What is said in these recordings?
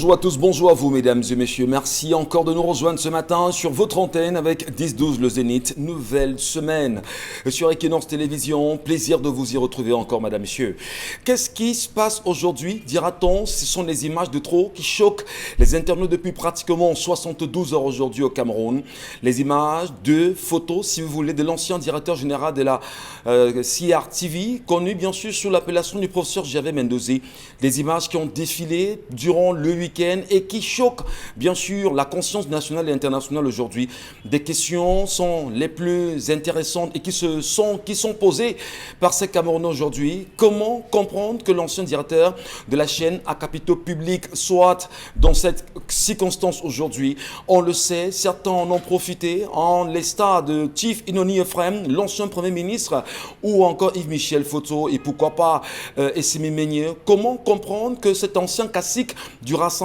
Bonjour à tous, bonjour à vous mesdames et messieurs. Merci encore de nous rejoindre ce matin sur votre antenne avec 10-12 le Zénith. Nouvelle semaine sur Equinox Télévision. Plaisir de vous y retrouver encore mesdames et messieurs. Qu'est-ce qui se passe aujourd'hui, dira-t-on? Ce sont les images de trop qui choquent les internautes depuis pratiquement 72 heures aujourd'hui au Cameroun. Les images de photos, si vous voulez, de l'ancien directeur général de la CRTV, connu bien sûr sous l'appellation du professeur Gervais Mendozi. Des images qui ont défilé durant le week-end et qui choquent bien sûr la conscience nationale et internationale aujourd'hui. Des questions sont les plus intéressantes et qui sont posées par ces Camerounais aujourd'hui. Comment comprendre que l'ancien directeur de la chaîne à capitaux publics soit dans cette circonstance aujourd'hui? On le sait, certains en ont profité, en l'estat de Chief Inoni Ephraim, l'ancien Premier ministre, ou encore Yves Michel Foto et pourquoi pas Essimi Meignier. Comment comprendre que cet ancien cacique du Rassemblement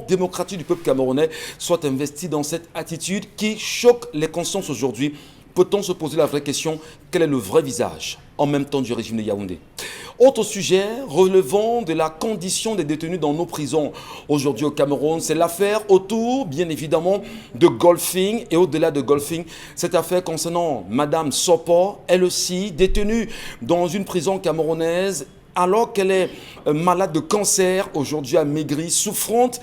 démocratique du peuple camerounais soit investi dans cette attitude qui choque les consciences aujourd'hui? Peut-on se poser la vraie question, quel est le vrai visage en même temps du régime de Yaoundé? Autre sujet relevant de la condition des détenus dans nos prisons aujourd'hui au Cameroun, c'est l'affaire autour, bien évidemment, de golfing et au-delà de golfing, cette affaire concernant Madame Sopo, elle aussi détenue dans une prison camerounaise alors qu'elle est malade de cancer, aujourd'hui amaigrie, souffrante,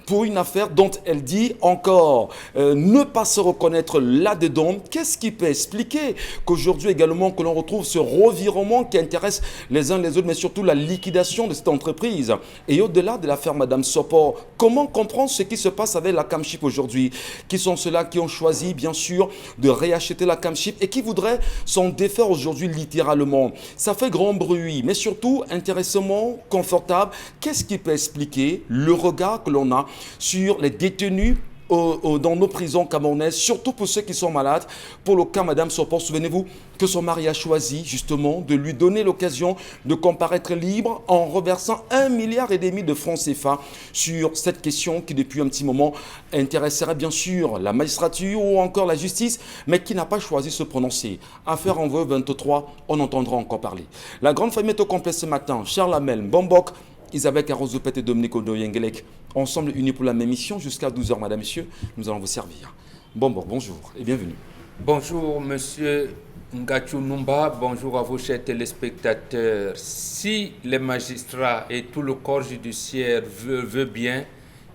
pour une affaire dont elle dit encore ne pas se reconnaître là-dedans. Qu'est-ce qui peut expliquer qu'aujourd'hui également que l'on retrouve ce revirement qui intéresse les uns les autres, mais surtout la liquidation de cette entreprise? Et au-delà de l'affaire Madame Sopo, comment comprendre ce qui se passe avec la Camship aujourd'hui? Qui sont ceux-là qui ont choisi bien sûr de réacheter la Camship et qui voudraient s'en défaire aujourd'hui littéralement? Ça fait grand bruit, mais surtout intéressamment confortable. Qu'est-ce qui peut expliquer le regard que l'on a sur les détenus dans nos prisons camerounaises, surtout pour ceux qui sont malades? Pour le cas Madame Sopo, souvenez-vous que son mari a choisi justement de lui donner l'occasion de comparaître libre en reversant 1,5 milliard de francs CFA sur cette question qui depuis un petit moment intéresserait bien sûr la magistrature ou encore la justice, mais qui n'a pas choisi de se prononcer. Affaire envoyée 23, on entendra encore parler. La grande famille est au complet ce matin. Charles Amel, Bombok, Isabelle Carozopet et Dominique Odoyengelek, ensemble unis pour la même mission jusqu'à 12h, madame, messieurs, nous allons vous servir. Bonjour et bienvenue. Bonjour, monsieur Ngachou Numba, bonjour à vos chers téléspectateurs. Si les magistrats et tout le corps judiciaire veut bien,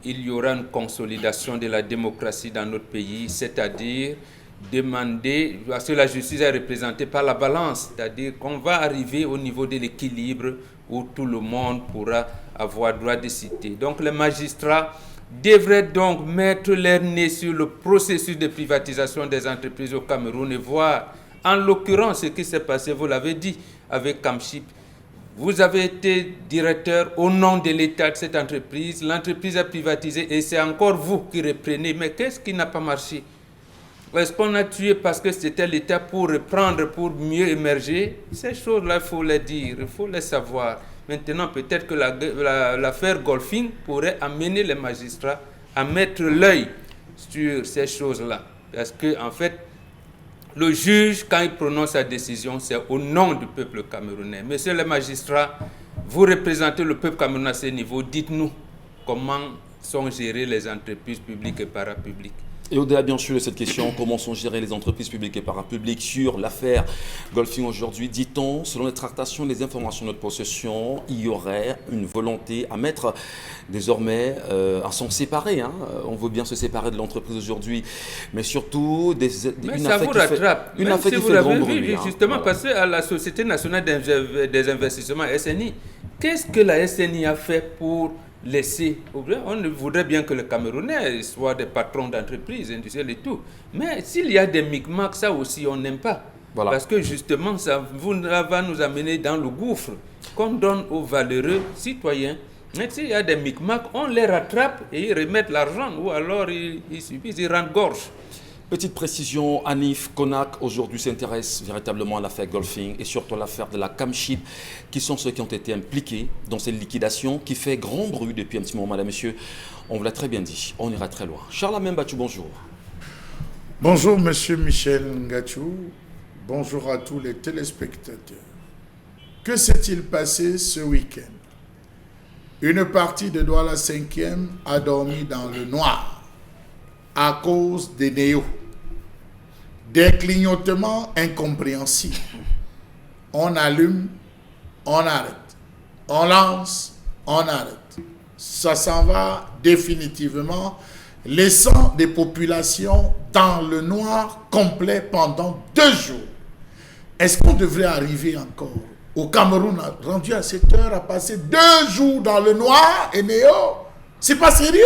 il y aura une consolidation de la démocratie dans notre pays, c'est-à-dire demander, parce que la justice est représentée par la balance, c'est-à-dire qu'on va arriver au niveau de l'équilibre où tout le monde pourra avoir droit de citer. Donc les magistrats devraient donc mettre leur nez sur le processus de privatisation des entreprises au Cameroun et voir, en l'occurrence, ce qui s'est passé, vous l'avez dit, avec Camship. Vous avez été directeur au nom de l'État de cette entreprise, l'entreprise a privatisé et c'est encore vous qui reprenez. Mais qu'est-ce qui n'a pas marché? Est-ce qu'on a tué parce que c'était l'État pour reprendre, pour mieux émerger? Ces choses-là, il faut les dire, il faut les savoir. Maintenant, peut-être que l'affaire Golfing pourrait amener les magistrats à mettre l'œil sur ces choses-là. Parce que, en fait, le juge, quand il prononce sa décision, c'est au nom du peuple camerounais. Messieurs les magistrats, vous représentez le peuple camerounais à ce niveau. Dites-nous comment sont gérées les entreprises publiques et parapubliques. Et au-delà bien sûr de cette question, comment sont gérées les entreprises publiques et parapubliques sur l'affaire Golfing aujourd'hui? Dit-on, selon les tractations et les informations de notre possession, il y aurait une volonté à mettre désormais, à s'en séparer. On veut bien se séparer de l'entreprise aujourd'hui, mais surtout une affaire qui fait grand bruit. Justement, voilà. Parce qu'à la Société nationale des investissements, SNI, qu'est-ce que la SNI a fait pour laisser? On voudrait bien que les Camerounais soient des patrons d'entreprises industrielles et tout. Mais s'il y a des micmacs, ça aussi, on n'aime pas. Voilà. Parce que justement, ça va nous amener dans le gouffre qu'on donne aux valeureux citoyens. Mais s'il y a des micmacs, on les rattrape et ils remettent l'argent. Ou alors, il suffit, ils rendent gorge. Petite précision, Anif Konak aujourd'hui s'intéresse véritablement à l'affaire Golfing et surtout à l'affaire de la Camship, qui sont ceux qui ont été impliqués dans cette liquidation qui fait grand bruit depuis un petit moment, madame, messieurs. On vous l'a très bien dit, on ira très loin. Charles Amembachou, bonjour. Bonjour, monsieur Michel Ngachou. Bonjour à tous les téléspectateurs. Que s'est-il passé ce week-end? Une partie de Douala 5e a dormi dans le noir à cause des néos. Des clignotements incompréhensibles. On allume, on arrête. On lance, on arrête. Ça s'en va définitivement, laissant des populations dans le noir complet pendant 2 jours. Est-ce qu'on devrait arriver encore au Cameroun, rendu à cette heure, à passer 2 jours dans le noir et néo? C'est pas sérieux.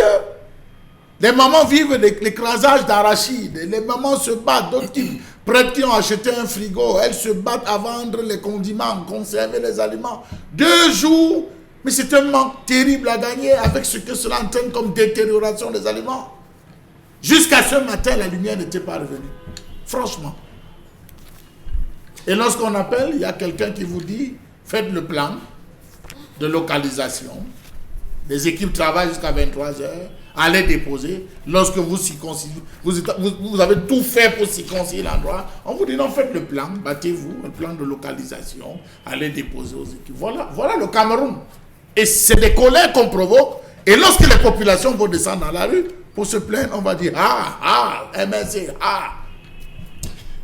Les mamans vivent l'écrasage d'arachides. Les mamans se battent. D'autres prêtres qui ont acheté un frigo, elles se battent à vendre les condiments, conserver les aliments. 2 jours, mais c'est un manque terrible à gagner avec ce que cela entraîne comme détérioration des aliments. Jusqu'à ce matin, la lumière n'était pas revenue. Franchement. Et lorsqu'on appelle, il y a quelqu'un qui vous dit, faites le plan de localisation. Les équipes travaillent jusqu'à 23 heures. Allez déposer. Lorsque vous avez tout fait pour circoncire l'endroit, on vous dit non, faites le plan, battez-vous, le plan de localisation, allez déposer aux équipes. Voilà le Cameroun. Et c'est des colères qu'on provoque. Et lorsque les populations vont descendre dans la rue pour se plaindre, on va dire MSC,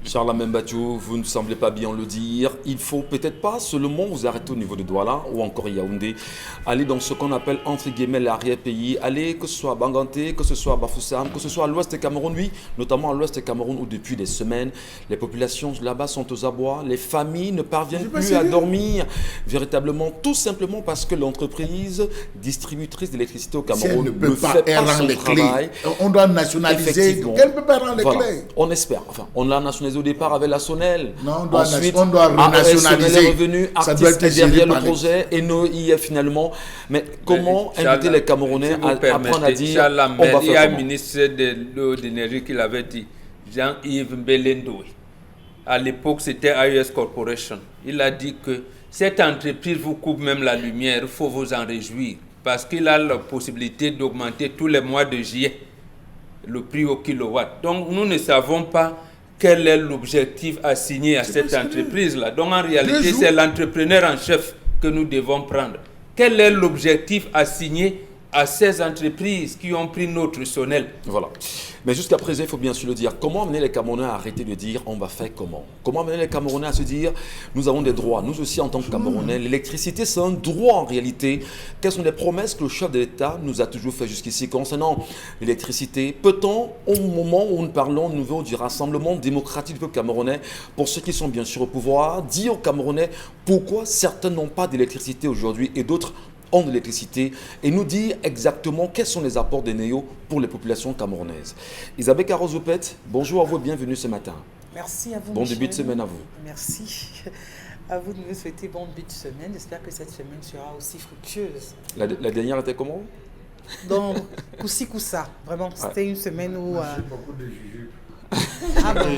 Charles Membachou, vous ne semblez pas bien le dire. Il faut peut-être pas seulement vous arrêter au niveau de Douala ou encore Yaoundé, aller dans ce qu'on appelle entre guillemets l'arrière-pays, aller que ce soit à Banganté, que ce soit à Bafoussam, que ce soit à l'ouest du Cameroun, oui, notamment à l'ouest du Cameroun où depuis des semaines, les populations là-bas sont aux abois, les familles ne parviennent plus à dormir véritablement, tout simplement parce que l'entreprise distributrice d'électricité au Cameroun ne fait pas son travail. On doit nationaliser. Elle ne peut pas rendre les clés. On espère. Enfin, on l'a nationalisé au départ avec la Sonel. Non, on doit renationaliser. Sonel est revenu, artiste est derrière le projet, et nous y est finalement. Mais comment inviter les Camerounais à apprendre à dire on va faire. Il y a un ministre de l'eau d'énergie qui l'avait dit, Jean-Yves Belendoui. À l'époque, c'était AES Corporation. Il a dit que cette entreprise vous coupe même la lumière, il faut vous en réjouir. Parce qu'il a la possibilité d'augmenter tous les mois de juillet le prix au kilowatt. Donc nous ne savons pas quel est l'objectif assigné à cette entreprise-là. Donc en réalité, c'est l'entrepreneur en chef que nous devons prendre. Quel est l'objectif assigné à ces entreprises qui ont pris notre Sonel? Voilà. Mais jusqu'à présent, il faut bien sûr le dire. Comment amener les Camerounais à arrêter de dire on va faire comment? Comment amener les Camerounais à se dire nous avons des droits? Nous aussi, en tant que Camerounais, l'électricité, c'est un droit en réalité. Quelles sont les promesses que le chef de l'État nous a toujours fait jusqu'ici concernant l'électricité? Peut-on, au moment où nous parlons au niveau du rassemblement démocratique du peuple camerounais, pour ceux qui sont bien sûr au pouvoir, dire aux Camerounais pourquoi certains n'ont pas d'électricité aujourd'hui et d'autres ont de l'électricité, et nous dire exactement quels sont les apports des néos pour les populations camerounaises. Isabelle Carozopet, bonjour à vous et bienvenue ce matin. Merci à vous. Bon Michel. début de semaine à vous. Merci. À vous de nous souhaiter bon début de semaine. J'espère que cette semaine sera aussi fructueuse. La dernière était comment? Donc, coussi coussa. Vraiment, c'était une semaine où... Beaucoup de jujubes. Ah bon.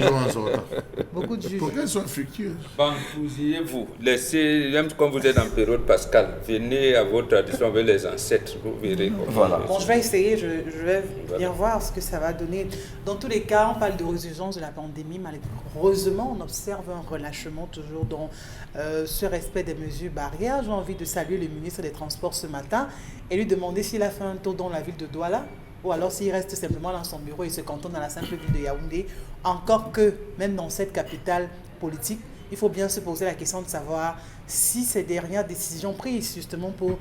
Beaucoup de jujubes. Pour qu'elles soient fructueuses. Bancousillez-vous. Laissez, même quand vous êtes en période pascale, venez à votre tradition avec les ancêtres. Vous verrez. Voilà. Bon, je vais essayer, je vais bien voir ce que ça va donner. Dans tous les cas, on parle de résurgence de la pandémie. Malheureusement, on observe un relâchement toujours dans ce respect des mesures barrières. J'ai envie de saluer le ministre des Transports ce matin et lui demander s'il a fait un tour dans la ville de Douala, ou alors s'il reste simplement dans son bureau et se cantonne dans la simple ville de Yaoundé. Encore que, même dans cette capitale politique, il faut bien se poser la question de savoir si ces dernières décisions prises justement pour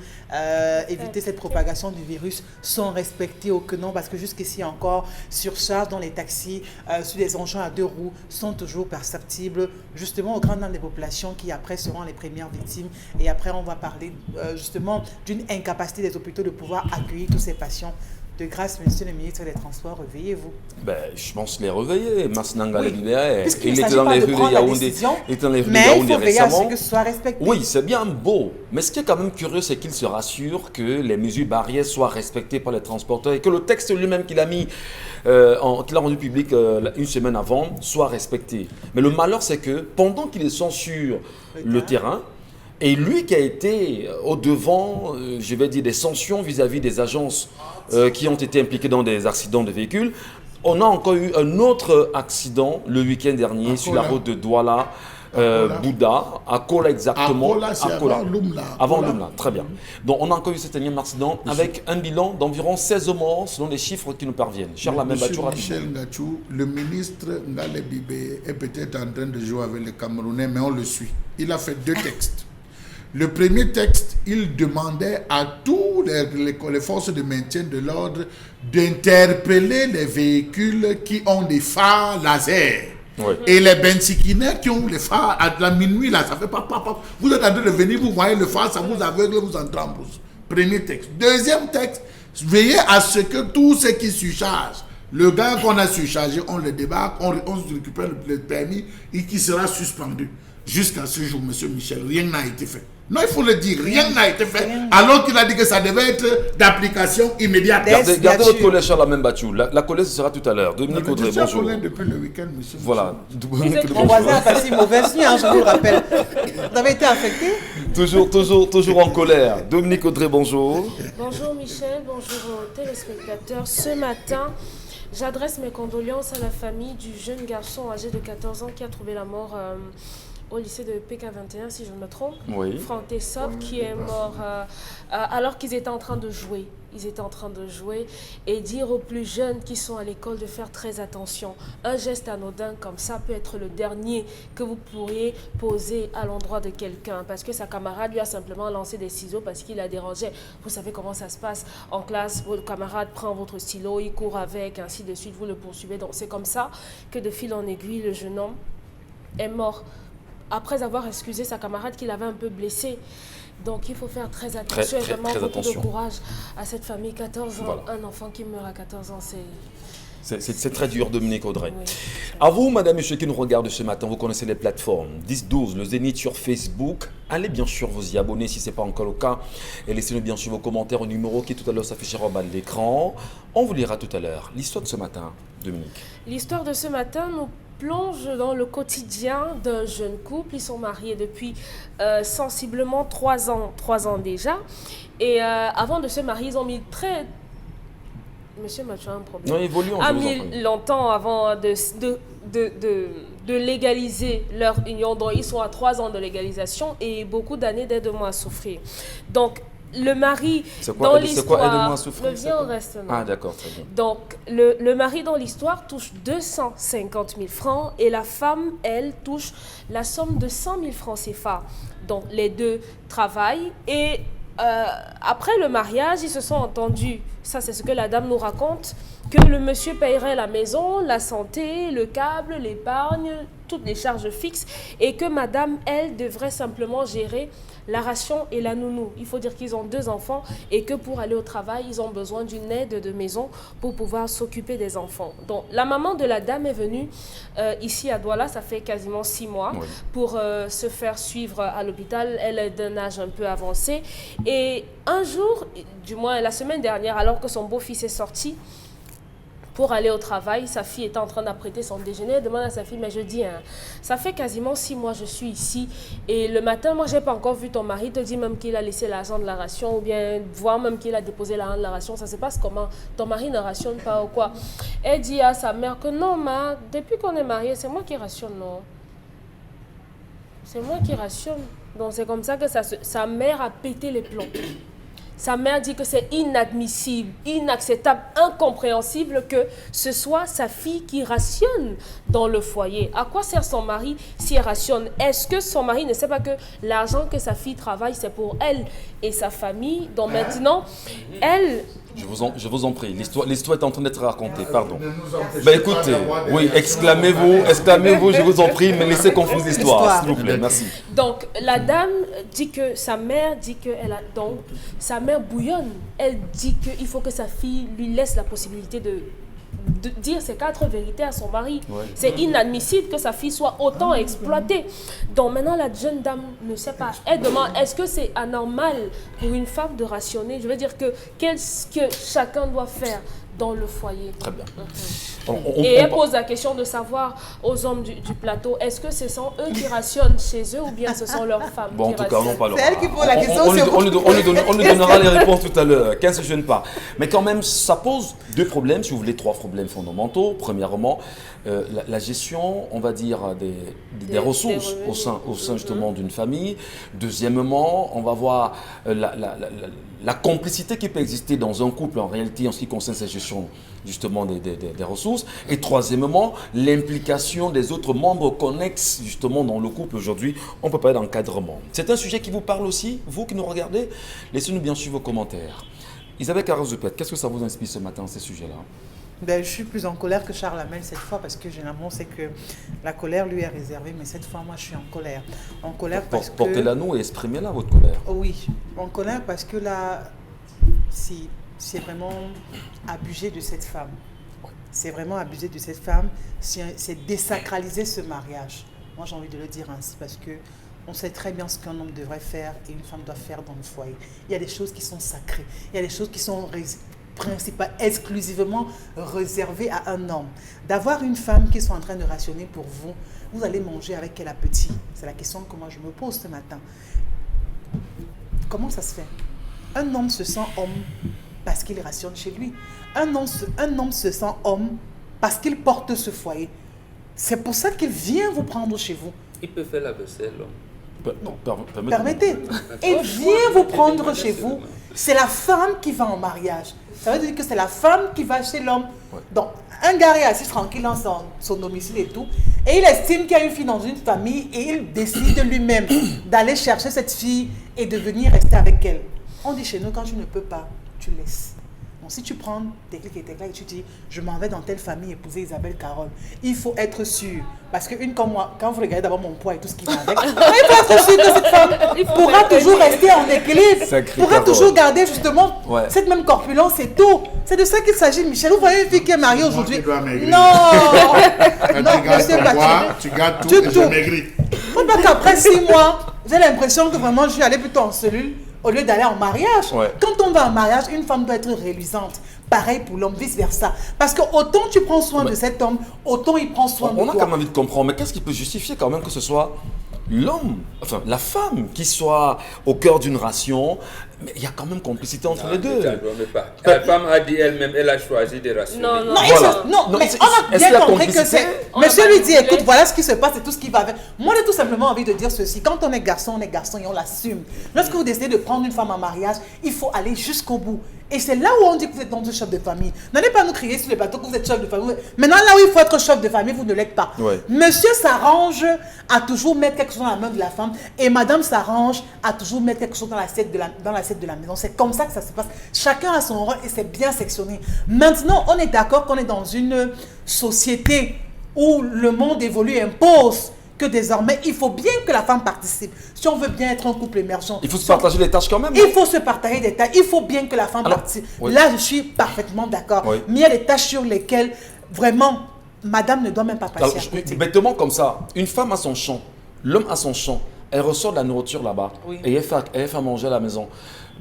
éviter cette propagation du virus sont respectées ou que non, parce que jusqu'ici encore, surcharge dans les taxis, sur les engins à 2 roues sont toujours perceptibles justement au grand nombre des populations qui après seront les premières victimes. Et après on va parler justement d'une incapacité des hôpitaux de pouvoir accueillir tous ces patients. De grâce, monsieur le ministre des Transports, réveillez-vous. Ben, je pense les réveiller. Masnanga Oui. il était dans les rues de Yaoundé. Il était dans les rues de Yaoundé récemment. Que ce soit respecté. Oui, c'est bien beau. Mais ce qui est quand même curieux, c'est qu'il se rassure que les mesures barrières soient respectées par les transporteurs et que le texte lui-même qu'il a mis, qu'il a rendu public une semaine avant, soit respecté. Mais le malheur, c'est que pendant qu'il est sur le terrain, et lui qui a été au-devant, je vais dire, des sanctions vis-à-vis des agences qui ont été impliquées dans des accidents de véhicules, on a encore eu un autre accident le week-end dernier sur la route de Douala, Bouddha, à Kola exactement. Akola, c'est avant Lumla. Avant Akola. Lumla, très bien. Donc on a encore eu cet énième accident avec un bilan d'environ 16 morts selon les chiffres qui nous parviennent. Charles Monsieur Bachou, Michel Ngachou, le ministre Ngale Bibé est peut-être en train de jouer avec les Camerounais, mais on le suit. Il a fait 2 textes. Le premier texte, il demandait à tous les forces de maintien de l'ordre d'interpeller les véhicules qui ont des phares laser. Oui. Et les bensikinais qui ont les phares à la minuit, là, ça fait pas. Vous êtes en train de venir, vous voyez le phare, ça vous aveugle, vous entrez en brousse. Premier texte. Deuxième texte, veillez à ce que tous ceux qui surchargent, le gars qu'on a surchargé, on le débarque, on récupère le permis et qui sera suspendu. Jusqu'à ce jour, monsieur Michel, rien n'a été fait. Non, il faut le dire, rien n'a été fait, alors qu'il a dit que ça devait être d'application immédiate. Gardez votre collègue Charles Bachou. La collègue, ce sera tout à l'heure. Dominique Audrey, bonjour. Depuis le week-end, monsieur. Voilà. Mon voisin a passé une mauvaise nuit, je vous le rappelle. Vous avez été affecté? Toujours en colère. Dominique Audrey, bonjour. Bonjour Michel, bonjour aux téléspectateurs. Ce matin, j'adresse mes condoléances à la famille du jeune garçon âgé de 14 ans qui a trouvé la mort au lycée de PK21, si je ne me trompe. Oui. Franck Tessop, qui est mort alors qu'ils étaient en train de jouer. Ils étaient en train de jouer et dire aux plus jeunes qui sont à l'école de faire très attention. Un geste anodin comme ça peut être le dernier que vous pourriez poser à l'endroit de quelqu'un parce que sa camarade lui a simplement lancé des ciseaux parce qu'il la dérangeait. Vous savez comment ça se passe en classe, votre camarade prend votre stylo, il court avec, ainsi de suite, vous le poursuivez. Donc c'est comme ça que de fil en aiguille, le jeune homme est mort après avoir excusé sa camarade qu'il avait un peu blessé. Donc il faut faire très attention et vraiment beaucoup de courage à cette famille. 14 ans, voilà. Un enfant qui meurt à 14 ans, c'est très dur, Dominique Audrey. Oui. À vous, madame, monsieur qui nous regardent ce matin, vous connaissez les plateformes 10-12, le Zénith sur Facebook. Allez bien sûr vous y abonner si ce n'est pas encore le cas. Et laissez-nous bien sûr vos commentaires au numéro qui tout à l'heure s'affichera en bas de l'écran. On vous lira tout à l'heure. L'histoire de ce matin, Dominique. L'histoire de ce matin nous plonge dans le quotidien d'un jeune couple. Ils sont mariés depuis sensiblement 3 ans déjà. Et avant de se marier, ils ont mis Monsieur Mathieu a un problème. Non, évoluons. A mis longtemps avant de légaliser leur union. Donc, ils sont à 3 ans de légalisation et beaucoup d'années d'aide-moi à souffrir. Donc, le mari dans l'histoire... Viens, on reste. Ah, d'accord, très bien. Donc, le mari dans l'histoire touche 250 000 francs et la femme, elle, touche la somme de 100 000 francs CFA. Donc, les deux travaillent et après le mariage, ils se sont entendus. Ça, c'est ce que la dame nous raconte, que le monsieur payerait la maison, la santé, le câble, l'épargne, toutes les charges fixes et que madame, elle, devrait simplement gérer la ration et la nounou. Il faut dire qu'ils ont 2 enfants et que pour aller au travail, ils ont besoin d'une aide de maison pour pouvoir s'occuper des enfants. Donc, la maman de la dame est venue ici à Douala, ça fait quasiment 6 mois, oui, pour se faire suivre à l'hôpital. Elle est d'un âge un peu avancé. Et un jour, du moins la semaine dernière, alors que son beau-fils est sorti pour aller au travail, sa fille était en train d'apprêter son déjeuner. Elle demande à sa fille, mais je dis, hein, ça fait quasiment 6 mois que je suis ici. Et le matin, moi, je n'ai pas encore vu ton mari te dire même qu'il a laissé l'argent de la ration ou bien voir même qu'il a déposé l'argent de la ration. Ça se passe comment? Ton mari ne rationne pas ou quoi? Elle dit à sa mère que non, ma, depuis qu'on est mariés, c'est moi qui rationne, non. C'est moi qui rationne. Donc, c'est comme ça que sa mère a pété les plombs. Sa mère dit que c'est inadmissible, inacceptable, incompréhensible que ce soit sa fille qui rationne dans le foyer. À quoi sert son mari si elle rationne? Est-ce que son mari ne sait pas que l'argent que sa fille travaille, c'est pour elle et sa famille? Donc maintenant, elle... Je vous en prie, l'histoire est en train d'être racontée, pardon. Ben écoutez, oui, exclamez-vous, je vous en prie, mais laissez confondre l'histoire, s'il vous plaît, merci. Donc, la dame dit que sa mère dit qu'elle a... Donc, sa mère bouillonne. Elle dit qu'il faut que sa fille lui laisse la possibilité de dire ces 4 vérités à son mari. Ouais. C'est inadmissible que sa fille soit autant exploitée. Donc maintenant, la jeune dame ne sait pas. Elle demande, est-ce que c'est anormal pour une femme de rationner? Je veux dire que qu'est-ce que chacun doit faire dans le foyer. Très bien. Et elle pose la question de savoir aux hommes du plateau, est-ce que ce sont eux qui rationnent chez eux ou bien ce sont leurs femmes Bon, en qui tout cas, rationnent? non, pas C'est elle qui pose la question. On lui donnera les réponses tout à l'heure, qu'elle ne se gêne pas. Mais quand même, ça pose deux problèmes, si vous voulez, trois problèmes fondamentaux. Premièrement, la gestion, on va dire, des ressources au sein justement d'une famille. Deuxièmement, on va voir la complicité qui peut exister dans un couple en réalité en ce qui concerne cette gestion justement des ressources. Et troisièmement, l'implication des autres membres connexes justement dans le couple. Aujourd'hui, on peut parler d'encadrement. C'est un sujet qui vous parle aussi, vous qui nous regardez. Laissez-nous bien sûr vos commentaires. Isabelle Carrez-Dupet, qu'est-ce que ça vous inspire ce matin, ces sujets-là? Ben, je suis plus en colère que Charles Hamel cette fois parce que généralement c'est que la colère lui est réservée, mais cette fois moi je suis en colère. En colère parce que... Portez-la nous et exprimez-la votre colère. Oh oui, en colère parce que là, c'est vraiment abusé de cette femme. C'est vraiment abusé de cette femme, c'est désacraliser ce mariage. Moi j'ai envie de le dire ainsi parce que on sait très bien ce qu'un homme devrait faire et une femme doit faire dans le foyer. Il y a des choses qui sont sacrées, il y a des choses qui sont principal, exclusivement réservé à un homme. D'avoir une femme qui soit en train de rationner pour vous, vous allez manger avec quel appétit? C'est la question que moi je me pose ce matin. Comment ça se fait? Un homme se sent homme parce qu'il rationne chez lui. Un homme se sent homme parce qu'il porte ce foyer. C'est pour ça qu'il vient vous prendre chez vous. Il peut faire la vaisselle, l'homme. Permettez. Il vient vous prendre chez vous. C'est la femme qui va en mariage. Ça veut dire que c'est la femme qui va chez l'homme. Ouais. Donc, un gars est assis tranquille dans son domicile et tout. Et il estime qu'il y a une fille dans une famille et il décide de lui-même d'aller chercher cette fille et de venir rester avec elle. On dit chez nous, quand tu ne peux pas, tu laisses. Donc, si tu prends tes clics et tes claques et tu dis, je m'en vais dans telle famille épouser Isabelle Carole, il faut être sûr. Parce qu'une comme moi, quand vous regardez d'abord mon poids et tout ce qui va avec, il faut être sûr que cette femme pourra toujours rester en équilibre, pourra toujours garder justement cette même corpulence et tout. C'est de ça qu'il s'agit, Michel. Vous voyez une fille qui est mariée aujourd'hui? Non, monsieur Patrick. Tu gardes tout et je maigris. Faut pas qu'après 6 mois, j'ai l'impression que vraiment je suis allée plutôt en cellule au lieu d'aller en mariage. Ouais. Quand on va en mariage, une femme doit être réluisante. Pareil pour l'homme, vice-versa. Parce que autant tu prends soin de cet homme, autant il prend soin de toi. On a quand même envie de comprendre, mais qu'est-ce qui peut justifier quand même que ce soit l'homme, enfin la femme qui soit au cœur d'une ration? Mais il y a quand même complicité entre les deux. La femme a dit elle-même, elle a choisi de rationner. Non, mais on a bien compris que c'est... Monsieur lui dit, écoute, voilà ce qui se passe et tout ce qui va avec. Moi, j'ai tout simplement envie de dire ceci. Quand on est garçon et on l'assume. Lorsque vous décidez de prendre une femme en mariage, il faut aller jusqu'au bout. Et c'est là où on dit que vous êtes dans un chef de famille. N'allez pas nous crier sur le plateau que vous êtes chef de famille. Maintenant, là où il faut être chef de famille, vous ne l'êtes pas. Ouais. Monsieur s'arrange à toujours mettre quelque chose dans la main de la femme et madame s'arrange à toujours mettre quelque chose dans l'assiette de la maison. C'est comme ça que ça se passe. Chacun a son rôle et c'est bien sectionné. Maintenant, on est d'accord qu'on est dans une société où le monde évolue et impose que désormais, il faut bien que la femme participe. Si on veut bien être un couple émergent. Il faut se partager les tâches quand même. Il faut se partager des tâches. Il faut bien que la femme participe. Oui. Là, je suis parfaitement d'accord. Oui. Mais il y a des tâches sur lesquelles, vraiment, madame ne doit même pas passer à côté. Bêtement comme ça, une femme a son champ, l'homme a son champ, elle ressort de la nourriture là-bas et elle fait manger à la maison.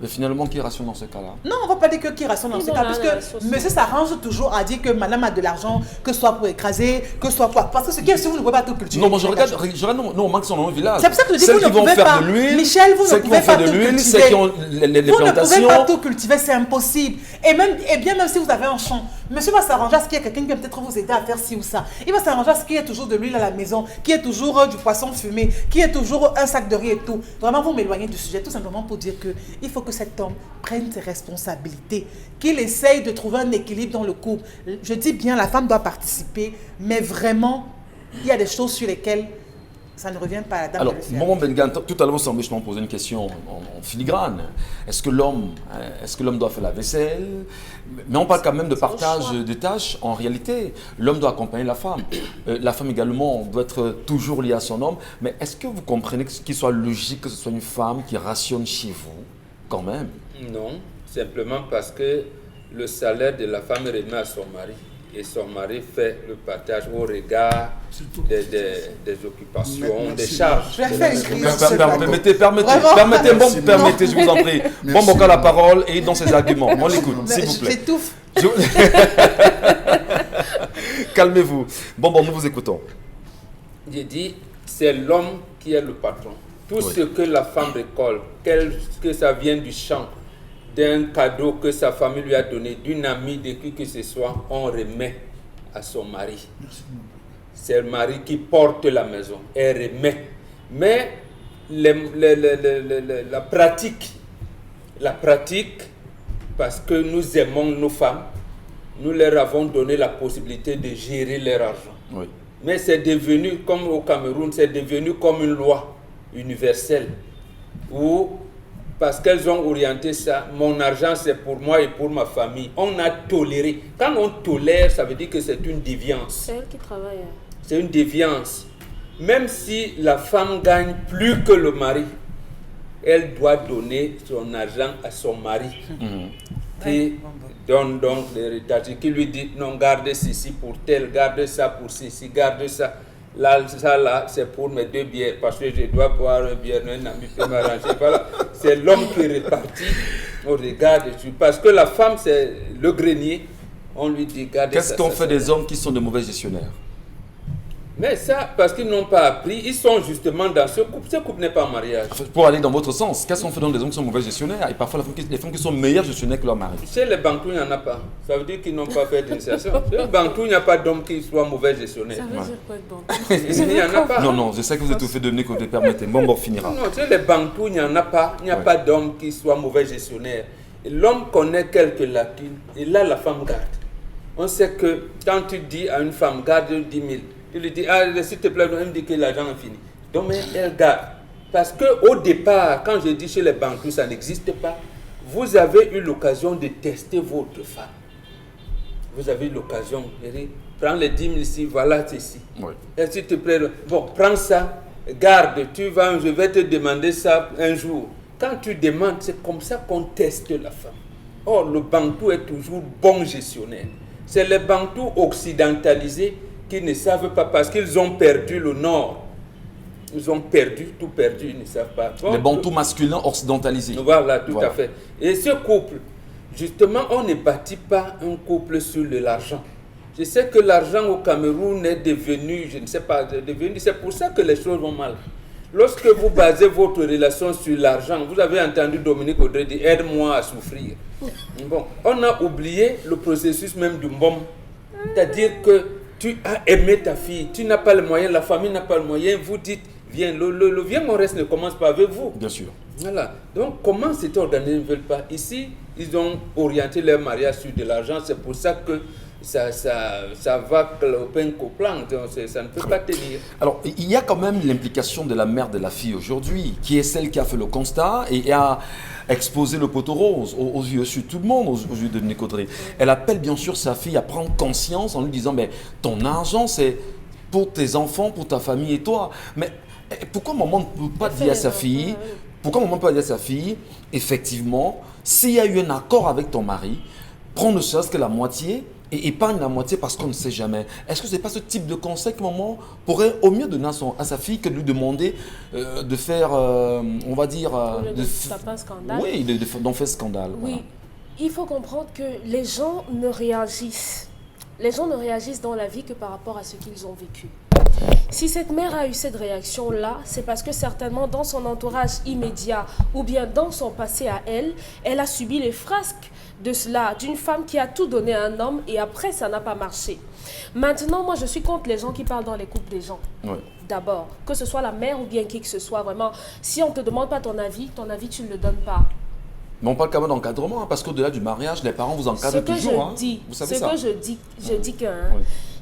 Mais finalement, qui rationne dans ce cas-là? Non, on ne va pas dire que qui rationne dans ce cas, parce que monsieur s'arrange toujours à dire que madame a de l'argent, que ce soit pour écraser, que ce soit pour... Parce que ce qui est sûr, vous ne pouvez pas tout cultiver. Non, moi je regarde, non, on manque son nom au village. C'est pour ça que je dis que vous ne pouvez pas. Michel, vous ne pouvez pas tout cultiver. Ceux qui ont les vous plantations. ne pouvez pas tout cultiver, c'est impossible. Et bien même si vous avez un champ, monsieur va s'arranger à ce qu'il y ait quelqu'un qui va peut-être vous aider à faire ci ou ça. Il va s'arranger à ce qu'il y ait toujours de l'huile à la maison, qu'il y ait toujours du poisson fumé, qu'il y ait toujours un sac de riz et tout. Vraiment, vous m'éloignez du sujet, tout simplement pour dire qu'il faut que cet homme prenne ses responsabilités, qu'il essaye de trouver un équilibre dans le couple. Je dis bien, la femme doit participer, mais vraiment, il y a des choses sur lesquelles ça ne revient pas à la dame Alors, de le faire. Maman Bengan, tout à l'heure, vous semblez justement poser une question en filigrane. Est-ce que l'homme doit faire la vaisselle? Mais on parle quand même de partage de tâches. En réalité, l'homme doit accompagner la femme. La femme également doit être toujours liée à son homme. Mais est-ce que vous comprenez qu'il soit logique que ce soit une femme qui rationne chez vous, quand même? Non, simplement parce que le salaire de la femme est remis à son mari. et son mari fait le partage au regard des occupations, des charges. Je vais faire une critique sur le plateau. Permettez, je vous en prie. Bon, Boka la parole et dans ses arguments. On l'écoute, s'il vous plaît. J'étouffe. Calmez-vous. Bon, nous vous écoutons. J'ai dit, c'est l'homme qui est le patron. Tout ce que la femme récolte, que ça vienne du champ, d'un cadeau que sa famille lui a donné, d'une amie, de qui que ce soit, on remet à son mari. C'est le mari qui porte la maison et remet. Mais la pratique, parce que nous aimons nos femmes, nous leur avons donné la possibilité de gérer leur argent. Oui. Mais c'est devenu, comme au Cameroun, c'est devenu comme une loi universelle où, parce qu'elles ont orienté ça, mon argent c'est pour moi et pour ma famille. On a toléré. Quand on tolère, ça veut dire que c'est une déviance. C'est elle qui travaille. C'est une déviance. Même si la femme gagne plus que le mari, elle doit donner son argent à son mari. Qui donne donc l'héritage, qui lui dit non, gardez ceci pour tel, gardez ça pour ceci, gardez ça. Là, c'est pour mes 2 bières, parce que je dois boire une bière, un ami peut m'arranger. Voilà. C'est l'homme qui répartit au regard dessus. Parce que la femme, c'est le grenier. On lui dit, gardez ça. Qu'est-ce qu'on fait des hommes qui sont de mauvais gestionnaires? Mais ça, parce qu'ils n'ont pas appris, ils sont justement dans ce couple. Ce couple n'est pas en mariage. Pour aller dans votre sens, qu'est-ce qu'on fait dans des hommes qui sont mauvais gestionnaires? Et parfois, les femmes qui sont meilleures gestionnaires que leur mari. Chez les Bantous, il n'y en a pas. Ça veut dire qu'ils n'ont pas fait d'initiation. Chez les Bantous, il n'y a pas d'homme qui soit mauvais gestionnaire. Ça veut dire quoi être Bantou? Il n'y en a pas. Non, je sais que vous êtes au fait de venir, que vous permettez. Bon, finira. Non, chez les Bantous, il n'y en a pas. Il n'y a pas d'homme qui soit mauvais gestionnaire. L'homme connaît quelques lacunes et là, la femme garde. On sait que quand tu dis à une femme, garde 10 000, tu lui dis, s'il te plaît, elle me dit que l'argent est fini. Donc, mais elle garde. Parce qu'au départ, quand je dis chez les Bantous, ça n'existe pas. Vous avez eu l'occasion de tester votre femme. Vous avez eu l'occasion de dire, prends les 10 000 ici, voilà ceci. Oui. Et s'il te plaît, bon, prends ça, garde, je vais te demander ça un jour. Quand tu demandes, c'est comme ça qu'on teste la femme. Or, le Bantou est toujours bon gestionnaire. C'est les Bantous occidentalisés qui ne savent pas parce qu'ils ont perdu le Nord. Ils ont tout perdu, ils ne savent pas. Bon, les Bantous masculins occidentalisés. Voilà, tout à fait. Et ce couple, justement, on ne bâtit pas un couple sur de l'argent. Je sais que l'argent au Cameroun est devenu, je ne sais pas, c'est pour ça que les choses vont mal. Lorsque vous basez votre relation sur l'argent, vous avez entendu Dominique Audrey dire « aide-moi à souffrir ». Bon, on a oublié le processus même du mbom. C'est-à-dire que tu as aimé ta fille, tu n'as pas le moyen, la famille n'a pas le moyen, vous dites, viens, le viens mon reste ne commence pas avec vous. Bien sûr. Voilà. Donc, comment c'est organisé, ils ne veulent pas. Ici, ils ont orienté leur mariage sur de l'argent, c'est pour ça que ça va cloper au plan, ça ne peut pas tenir. Alors, il y a quand même l'implication de la mère de la fille aujourd'hui, qui est celle qui a fait le constat et a exposé le poteau rose aux yeux de tout le monde, aux yeux de Nicodré. Elle appelle bien sûr sa fille à prendre conscience en lui disant, mais ton argent c'est pour tes enfants, pour ta famille et toi. Mais pourquoi maman ne peut pas dire à sa fille, effectivement, s'il y a eu un accord avec ton mari, prends ne serait-ce que la moitié et épargne la moitié parce qu'on ne sait jamais. Est-ce que ce n'est pas ce type de conseil que maman pourrait au mieux donner à sa fille que de lui demander de faire, on va dire... taper un scandale. Oui, d'en faire scandale. Oui, voilà. Il faut comprendre que les gens ne réagissent. Les gens ne réagissent dans la vie que par rapport à ce qu'ils ont vécu. Si cette mère a eu cette réaction-là, c'est parce que certainement dans son entourage immédiat ou bien dans son passé à elle, elle a subi les frasques de cela, d'une femme qui a tout donné à un homme et après ça n'a pas marché. Maintenant, moi je suis contre les gens qui parlent dans les couples des gens. Oui. D'abord, que ce soit la mère ou bien qui que ce soit, vraiment, si on ne te demande pas ton avis tu ne le donnes pas. Mais on parle quand même d'encadrement, parce qu'au-delà du mariage, les parents vous encadrent toujours. Vous savez ça. Ce que je dis que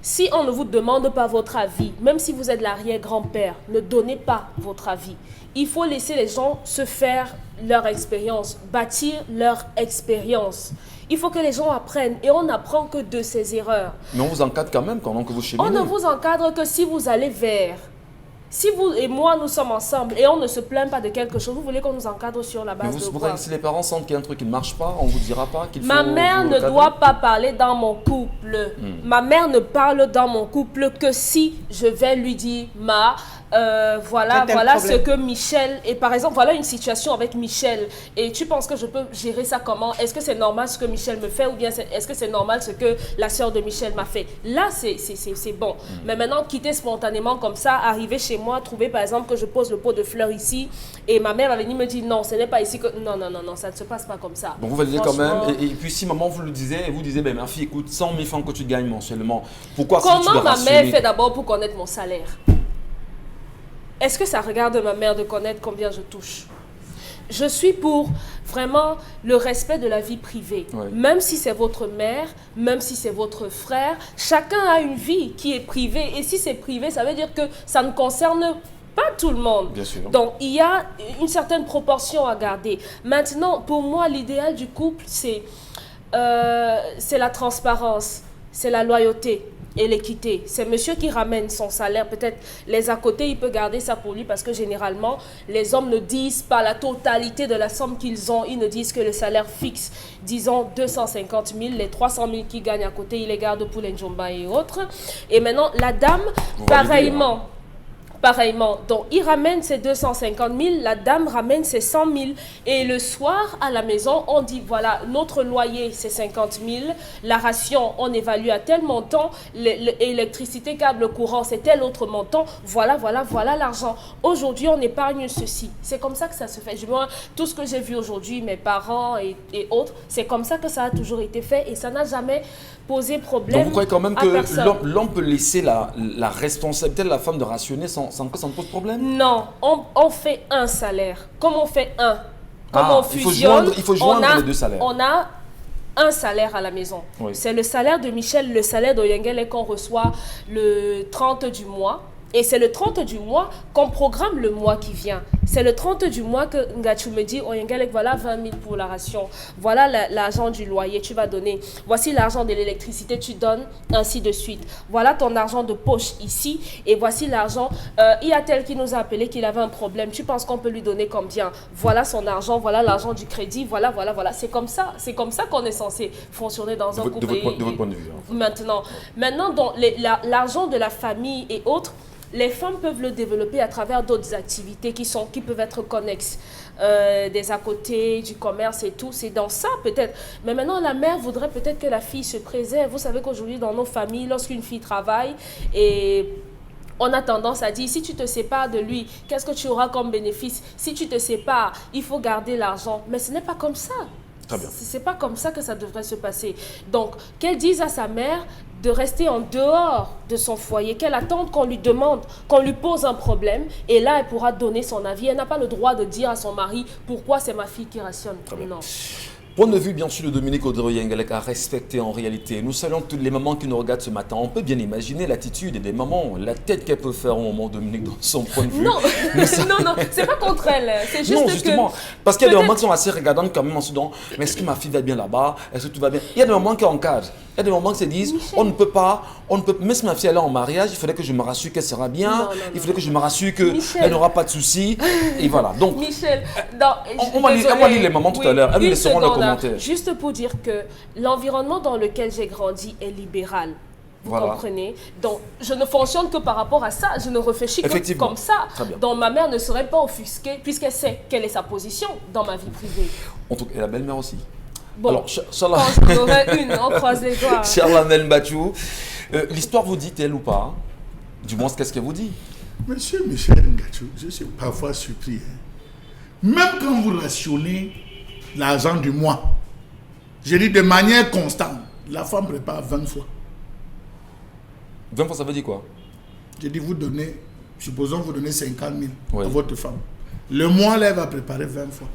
si on ne vous demande pas votre avis, même si vous êtes l'arrière-grand-père, ne donnez pas votre avis. Il faut laisser les gens se faire leur expérience, bâtir leur expérience. Il faut que les gens apprennent et on n'apprend que de ses erreurs. Mais on vous encadre quand même pendant que vous cheminez. On ne vous encadre que si vous allez vers Si vous et moi, nous sommes ensemble et on ne se plaint pas de quelque chose, vous voulez qu'on nous encadre sur la base de vous quoi? si les parents sentent qu'il y a un truc qui ne marche pas, on ne vous dira pas qu'il faut... Ma mère ne doit pas parler dans mon couple. Ma mère ne parle dans mon couple que si je vais lui dire, voilà ce que Michel... Et par exemple, voilà une situation avec Michel. Et tu penses que je peux gérer ça comment? Est-ce que c'est normal ce que Michel me fait ou bien est-ce que c'est normal ce que la sœur de Michel m'a fait? Là, c'est bon. Mais maintenant, quitter spontanément comme ça, arriver chez moi, trouver par exemple que je pose le pot de fleurs ici et ma mère va venir me dire non, ce n'est pas ici que... Non, ça ne se passe pas comme ça. Donc vous validez quand même. Et puis si maman vous le disait et vous disiez, ben, ma fille, écoute, 100 000 francs que tu gagnes mensuellement, pourquoi comment ma mère fait d'abord pour connaître mon salaire? Est-ce que ça regarde ma mère de connaître combien je touche? Je suis pour vraiment le respect de la vie privée. Ouais. Même si c'est votre mère, même si c'est votre frère, chacun a une vie qui est privée. Et si c'est privé, ça veut dire que ça ne concerne pas tout le monde. Bien sûr. Donc, il y a une certaine proportion à garder. Maintenant, pour moi, l'idéal du couple, c'est la transparence, c'est la loyauté et l'équité. C'est monsieur qui ramène son salaire. Peut-être les à côté, il peut garder ça pour lui parce que généralement, les hommes ne disent pas la totalité de la somme qu'ils ont. Ils ne disent que le salaire fixe, disons 250 000, les 300 000 qu'ils gagnent à côté, ils les gardent pour les Njomba et autres. Et maintenant, la dame, pareillement, donc il ramène ses 250 000, la dame ramène ses 100 000. Et le soir, à la maison, on dit, voilà, notre loyer, c'est 50 000. La ration, on évalue à tel montant. L'électricité, câble, courant, c'est tel autre montant. Voilà l'argent. Aujourd'hui, on épargne ceci. C'est comme ça que ça se fait. Tout ce que j'ai vu aujourd'hui, mes parents et autres, c'est comme ça que ça a toujours été fait. Et ça n'a jamais posé problème. Donc vous croyez quand même que personne. l'homme peut laisser la responsabilité de la femme de rationner sans que ça ne pose problème? Non, on fait un salaire. Comme on fait un, comme on fusionne, il faut joindre les deux salaires. On a un salaire à la maison. Oui. C'est le salaire de Michel, le salaire d'Oyengele qu'on reçoit le 30 du mois. Et c'est le 30 du mois qu'on programme le mois qui vient. C'est le 30 du mois que Ngachu me dit, Oyengele, voilà 20 000 pour la ration. Voilà l'argent du loyer, tu vas donner. Voici l'argent de l'électricité, tu donnes, ainsi de suite. Voilà ton argent de poche ici. Et voici l'argent. Il y a tel qui nous a appelé qu'il avait un problème. Tu penses qu'on peut lui donner combien? Voilà son argent, voilà l'argent du crédit, voilà. C'est comme ça qu'on est censé fonctionner dans un couple. De votre point de vue. Maintenant, dans l'argent de la famille et autres, les femmes peuvent le développer à travers d'autres activités qui peuvent être connexes, des à côté, du commerce et tout. C'est dans ça peut-être. Mais maintenant, la mère voudrait peut-être que la fille se préserve. Vous savez qu'aujourd'hui, dans nos familles, lorsqu'une fille travaille et on a tendance à dire, si tu te sépares de lui, qu'est-ce que tu auras comme bénéfice? Si tu te sépares, il faut garder l'argent. Mais ce n'est pas comme ça. Très bien. C'est pas comme ça que ça devrait se passer. Donc, qu'elle dise à sa mère de rester en dehors de son foyer, qu'elle attende qu'on lui demande, qu'on lui pose un problème, et là, elle pourra donner son avis. Elle n'a pas le droit de dire à son mari, pourquoi c'est ma fille qui rationne. Non. Point de vue, bien sûr, de Dominique Odero-Yengelek à respecter en réalité. Nous saluons toutes les mamans qui nous regardent ce matin. On peut bien imaginer l'attitude des mamans, la tête qu'elle peut faire au moment Dominique dans son point de vue. Non, non, c'est pas contre elle. C'est juste non, justement, parce qu'il y a des moments qui sont assez regardantes quand même en se disant, mais est-ce que ma fille va bien là-bas? Est-ce que tout va bien? Il y a des moments qui encadrent. Il y a des moments qui se disent, Michel, on ne peut pas, même si ma fille est en mariage, il faudrait que je me rassure qu'elle sera bien, il faudrait que je me rassure qu'elle n'aura pas de soucis, et voilà. Donc, Michel, on va lire les mamans tout à l'heure, elles nous laisseront leurs commentaires. Juste pour dire que l'environnement dans lequel j'ai grandi est libéral. Vous comprenez? Donc, je ne fonctionne que par rapport à ça. Je ne réfléchis que comme ça. Donc, ma mère ne serait pas offusquée puisqu'elle sait quelle est sa position dans ma vie privée. Et la belle-mère aussi. Bon, alors, quand j'en aurais une, on croise les doigts. Charlamel Bachou, l'histoire vous dit-elle ou pas? Du moins, qu'est-ce qu'elle vous dit? Monsieur Michel Ngachu, je suis parfois surpris. Même quand vous rationnez l'argent du mois, je dis de manière constante, la femme prépare 20 fois. 20 fois, ça veut dire quoi? Je dis, vous donnez, supposons vous donnez 50 000 à votre femme. Le mois, là, elle va préparer 20 fois.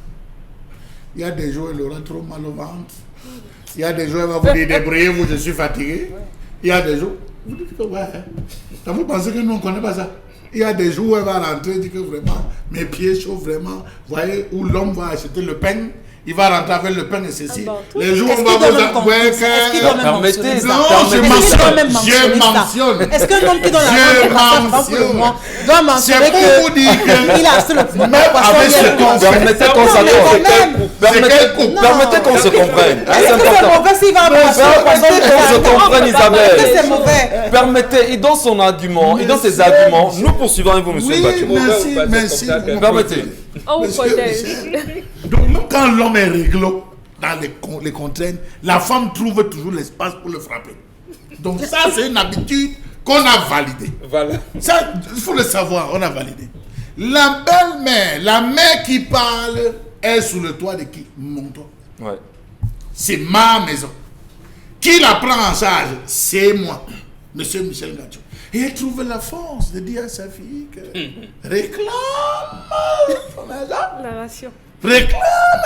Il y a des jours, elle aura trop mal au ventre. Il y a des jours, elle va vous dire, débrouillez-vous, je suis fatigué. Il y a des jours, vous dites que ouais. Vous pensez que nous, on ne connaît pas ça? Il y a des jours où elle va rentrer et dire que vraiment, mes pieds chauffent vraiment. Vous voyez, où l'homme va acheter le pain il va rentrer avec le pain et ceci. Ah bon, Les jours où Est-ce on va qu'il doit vous même avouer est-ce qu'il que... doit même Permettez, mentionner ça? Non, permettez. je Est-ce qu'il doit mentionne. même mentionner ça? mentionne. Est-ce qu'un homme qui donne la Je vente de brassard pour le mois doit mentionner C'est pour vous dire que... qu'il a acheté le Même poisson avec hier ce ou qu'on pas? Permettez qu'on Non, mais s'accorde. quand même. Permettez qu'on se comprenne. Hein, Est-ce c'est que c'est important. mauvais s'il va acheter le poisson Permettez qu'on se comprenne, Est-ce que Isabelle. c'est mauvais? Permettez, et dans son argument, et dans ses arguments, nous poursuivons avec vous, monsieur Oui, Bachou. merci, Mauvais ou pas, merci. c'est comme ça que- Permettez. On vous Monsieur, protège. Donc, même quand l'homme est réglo dans les contraintes, la femme trouve toujours l'espace pour le frapper. Donc ça, c'est une habitude qu'on a validée. Voilà. Ça, il faut le savoir, on a validé. La belle-mère, la mère qui parle, est sous le toit de qui? Mon toit. Ouais. C'est ma maison. Qui la prend en charge? C'est moi, monsieur Michel Ngacho. Et elle trouve la force de dire à sa fille que réclame ton argent. La ration. Réclame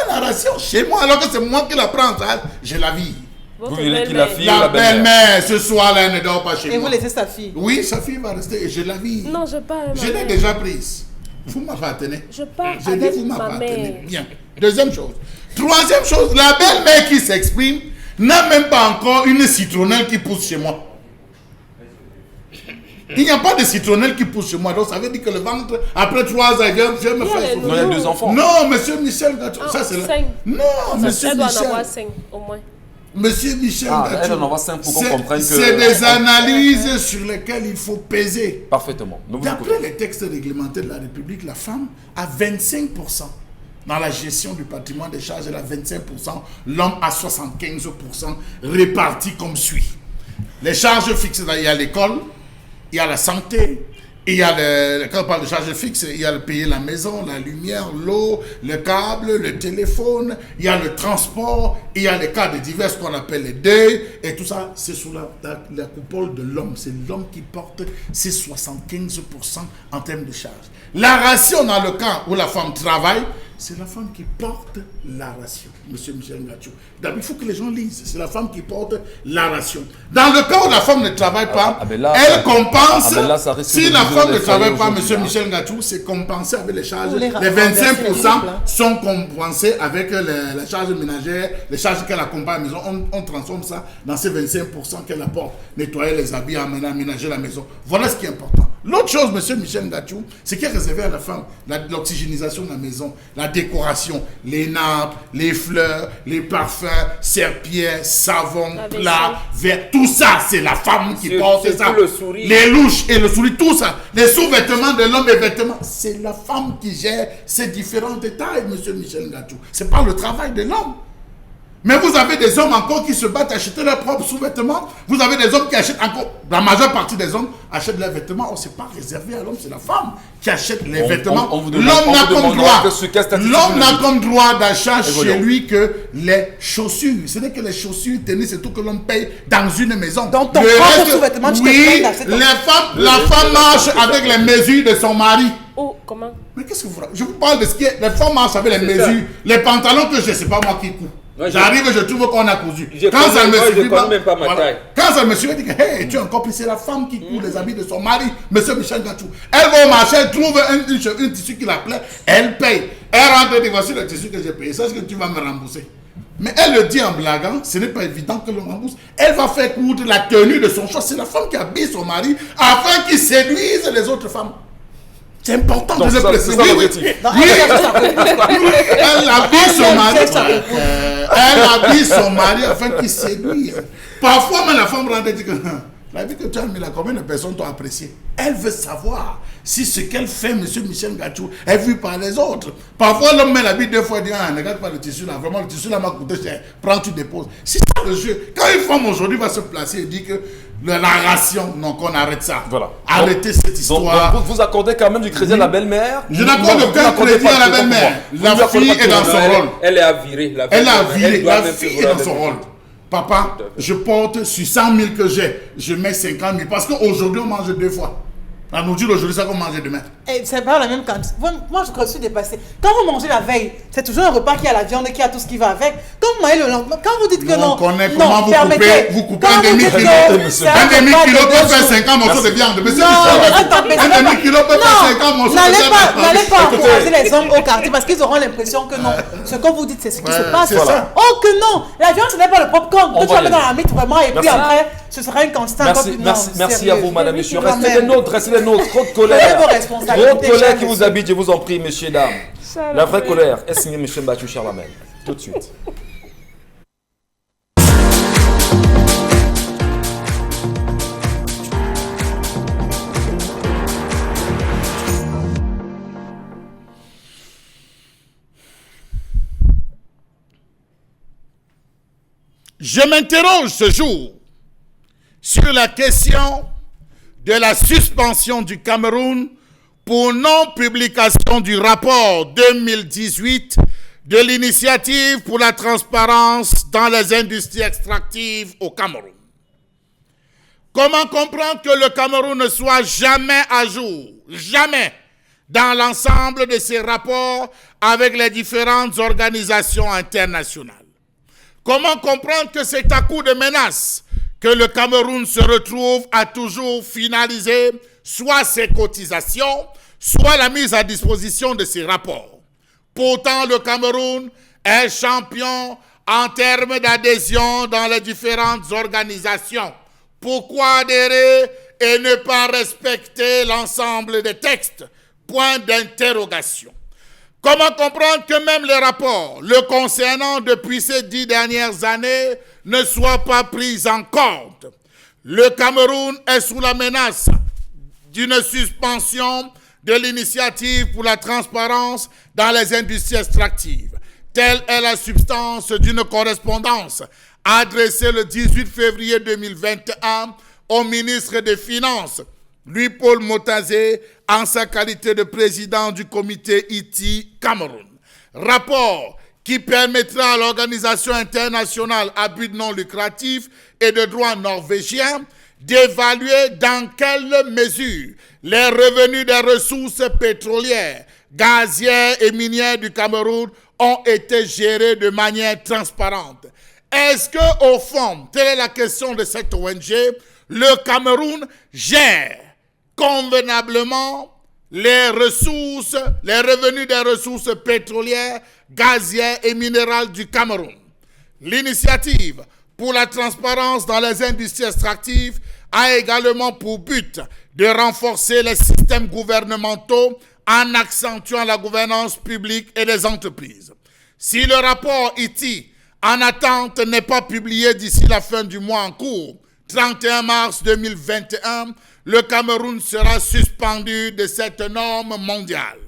la ration chez moi, alors que c'est moi qui la prends en charge. Je la vis. Votre Vous voulez qu'il belle-mère. la fille ou La la belle-mère? belle-mère, ce soir-là, elle ne dort pas chez Et vous moi. laissez sa fille. Oui, sa fille va rester et je la vis. Non, je parle Je l'ai déjà prise. Vous m'appartenez. Je parle Je dis avec vous ma m'appartenez. mère. Bien. Deuxième chose. Troisième chose, la belle-mère qui s'exprime n'a même pas encore une citronnelle qui pousse chez moi. Il n'y a pas de citronnelle qui pousse chez moi. Donc ça veut dire que le ventre, après 3 ans, il vient me faire les souffrir. Non, il y a 2 enfants. Non, monsieur Michel Gato, Ah, ça c'est la... 5. Non, monsieur Elle doit en avoir Michel. 5 au moins. Monsieur Michel Ah, Gato, elle en envoie 5 pour qu'on c'est- comprenne que... c'est des analyses sur lesquelles il faut peser. Parfaitement. Nous vous écoutons. D'après les textes réglementaires de la République, la femme a 25% dans la gestion du patrimoine des charges, elle a 25%, l'homme a 75% répartis comme suit. Les charges fixes, il y a l'école, il y a la santé, il y a quand on parle de charges fixes, il y a le payer la maison, la lumière, l'eau, le câble, le téléphone, il y a le transport, il y a les cas de divers qu'on appelle les deuils, et tout ça, c'est sous la coupole de l'homme. C'est l'homme qui porte ces 75% en termes de charges. La ration, dans le cas où la femme travaille, c'est la femme qui porte la ration, monsieur Michel Ngacho. D'abord, il faut que les gens lisent. C'est la femme qui porte la ration. Dans le cas où la femme ne travaille pas, ben là, elle compense. ben là, ça risque Si de la diviser femme ne les travaille foyers pas, aujourd'hui, monsieur hein. Michel Ngacho, c'est compensé avec les charges. Vous les Les renversez 25% là. sont compensés avec les charges ménagères, les charges qu'elle accompagne à la maison. On transforme ça dans ces 25% qu'elle apporte. Nettoyer les habits, aménager la maison. Voilà ce qui est important. L'autre chose, monsieur Michel Ngacho, c'est qui est réservé à la femme. L'oxygénisation de la maison, la décoration, les nappes, les fleurs, les parfums, serpillères, savon, La plats, verres, tout ça, c'est la femme qui porte Surtout ça. le sourire. Les louches et le sourire, tout ça. Les sous-vêtements de l'homme et vêtements, c'est la femme qui gère ces différents détails, monsieur Michel Ngacho. C'est pas le travail de l'homme. Mais vous avez des hommes encore qui se battent à acheter leurs propres sous-vêtements. Vous avez des hommes qui achètent encore. La majeure partie des hommes achètent leurs vêtements. Oh, c'est pas réservé à l'homme, c'est la femme qui achète les vêtements. on vous demande- L'homme on n'a vous comme demandera droit. que sur quelle statistique L'homme vous n'a le comme droit d'achat chez voyons. lui que les chaussures. Ce n'est que les chaussures, tennis, c'est tout que l'homme paye dans une maison. Donc, ton Le propre reste- sous-vêtement, tu te oui, plains d'acheter ton- la femme marche avec les mesures de son mari. Oh, comment? Mais qu'est-ce que vous... Je vous parle de ce qui est... Les femmes marchent avec les C'est ça. mesures. Les pantalons que j'ai, c'est pas moi qui couds. Moi, J'arrive, je trouve qu'on a cousu. Je Quand ça connais- ne me moi, je suffit connais même pas ma taille. Quand ça me suffit, je dis que hey, tu es encore plus, c'est la femme qui coud les habits de son mari, monsieur Michel Gachou. Elle va au marché, elle trouve un tissu qui la plaît, elle paye. Elle rentre et dit voici le tissu que j'ai payé, sache que tu vas me rembourser. Mais elle le dit en blaguant, ce n'est pas évident que l'on rembourse. Elle va faire coudre la tenue de son choix. C'est la femme qui habille son mari afin qu'il séduise les autres femmes. C'est important Donc de le ça, préciser. c'est ça Oui, l'objectif. oui. Non, Oui, elle cherche sa réponse, quoi. elle habille son mari. cherche sa réponse. Elle habille son mari afin qu'il séduise. Parfois, même la femme rentre et dit que la vie que tu as mis là, combien de personnes t'ont apprécié? Elle veut savoir si ce qu'elle fait, monsieur Michel Gachou, est vu par les autres. Parfois, l'homme met l'habit 2 fois et dit ah, ne regarde pas le tissu là, vraiment le tissu là m'a coûté cher. Prends, tu déposes. C'est ça le jeu. Quand une femme aujourd'hui va se placer et dit que la ration, non, qu'on arrête ça. Voilà. Arrêtez cette histoire. Donc, vous accordez quand même du crédit à la belle-mère. Je n'accorde Vous aucun n'accordez crédit pas à la de crédit pour belle-mère. moi. Vous La n'accordez fille pas est de dans crédit. son rôle. Elle est à virer. Elle a viré, doit la même fille se est voir dans son avec- rôle. Papa, je porte sur 100 000 que j'ai, je mets 50 000. Parce qu'aujourd'hui, on mange 2 fois. La nourriture d'aujourd'hui, c'est qu'on mange demain. Et c'est pas la même quantité. Moi, je suis dépassée. Quand vous mangez la veille, c'est toujours un repas qui a la viande, qui a tout ce qui va avec. Quand vous mangez le lendemain, quand vous dites que non, on connaît non, comment vous coupez un demi-kilo. Un demi-kilo peut faire 50 morceaux de viande. Mais un demi-kilo peut faire 50 morceaux de viande. N'allez pas encourager les hommes au quartier parce qu'ils auront l'impression que non. Ce que vous dites, c'est ce qui se passe. Oh que non, la viande, ce n'est pas le popcorn. Que tu vas mettre dans la mythe vraiment et puis après, ce sera une quantité encore plus. Merci à vous, madame, monsieur. Restez les nôtres. Trop de colère. Trop de colère qui vous habite, je vous en prie, messieurs, dames. La vraie colère est signée M. Mbachou Charlamel. Tout de suite. Je m'interroge ce jour sur la question de la suspension du Cameroun pour non-publication du rapport 2018 de l'initiative pour la transparence dans les industries extractives au Cameroun. Comment comprendre que le Cameroun ne soit jamais à jour, jamais, dans l'ensemble de ses rapports avec les différentes organisations internationales? Comment comprendre que c'est à coup de menaces que le Cameroun se retrouve à toujours finaliser soit ses cotisations, soit la mise à disposition de ses rapports? Pourtant, le Cameroun est champion en termes d'adhésion dans les différentes organisations. Pourquoi adhérer et ne pas respecter l'ensemble des textes? Point d'interrogation. Comment comprendre que même les rapports le concernant depuis ces 10 dernières années ne soient pas pris en compte? Le Cameroun est sous la menace d'une suspension de l'initiative pour la transparence dans les industries extractives. Telle est la substance d'une correspondance adressée le 18 février 2021 au ministre des Finances, Louis-Paul Motazé, en sa qualité de président du comité ITI Cameroun. Rapport qui permettra à l'organisation internationale à but non lucratif et de droit norvégien d'évaluer dans quelle mesure les revenus des ressources pétrolières, gazières et minières du Cameroun ont été gérés de manière transparente. Est-ce que, au fond, telle est la question de cette ONG, le Cameroun gère convenablement les revenus des ressources pétrolières, gazières et minérales du Cameroun? L'initiative pour la transparence dans les industries extractives a également pour but de renforcer les systèmes gouvernementaux en accentuant la gouvernance publique et des entreprises. Si le rapport ITI en attente n'est pas publié d'ici la fin du mois en cours, 31 mars 2021, le Cameroun sera suspendu de cette norme mondiale.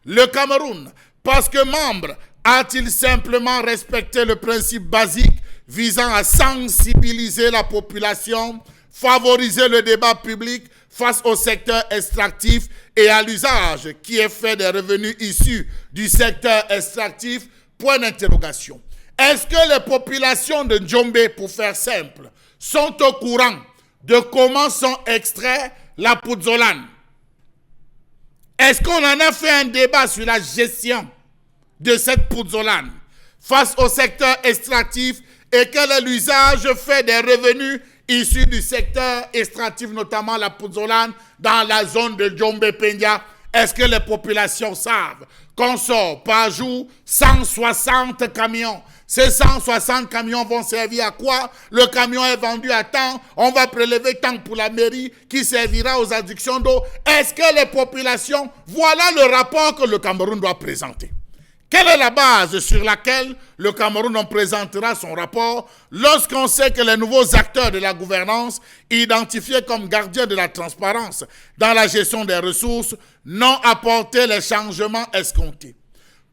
Le Cameroun, parce que membre, a-t-il simplement respecté le principe basique visant à sensibiliser la population, favoriser le débat public face au secteur extractif et à l'usage qui est fait des revenus issus du secteur extractif? Point d'interrogation. Est-ce que les populations de Djombe, pour faire simple, sont au courant de comment sont extraits la pouzzolane? Est-ce qu'on en a fait un débat sur la gestion de cette pouzzolane face au secteur extractif et quel est l'usage fait des revenus issus du secteur extractif, notamment la pouzzolane, dans la zone de Djombe-Pendia? Est-ce que les populations savent qu'on sort par jour 160 camions? Ces 160 camions vont servir à quoi? Le camion est vendu à temps, on va prélever tant pour la mairie qui servira aux addictions d'eau. Est-ce que les populations, voilà le rapport que le Cameroun doit présenter. Quelle est la base sur laquelle le Cameroun en présentera son rapport lorsqu'on sait que les nouveaux acteurs de la gouvernance, identifiés comme gardiens de la transparence dans la gestion des ressources, n'ont apporté les changements escomptés?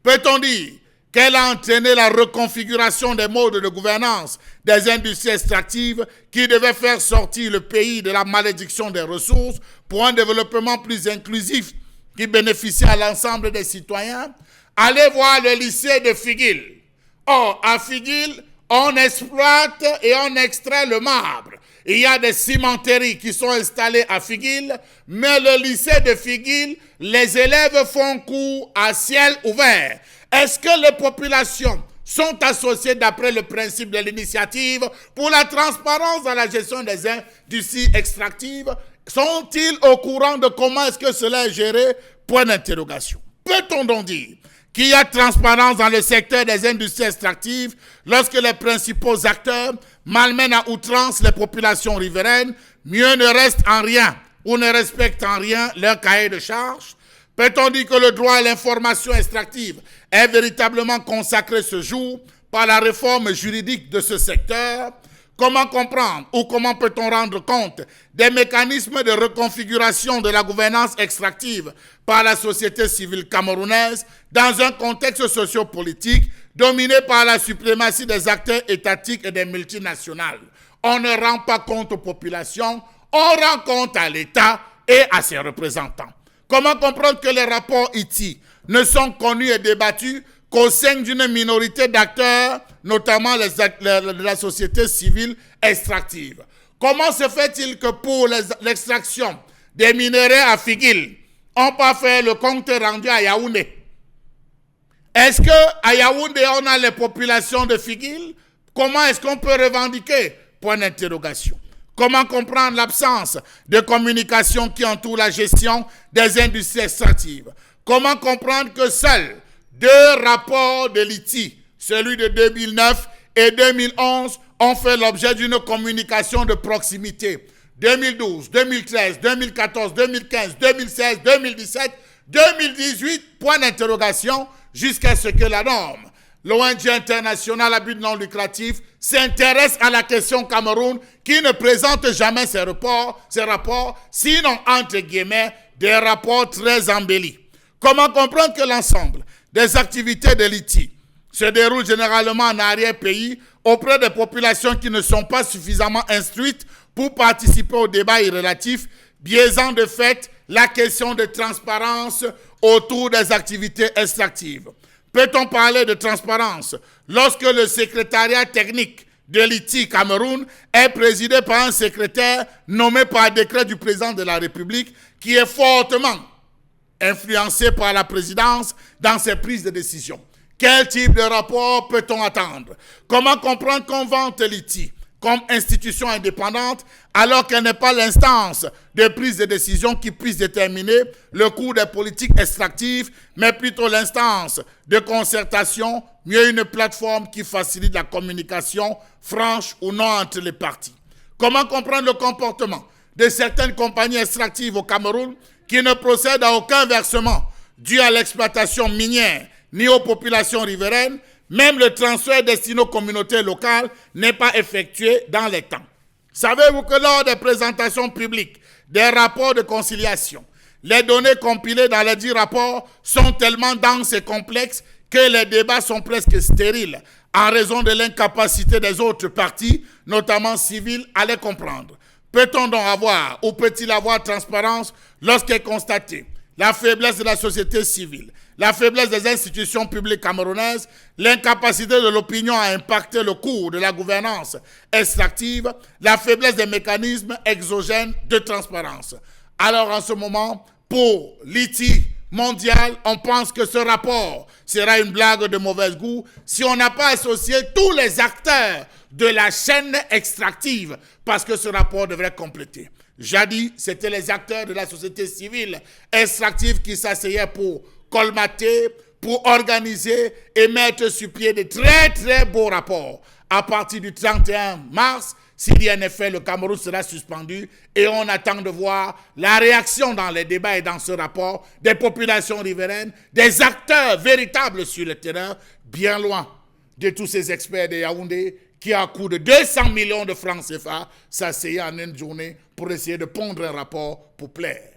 Peut-on dire qu'elle a entraîné la reconfiguration des modes de gouvernance des industries extractives qui devaient faire sortir le pays de la malédiction des ressources pour un développement plus inclusif qui bénéficie à l'ensemble des citoyens? Allez voir le lycée de Figuil. Or, à Figuil, on exploite et on extrait le marbre. il y a des cimenteries qui sont installées à Figuil, mais le lycée de Figuil, les élèves font cours à ciel ouvert. Est-ce que les populations sont associées d'après le principe de l'initiative pour la transparence dans la gestion des industries extractives? Sont-ils au courant de comment est-ce que cela est géré? Point d'interrogation. Peut-on donc dire qu'il y a transparence dans le secteur des industries extractives lorsque les principaux acteurs malmènent à outrance les populations riveraines, mieux ne reste en rien ou ne respectent en rien leur cahier de charges? Peut-on dire que le droit à l'information extractive est véritablement consacré ce jour par la réforme juridique de ce secteur? Comment comprendre ou comment peut-on rendre compte des mécanismes de reconfiguration de la gouvernance extractive par la société civile camerounaise dans un contexte sociopolitique dominé par la suprématie des acteurs étatiques et des multinationales? On ne rend pas compte aux populations, on rend compte à l'État et à ses représentants. Comment comprendre que les rapports ITI ne sont connus et débattus qu'au sein d'une minorité d'acteurs, notamment la société civile extractive? Comment se fait-il que pour l'extraction des minerais à Figuil, on n'a pas fait le compte rendu à Yaoundé? Est-ce qu'à Yaoundé, on a les populations de Figuil? Comment est-ce qu'on peut revendiquer? Point d'interrogation. Comment comprendre l'absence de communication qui entoure la gestion des industries extractives? Comment comprendre que seuls 2 rapports de l'ITI, celui de 2009 et 2011, ont fait l'objet d'une communication de proximité? 2012, 2013, 2014, 2015, 2016, 2017, 2018, point d'interrogation, jusqu'à ce que la norme, l'ONG internationale à but non lucratif, s'intéresse à la question Cameroun, qui ne présente jamais ces rapports, sinon, entre guillemets, des rapports très embellis. Comment comprendre que l'ensemble des activités de l'ITI se déroulent généralement en arrière-pays auprès des populations qui ne sont pas suffisamment instruites pour participer au débat relatif, biaisant de fait la question de transparence autour des activités extractives? Peut-on parler de transparence lorsque le secrétariat technique de l'ITI Cameroun est présidé par un secrétaire nommé par décret du président de la République qui est fortement influencé par la présidence dans ses prises de décision? Quel type de rapport peut-on attendre? Comment comprendre qu'on vante l'ITI comme institution indépendante alors qu'elle n'est pas l'instance de prise de décision qui puisse déterminer le cours des politiques extractives, mais plutôt l'instance de concertation, mieux une plateforme qui facilite la communication franche ou non entre les parties? Comment comprendre le comportement de certaines compagnies extractives au Cameroun qui ne procèdent à aucun versement dû à l'exploitation minière ni aux populations riveraines? Même le transfert destiné aux communautés locales n'est pas effectué dans les temps. Savez-vous que lors des présentations publiques des rapports de conciliation, les données compilées dans les 10 rapports sont tellement denses et complexes que les débats sont presque stériles en raison de l'incapacité des autres parties, notamment civiles, à les comprendre? Peut-on donc avoir ou peut-il avoir transparence lorsqu'est constatée la faiblesse de la société civile, la faiblesse des institutions publiques camerounaises, l'incapacité de l'opinion à impacter le cours de la gouvernance extractive, la faiblesse des mécanismes exogènes de transparence? Alors en ce moment, pour l'ITI mondial, on pense que ce rapport sera une blague de mauvais goût si on n'a pas associé tous les acteurs de la chaîne extractive, parce que ce rapport devrait compléter. Jadis, c'était les acteurs de la société civile extractive qui s'asseyaient pour colmater, pour organiser et mettre sur pied de très très beaux rapports. À partir du 31 mars, s'il y a un effet, le Cameroun sera suspendu et on attend de voir la réaction dans les débats et dans ce rapport des populations riveraines, des acteurs véritables sur le terrain, bien loin de tous ces experts de Yaoundé qui, à coût de 200 millions de francs CFA, s'asseyaient en une journée pour essayer de pondre un rapport pour plaire.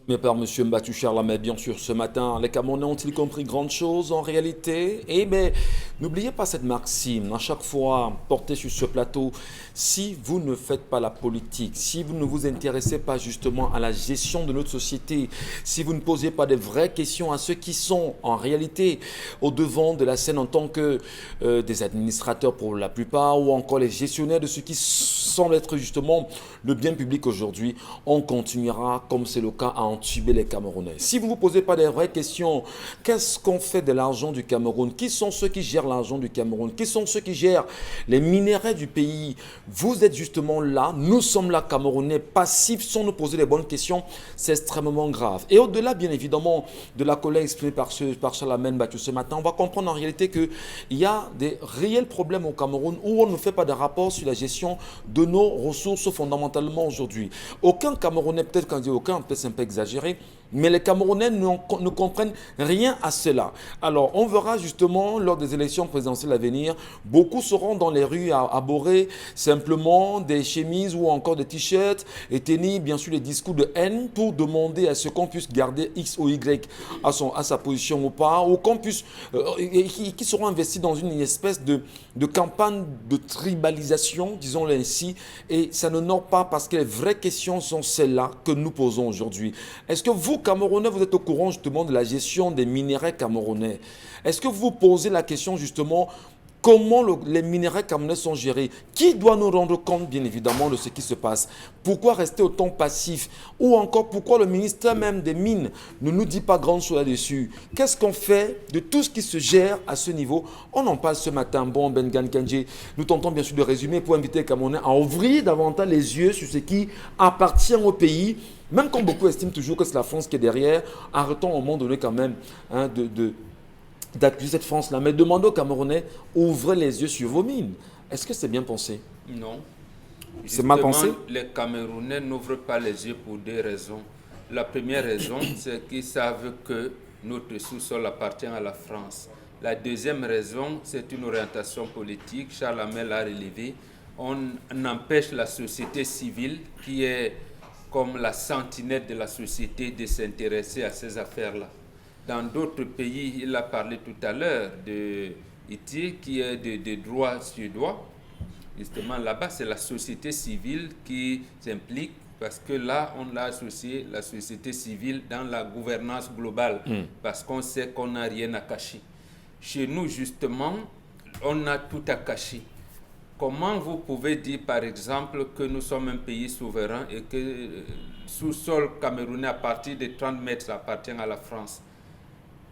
Mais par M. Mbatou Charlamé, bien sûr, ce matin, les Camerounais ont-ils compris grande chose en réalité? Eh bien, n'oubliez pas cette maxime, à chaque fois portée sur ce plateau, si vous ne faites pas la politique, si vous ne vous intéressez pas justement à la gestion de notre société, si vous ne posez pas de vraies questions à ceux qui sont en réalité au devant de la scène en tant que des administrateurs pour la plupart, ou encore les gestionnaires de ce qui semble être justement le bien public aujourd'hui, on continuera, comme c'est le cas, à entuber les Camerounais. Si vous ne vous posez pas des vraies questions, qu'est-ce qu'on fait de l'argent du Cameroun? Qui sont ceux qui gèrent l'argent du Cameroun? Qui sont ceux qui gèrent les minéraux du pays? Vous êtes justement là, nous sommes là, Camerounais, passifs, sans nous poser les bonnes questions. C'est extrêmement grave. Et au-delà, bien évidemment, de la colère exprimée par Charlamé Mbatou ce matin, on va comprendre en réalité qu'il y a des réels problèmes au Cameroun où on ne fait pas de rapport sur la gestion de nos ressources fondamentalement aujourd'hui. Aucun Camerounais, peut-être quand je dis aucun, peut-être c'est un peu exagéré, mais les Camerounais ne comprennent rien à cela. Alors, on verra justement lors des élections présidentielles à venir, beaucoup seront dans les rues à aborder simplement des chemises ou encore des t-shirts et tenir bien sûr des discours de haine pour demander à ce qu'on puisse garder X ou Y à sa position ou pas, ou qu'on puisse, qui seront investis dans une espèce de campagne de tribalisation, disons-le ainsi, et ça ne nord pas parce que les vraies questions sont celles-là que nous posons aujourd'hui. Est-ce que vous, Camerounais, vous êtes au courant justement de la gestion des minéraux camerounais? Est-ce que vous vous posez la question justement comment les minéraux camerounais sont gérés? Qui doit nous rendre compte bien évidemment de ce qui se passe? Pourquoi rester autant passif? Ou encore pourquoi le ministère même des Mines ne nous dit pas grand chose là-dessus? Qu'est-ce qu'on fait de tout ce qui se gère à ce niveau? On en parle ce matin. Bon, Ben Gankanji, nous tentons bien sûr de résumer pour inviter les Camerounais à ouvrir davantage les yeux sur ce qui appartient au pays. Même quand beaucoup estiment toujours que c'est la France qui est derrière, arrêtons au moment donné quand même d'accuser cette France-là. Mais demandez aux Camerounais, ouvrez les yeux sur vos mines. Est-ce que c'est bien pensé? Non. C'est mal pensé? Les Camerounais n'ouvrent pas les yeux pour deux raisons. La première raison, c'est qu'ils savent que notre sous-sol appartient à la France. La deuxième raison, c'est une orientation politique. Charlamé l'a relevé. On empêche la société civile, qui est comme la sentinelle de la société, de s'intéresser à ces affaires-là. Dans d'autres pays, il a parlé tout à l'heure de Haïti, qui est de droit suédois. Justement, là-bas, c'est la société civile qui s'implique, parce que là, on a associé la société civile dans la gouvernance globale, parce qu'on sait qu'on n'a rien à cacher. Chez nous, justement, on a tout à cacher. Comment vous pouvez dire, par exemple, que nous sommes un pays souverain et que le sous-sol camerounais à partir de 30 mètres appartient à la France?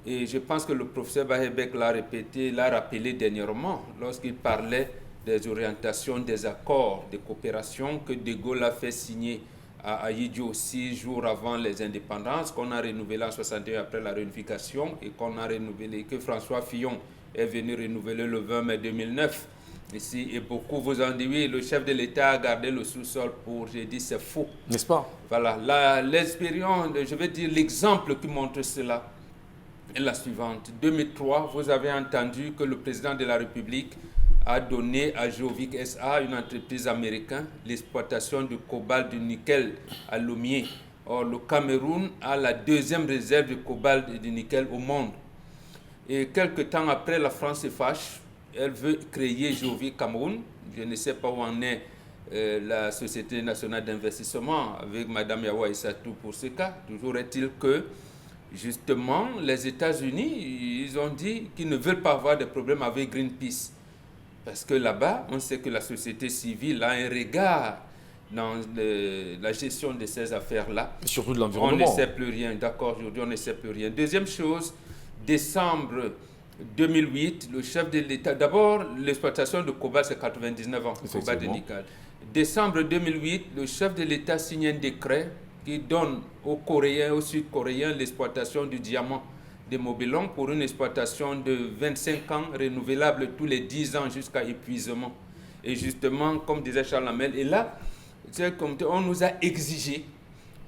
Et je pense que le professeur Bahebek l'a répété, l'a rappelé dernièrement, lorsqu'il parlait des orientations des accords de coopération que De Gaulle a fait signer à Ahidjo 6 jours avant les indépendances, qu'on a renouvelé en 61 après la réunification et qu'on a renouvelé, que François Fillon est venu renouveler le 20 mai 2009. Ici, et beaucoup vous ont dit, oui, le chef de l'État a gardé le sous-sol pour, j'ai dit, c'est faux. N'est-ce pas? Voilà, l'expérience, je vais dire l'exemple qui montre cela est la suivante. 2003, vous avez entendu que le président de la République a donné à Jovic SA, une entreprise américaine, l'exploitation du cobalt, du nickel à Lomé. Or, le Cameroun a la deuxième réserve de cobalt et de nickel au monde. Et quelques temps après, la France se fâche. Elle veut créer Jovic Cameroun. Je ne sais pas où en est la Société nationale d'investissement avec Mme Yawa Issatou pour ce cas. Toujours est-il que, justement, les États-Unis, ils ont dit qu'ils ne veulent pas avoir de problème avec Greenpeace. Parce que là-bas, on sait que la société civile a un regard dans la gestion de ces affaires-là. Et surtout de l'environnement. On ne sait plus rien. D'accord, aujourd'hui, on ne sait plus rien. Deuxième chose, décembre 2008, le chef de l'État, d'abord, l'exploitation de cobalt, c'est 99 ans, cobalt de nickel. Décembre 2008, le chef de l'État signe un décret qui donne aux Coréens, aux Sud-Coréens, l'exploitation du diamant de Mobilon pour une exploitation de 25 ans, renouvelable tous les 10 ans jusqu'à épuisement. Et justement, comme disait Charles Lamel, et là, on nous a exigé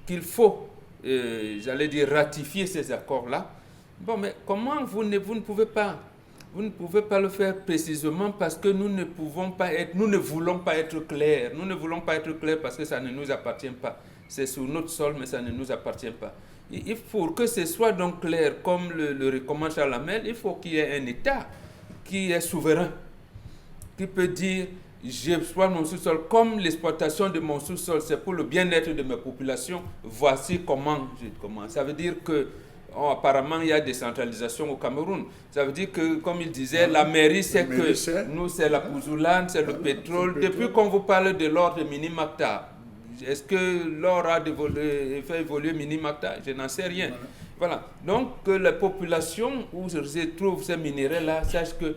qu'il faut, j'allais dire, ratifier ces accords-là. Bon, mais comment vous ne pouvez pas le faire précisément parce que nous ne voulons pas être clairs. Nous ne voulons pas être clairs parce que ça ne nous appartient pas. c'est sur notre sol, mais ça ne nous appartient pas. Il faut que ce soit donc clair, comme le recommande Charles Hamel, il faut qu'il y ait un État qui est souverain, qui peut dire j'exploite mon sous-sol comme l'exploitation de mon sous-sol, c'est pour le bien-être de mes populations, voici comment je commence. Ça veut dire que apparemment il y a décentralisation au Cameroun. Ça veut dire que, comme il disait, la mairie c'est que nous c'est la pouzoulane, c'est le pétrole. Depuis qu'on vous parle de l'or de Minimacta, est-ce que l'or a fait évoluer Minimacta? Je n'en sais rien. Voilà. Donc que la population où se trouvent ces minéraux-là sache que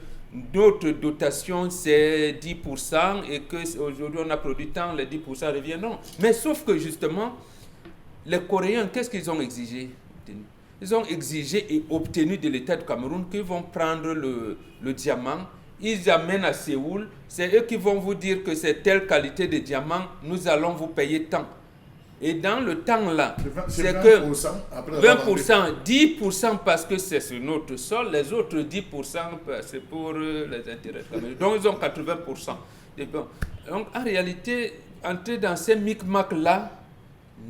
notre dotation c'est 10% et qu'aujourd'hui on a produit tant, les 10% reviendront. Mais sauf que justement, les Coréens, qu'est-ce qu'ils ont exigé? Ils ont exigé et obtenu de l'État du Cameroun qu'ils vont prendre le diamant, ils amènent à Séoul, c'est eux qui vont vous dire que c'est telle qualité de diamant, nous allons vous payer tant. Et dans le temps là, c'est que 20%, 10% parce que c'est sur notre sol, les autres 10% c'est pour les intérêts. Donc ils ont 80%. Donc en réalité, entrer dans ces micmacs là,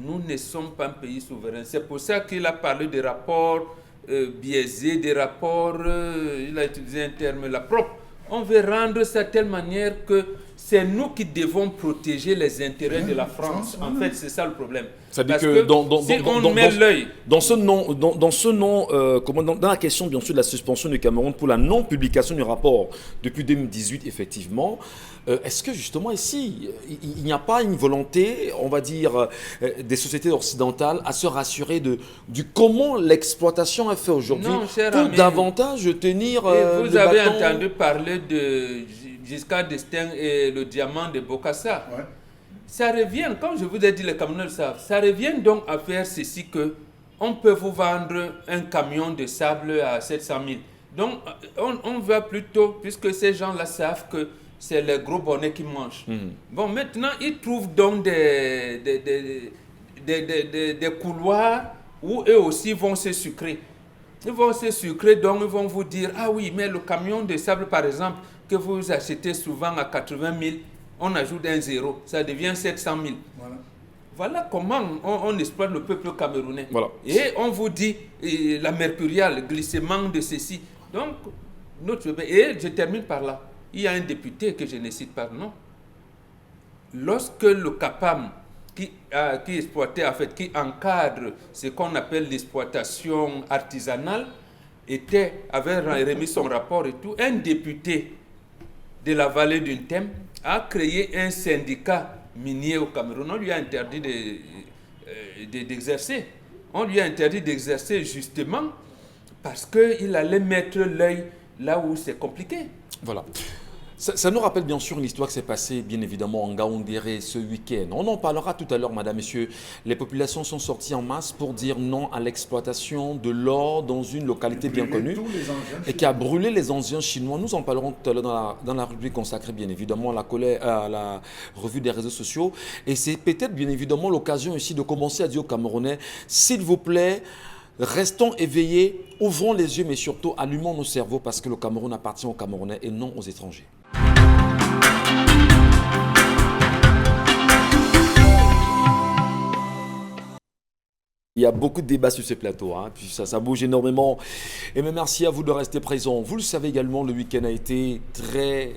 nous ne sommes pas un pays souverain. C'est pour ça qu'il a parlé des rapports biaisés, des rapports, il a utilisé un terme là propre. On veut rendre ça de telle manière que c'est nous qui devons protéger les intérêts de la France. En fait, c'est ça le problème. C'est-à-dire que dans la question bien sûr de la suspension du Cameroun pour la non-publication du rapport depuis 2018, effectivement, est-ce que justement ici, il n'y a pas une volonté, on va dire, des sociétés occidentales à se rassurer du comment l'exploitation est faite aujourd'hui pour ami, davantage tenir vous avez entendu parler de Giscard d'Estaing et le diamant de Bokassa. Ouais. Ça revient, comme je vous ai dit, les Camerounais le savent, ça revient donc à faire ceci que on peut vous vendre un camion de sable à 700 000. Donc, on va plutôt, puisque ces gens-là savent que c'est les gros bonnets qui mangent. Bon, maintenant, ils trouvent donc des couloirs où eux aussi vont se sucrer. Ils vont se sucrer, donc ils vont vous dire, ah oui, mais le camion de sable, par exemple, que vous achetez souvent à 80 000, on ajoute un zéro, ça devient 700 000. Voilà comment on exploite le peuple camerounais. Voilà. Et on vous dit, la mercuriale, le glissement de ceci. Donc, et je termine par là. Il y a un député que je ne cite pas, non. Lorsque le CAPAM, qui exploitait, en fait, qui encadre ce qu'on appelle l'exploitation artisanale, avait remis son rapport et tout, un député de la vallée d'une Thème a créé un syndicat minier au Cameroun. On lui a interdit d'exercer. On lui a interdit d'exercer justement parce qu'il allait mettre l'œil là où c'est compliqué. Voilà. Ça nous rappelle bien sûr une histoire qui s'est passée, bien évidemment, en Gaoundéré ce week-end. On en parlera tout à l'heure, madame, messieurs. Les populations sont sorties en masse pour dire non à l'exploitation de l'or dans une localité bien connue et qui a brûlé les engins chinois. Nous en parlerons tout à l'heure dans la rubrique consacrée, bien évidemment, à la revue des réseaux sociaux. Et c'est peut-être, bien évidemment, l'occasion ici de commencer à dire aux Camerounais, s'il vous plaît, restons éveillés, ouvrons les yeux, mais surtout allumons nos cerveaux parce que le Cameroun appartient aux Camerounais et non aux étrangers. Il y a beaucoup de débats sur ce plateau, hein. Puis ça bouge énormément. Et même merci à vous de rester présents. Vous le savez également, le week-end a été très,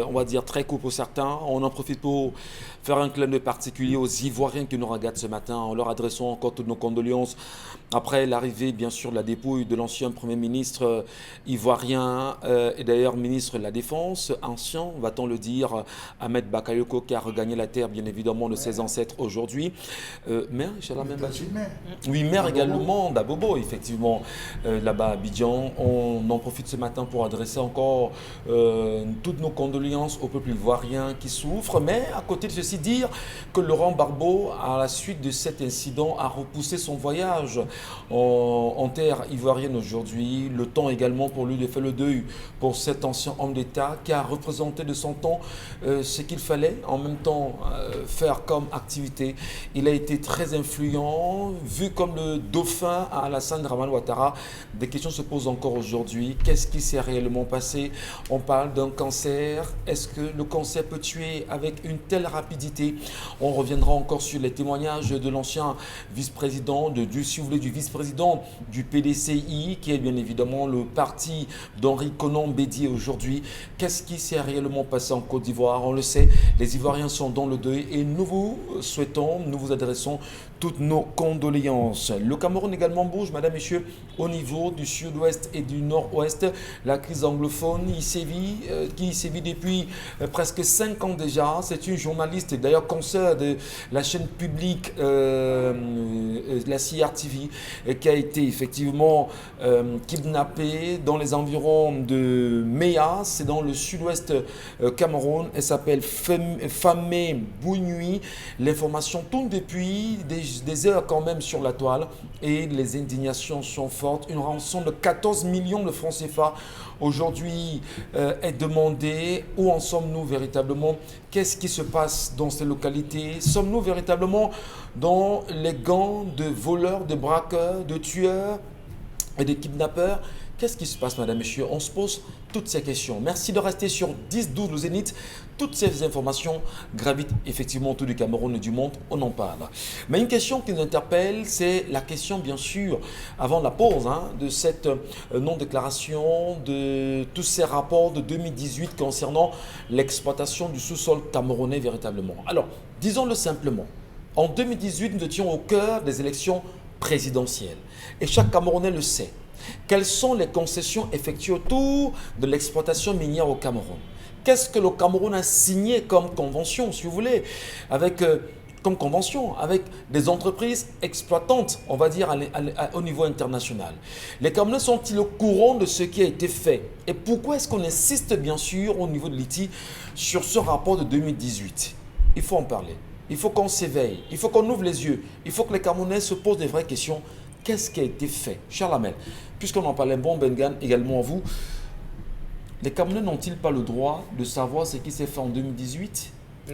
on va dire, très court pour certains. On en profite pour faire un clin d'œil particulier aux Ivoiriens qui nous regardent ce matin, en leur adressant encore toutes nos condoléances après l'arrivée, bien sûr, de la dépouille de l'ancien Premier ministre ivoirien et d'ailleurs ministre de la Défense, ancien, va-t-on le dire, Ahmed Bakayoko, qui a regagné la terre, bien évidemment, de ses ancêtres aujourd'hui. Maire, Inch'Allah, même oui, maire également d'Abobo, effectivement, là-bas à Abidjan. On en profite ce matin pour adresser encore toutes nos condoléances au peuple ivoirien qui souffre, mais à côté de ceci, dire que Laurent Gbagbo, à la suite de cet incident, a repoussé son voyage en terre ivoirienne aujourd'hui. Le temps également pour lui de faire le deuil pour cet ancien homme d'État qui a représenté de son temps ce qu'il fallait en même temps faire comme activité. Il a été très influent, vu comme le dauphin Alassane Dramane Ouattara, des questions se posent encore aujourd'hui. Qu'est-ce qui s'est réellement passé? On parle d'un cancer. Est-ce que le cancer peut tuer avec une telle rapidité? On reviendra encore sur les témoignages de l'ancien vice-président, du vice-président du PDCI, qui est bien évidemment le parti d'Henri Konan Bédié aujourd'hui. Qu'est-ce qui s'est réellement passé en Côte d'Ivoire? On le sait, les Ivoiriens sont dans le deuil et nous vous adressons toutes nos condoléances. Le Cameroun également bouge, madame, messieurs, au niveau du sud-ouest et du nord-ouest. La crise anglophone qui sévit depuis presque 5 ans déjà. C'est une journaliste, d'ailleurs consoeur de la chaîne publique, la CRTV, qui a été effectivement kidnappée dans les environs de Meya, c'est dans le sud-ouest Cameroun. Elle s'appelle Famé Bounui. L'information tourne depuis des heures quand même sur la toile et les indignations sont fortes. Une rançon de 14 millions de francs CFA aujourd'hui est demandée. Où en sommes-nous véritablement? Qu'est-ce qui se passe dans ces localités? Sommes-nous véritablement dans les gangs de voleurs, de braqueurs, de tueurs et de kidnappeurs? Qu'est-ce qui se passe, madame, monsieur? On se pose toutes ces questions. Merci de rester sur 10-12 le Zénith. Toutes ces informations gravitent effectivement autour du Cameroun et du monde. On en parle. Mais une question qui nous interpelle, c'est la question, bien sûr, avant la pause, de cette non-déclaration de tous ces rapports de 2018 concernant l'exploitation du sous-sol camerounais véritablement. Alors, disons-le simplement. En 2018, nous étions au cœur des élections présidentielles. Et chaque Camerounais le sait. Quelles sont les concessions effectuées autour de l'exploitation minière au Cameroun? Qu'est-ce que le Cameroun a signé comme convention, si vous voulez, avec des entreprises exploitantes, on va dire, au niveau international? Les Camerounais sont-ils au courant de ce qui a été fait? Et pourquoi est-ce qu'on insiste, bien sûr, au niveau de l'ITI, sur ce rapport de 2018? Il faut en parler. Il faut qu'on s'éveille. Il faut qu'on ouvre les yeux. Il faut que les Camerounais se posent des vraies questions. Qu'est-ce qui a été fait? Charles Hamel, puisqu'on en parlait, bon Bengan, également à vous, les Camerounais n'ont-ils pas le droit de savoir ce qui s'est fait en 2018?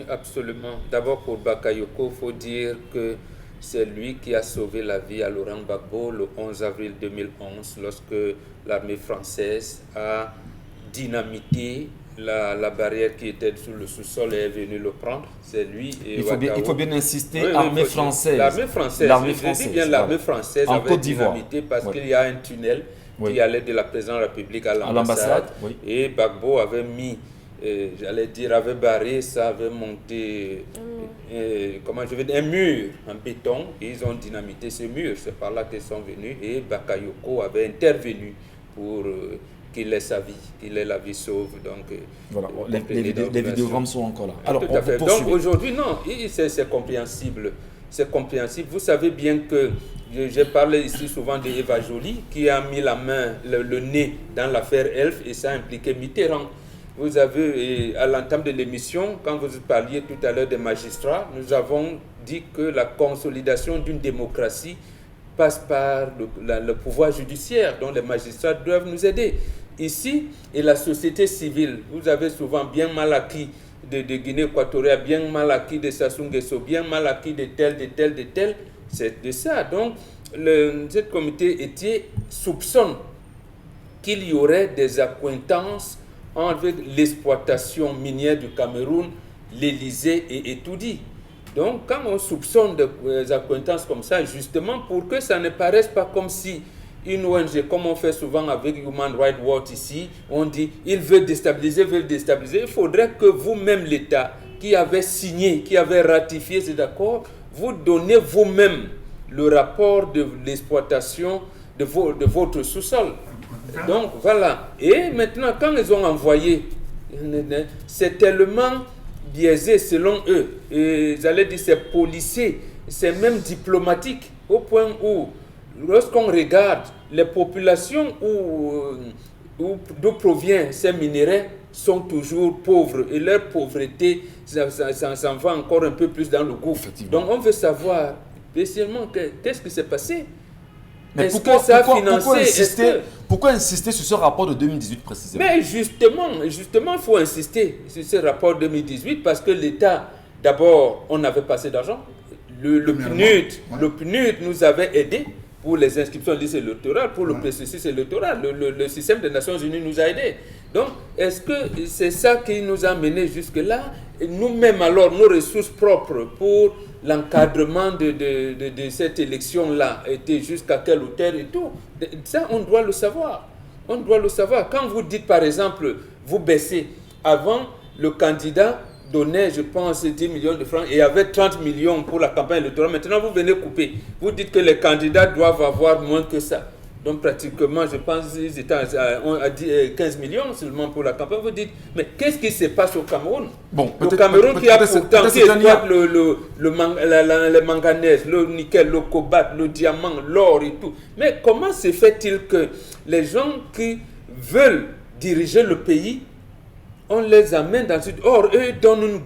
Absolument. D'abord, pour Bakayoko, il faut dire que c'est lui qui a sauvé la vie à Laurent Gbagbo le 11 avril 2011, lorsque l'armée française a dynamité la barrière qui était sur le sous-sol et est venue le prendre. C'est lui et il faut bien insister, oui, armée française. L'armée française. Je dis bien l'armée française en avait Côte d'Ivoire. dynamité parce qu'il y a un tunnel qui allait de la présidence de la République à l'ambassade. Et Gbagbo avait mis, avait barré ça, avait monté un mur en béton et ils ont dynamité ce mur. C'est par là qu'ils sont venus et Bakayoko avait intervenu pour qu'il ait sa vie, qu'il ait la vie sauve. Donc, voilà, les vidéogrammes sont encore là. Alors, tout à fait. Donc aujourd'hui, non, c'est compréhensible. C'est compréhensible. Vous savez bien que j'ai parlé ici souvent d'Eva Joly qui a mis la main, le nez dans l'affaire Elf et ça a impliqué Mitterrand. Vous avez, à l'entame de l'émission, quand vous parliez tout à l'heure des magistrats, nous avons dit que la consolidation d'une démocratie passe par le pouvoir judiciaire, dont les magistrats doivent nous aider. Ici, et la société civile, vous avez souvent bien mal acquis de Guinée équatoriale, bien mal acquis de Sassou Nguesso, bien mal acquis de tel, c'est de ça. Donc, ce comité éthique soupçonne qu'il y aurait des accointances entre l'exploitation minière du Cameroun, l'Élysée et Etoudi. Donc, quand on soupçonne des accointances comme ça, justement pour que ça ne paraisse pas comme si une ONG, comme on fait souvent avec Human Rights Watch ici, on dit ils veulent déstabiliser, il faudrait que vous-même, l'État, qui avait signé, qui avait ratifié ces accords, vous donnez vous-même le rapport de l'exploitation de votre sous-sol. Donc, voilà. Et maintenant, quand ils ont envoyé, c'est tellement biaisé selon eux. Et j'allais dire c'est policier, c'est même diplomatique, au point où, lorsqu'on regarde les populations d'où proviennent ces minéraux, sont toujours pauvres. Et leur pauvreté, ça s'en va encore un peu plus dans le gouffre. Donc, on veut savoir, spécialement, qu'est-ce qui s'est passé? Mais pourquoi insister sur ce rapport de 2018 précisément? Mais justement, il faut insister sur ce rapport 2018 parce que l'État, d'abord, on avait pas assez d'argent. le PNUD, Ouais. le PNUD nous avait aidés pour les inscriptions de liste électorale, pour le processus électoral. Le système des Nations Unies nous a aidés. Donc, est-ce que c'est ça qui nous a menés jusque-là? Et nous-mêmes, alors, nos ressources propres pour l'encadrement de cette élection-là étaient jusqu'à quelle hauteur et tout? Ça, on doit le savoir. On doit le savoir. Quand vous dites, par exemple, vous baissez, avant, le candidat donnait, je pense, 10 millions de francs et il y avait 30 millions pour la campagne électorale. Maintenant, vous venez couper. Vous dites que les candidats doivent avoir moins que ça. Donc, pratiquement, je pense qu'ils étaient à 15 millions seulement pour la campagne. Vous dites, mais qu'est-ce qui se passe au Cameroun? Bon, Au Cameroun qui a pourtant qui exploite le manganèse, le nickel, le cobalt, le diamant, l'or et tout. Mais comment se fait-il que les gens qui veulent diriger le pays, on les amène dans une... Or, eux donnent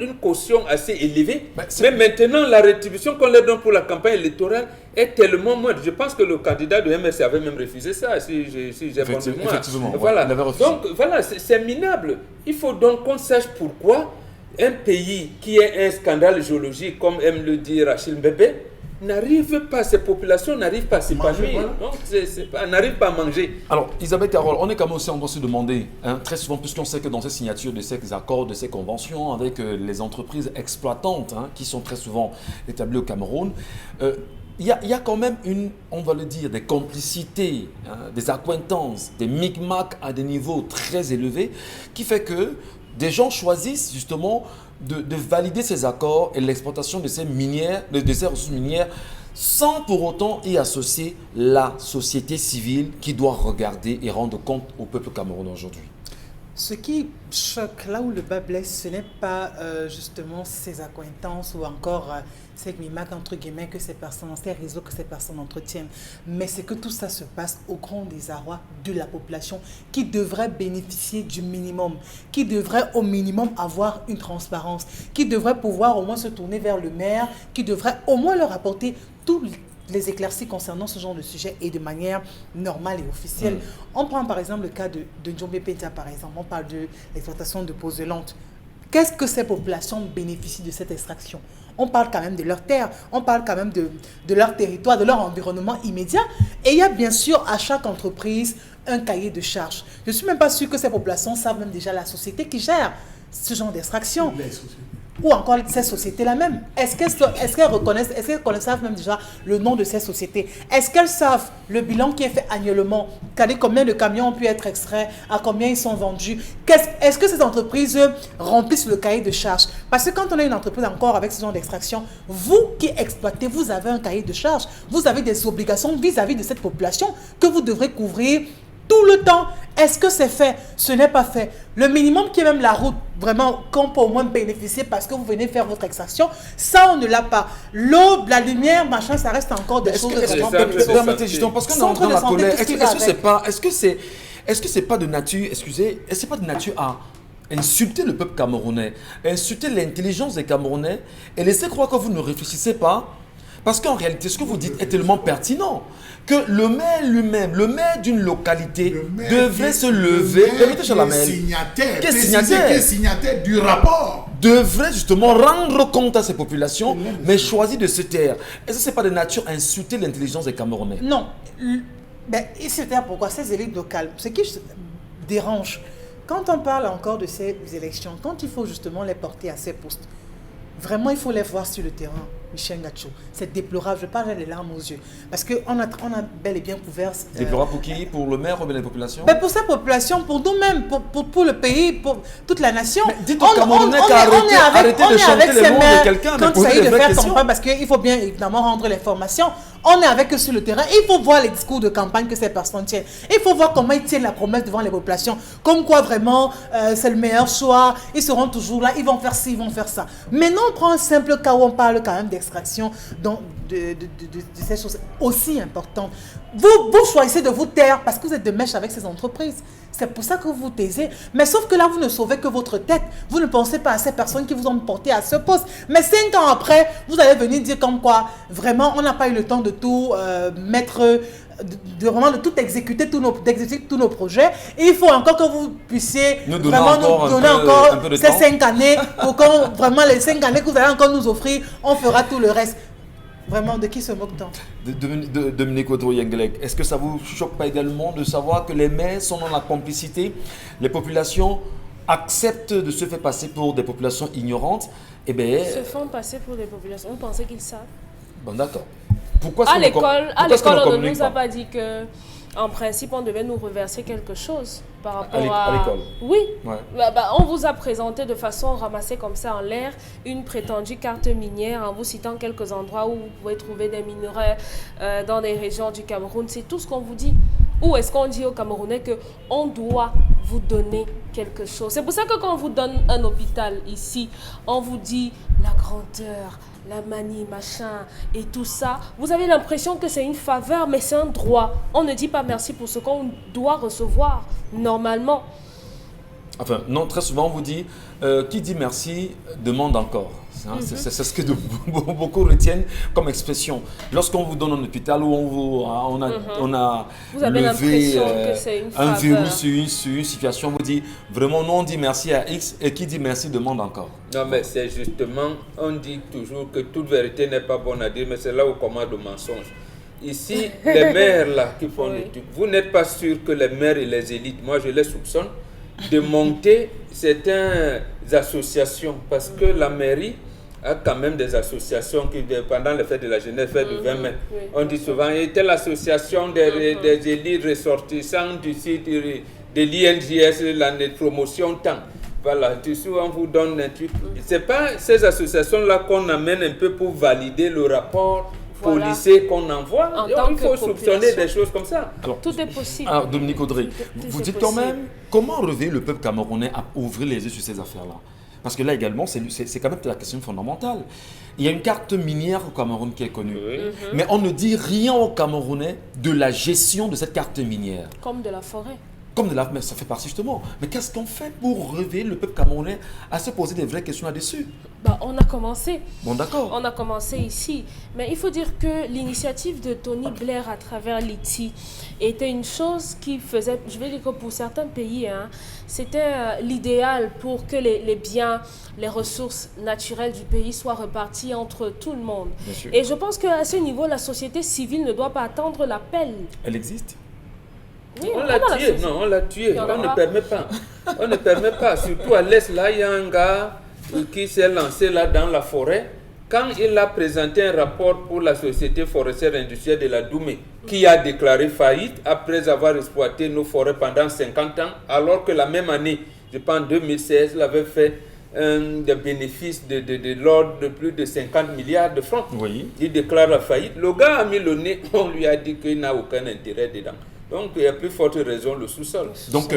une caution assez élevée. Mais maintenant, la rétribution qu'on leur donne pour la campagne électorale est tellement moindre. Je pense que le candidat de MRC avait même refusé ça, si j'ai bonne mémoire. Effectivement, voilà. il avait refusé. Donc, voilà, c'est minable. Il faut donc qu'on sache pourquoi un pays qui est un scandale géologique, comme aime le dire Rachel Mbebe, n'arrive pas, ces populations n'arrivent pas à s'épanouir, n'arrivent pas à manger. Alors, Isabelle Carole, on est quand même aussi, on doit se demander, très souvent, puisqu'on sait que dans ces signatures de ces accords, de ces conventions avec les entreprises exploitantes, qui sont très souvent établies au Cameroun, il y a quand même on va le dire, des complicités, des accointances, des micmacs à des niveaux très élevés, qui fait que des gens choisissent justement de valider ces accords et l'exploitation de ces minières, de ces ressources minières, sans pour autant y associer la société civile qui doit regarder et rendre compte au peuple camerounais aujourd'hui. Ce qui choque, là où le bas blesse, ce n'est pas justement ces accointances ou encore ces mimiques entre guillemets que ces personnes, ces réseaux que ces personnes entretiennent, mais c'est que tout ça se passe au grand désarroi de la population qui devrait bénéficier du minimum, qui devrait au minimum avoir une transparence, qui devrait pouvoir au moins se tourner vers le maire, qui devrait au moins leur apporter tous les éclaircies concernant ce genre de sujet et de manière normale et officielle. On prend par exemple le cas de Njombe Petia par exemple, on parle de l'exploitation de pozzolante. Qu'est-ce que ces populations bénéficient de cette extraction? On parle quand même de leurs terres, on parle quand même de leur territoire, de leur environnement immédiat. Et il y a bien sûr à chaque entreprise un cahier de charges. Je ne suis même pas sûre que ces populations savent même déjà la société qui gère ce genre d'extraction. Ou encore ces sociétés-là même. Est-ce qu'elles reconnaissent, est-ce qu'elles savent même déjà le nom de ces sociétés? Est-ce qu'elles savent le bilan qui est fait annuellement? Combien de camions ont pu être extraits? À combien ils sont vendus? Est-ce que ces entreprises remplissent le cahier de charges? Parce que quand on a une entreprise encore avec ce genre d'extraction, vous qui exploitez, vous avez un cahier de charges. Vous avez des obligations vis-à-vis de cette population que vous devrez couvrir tout le temps. Est-ce que c'est fait? Ce n'est pas fait. Le minimum qui est même la route, vraiment, qu'on peut au moins bénéficier parce que vous venez faire votre extraction, ça, on ne l'a pas. L'eau, la lumière, machin, ça reste encore des choses vraiment Permettez justement, parce qu'on est dans la colère. Est-ce que c'est pas de nature, excusez, est-ce que c'est pas de nature à insulter le peuple camerounais, insulter l'intelligence des Camerounais et laisser croire que vous ne réfléchissez pas? Parce qu'en réalité, ce que vous dites est tellement pertinent que le maire lui-même, le maire d'une localité, devrait se lever, qui est signataire du rapport, devrait justement rendre compte à ces populations, mais choisir de se taire. Est-ce que ce n'est pas de nature à insulter l'intelligence des Camerounais? Non. Et c'est pourquoi ces élites locales, ce qui dérange, quand on parle encore de ces élections, quand il faut justement les porter à ces postes, vraiment, il faut les voir sur le terrain, Michel Ngacho. C'est déplorable, je parle des larmes aux yeux. Parce qu'on a bel et bien couvert... Déplorable pour qui? Pour le maire ou bien les populations? Pour ces populations, pour nous-mêmes, pour le pays, pour toute la nation. Mais dites aux Camerounais qu'arrêtez de chanter les mots de quelqu'un, quand il s'agit de faire campagne, parce qu'il faut bien évidemment rendre les formations. On est avec eux sur le terrain. Il faut voir les discours de campagne que ces personnes tiennent. Il faut voir comment ils tiennent la promesse devant les populations. Comme quoi vraiment, c'est le meilleur choix. Ils seront toujours là. Ils vont faire ci, ils vont faire ça. Maintenant, on prend un simple cas où on parle quand même d'extraction de ces choses aussi importantes. Vous choisissez de vous taire parce que vous êtes de mèche avec ces entreprises. C'est pour ça que vous vous taisez. Mais sauf que là, vous ne sauvez que votre tête. Vous ne pensez pas à ces personnes qui vous ont porté à ce poste. Mais 5 ans après, vous allez venir dire comme quoi, vraiment, on n'a pas eu le temps de tout mettre vraiment de tout exécuter, d'exécuter tous nos projets. Et il faut encore que vous puissiez nous donner vraiment encore nous donner un peu de ces temps. 5 années, pour qu'on, vraiment les 5 années que vous allez encore nous offrir, on fera tout le reste. Vraiment, de qui se moque-t-on? Dominique Audrey-Yenglek, est-ce que ça vous choque pas également de savoir que les maires sont dans la complicité? Les populations acceptent de se faire passer pour des populations ignorantes. Eh bien, Se font passer pour des populations. Vous pensez qu'ils savent? bon, d'accord. Pourquoi À l'école, on ne communique nous a pas pas dit que, en principe, on devait nous reverser quelque chose par rapport à l'école? Oui. Ouais. On vous a présenté de façon ramassée comme ça en l'air une prétendue carte minière en vous citant quelques endroits où vous pouvez trouver des minerais dans des régions du Cameroun. C'est tout ce qu'on vous dit. Ou est-ce qu'on dit aux Camerounais qu'on doit vous donner quelque chose? C'est pour ça que quand on vous donne un hôpital ici, on vous dit la grandeur, la manie, machin et tout ça. Vous avez l'impression que c'est une faveur, mais c'est un droit. On ne dit pas merci pour ce qu'on doit recevoir normalement. Enfin, non, très souvent on vous dit qui dit merci demande encore. Hein, c'est ce que beaucoup retiennent comme expression. Lorsqu'on vous donne un hôpital où on a Vous avez levé l'impression que c'est une un faveur. virus sur une situation, on vous dit vraiment non, on dit merci à X et qui dit merci demande encore. Non, mais c'est justement, on dit toujours que toute vérité n'est pas bonne à dire, mais c'est là où commande le mensonge. Ici, les maires là qui font le truc, vous n'êtes pas sûr que les maires et les élites, moi je les soupçonne, de monter certaines associations, parce que la mairie a quand même des associations qui, pendant les fêtes de la jeunesse, fête du 20 mai, on dit souvent, et telle association des élites ressortissants du site de l'INJS, l'année de promotion, tant. Voilà, souvent on vous donne un truc. C'est pas ces associations-là qu'on amène un peu pour valider le rapport policier qu'on envoie. Il faut soupçonner des choses comme ça. Alors, Tout est possible. alors Dominique Audrey, vous est dites quand possible. même comment réveiller le peuple camerounais à ouvrir les yeux sur ces affaires-là? Parce que là également, c'est quand même la question fondamentale. Il y a une carte minière au Cameroun qui est connue. Mais on ne dit rien aux Camerounais de la gestion de cette carte minière. Comme de la forêt. Comme de la, mais ça fait partie justement. Mais qu'est-ce qu'on fait pour réveiller le peuple camerounais à se poser des vraies questions là-dessus? On a commencé. Bon, d'accord. On a commencé ici. Mais il faut dire que l'initiative de Tony Blair à travers l'ITI était une chose qui faisait, je vais dire que pour certains pays, c'était l'idéal pour que les biens, les ressources naturelles du pays soient reparties entre tout le monde. Bien sûr. Et je pense qu'à ce niveau, la société civile ne doit pas attendre l'appel. Elle existe? Oui, On l'a tué, non, on l'a tué. On ne permet pas. On ne permet pas. Surtout à l'est, là, il y a un gars qui s'est lancé là dans la forêt. Quand il a présenté un rapport pour la société forestière industrielle de la Doumé, qui a déclaré faillite après avoir exploité nos forêts pendant 50 ans, alors que la même année, je pense en 2016, il avait fait des bénéfices de l'ordre de plus de 50 milliards de francs. Oui. Il déclare la faillite. Le gars a mis le nez, on lui a dit qu'il n'a aucun intérêt dedans. Donc, il y a plus forte raison le sous-sol. Donc,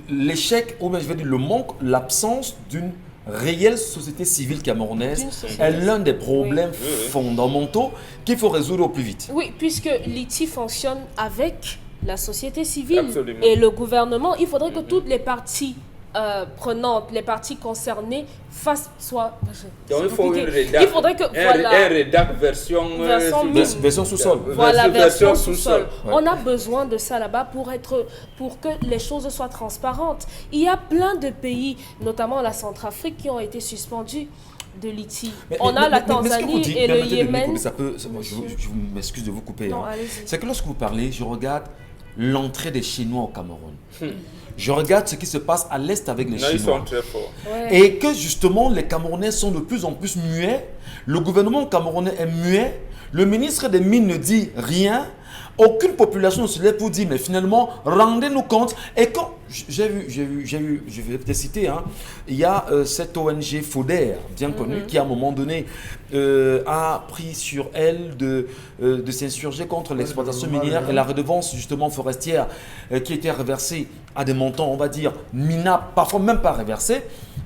l'échec, ou bien je vais dire le manque, l'absence d'une réelle société civile camerounaise D'une société est l'un des problèmes Oui. fondamentaux qu'il faut résoudre au plus vite. Oui, puisque l'ITI fonctionne avec la société civile Absolument. et le gouvernement. Il faudrait que toutes les parties prenantes, les parties concernées fassent soit. Donc, il faut une rédac. Il faudrait que un rédac version Version sous-sol. Voilà, version sous-sol. sous-sol. Ouais. On a besoin de ça là-bas pour que les choses soient transparentes. Il y a plein de pays, notamment la Centrafrique, qui ont été suspendus de l'ITI. On a la mais ce que vous Tanzanie dites, et le permettez de me Yémen. couper, ça peut, moi, je m'excuse de vous couper. Non, hein. allez-y. C'est que lorsque vous parlez, je regarde l'entrée des Chinois au Cameroun. Je regarde ce qui se passe à l'Est avec les Non, ils Chinois. sont très forts. Ouais. Et que justement, les Camerounais sont de plus en plus muets. Le gouvernement camerounais est muet. Le ministre des Mines ne dit rien. Aucune population ne se lève pour dire, mais finalement, rendez-nous compte. Et quand j'ai vu, je vais peut-être citer, hein, il y a cette ONG FODER, bien connue, qui à un moment donné a pris sur elle de s'insurger contre l'exploitation minière et la redevance justement forestière qui était reversée à des montants, on va dire, minables, parfois même pas reversés,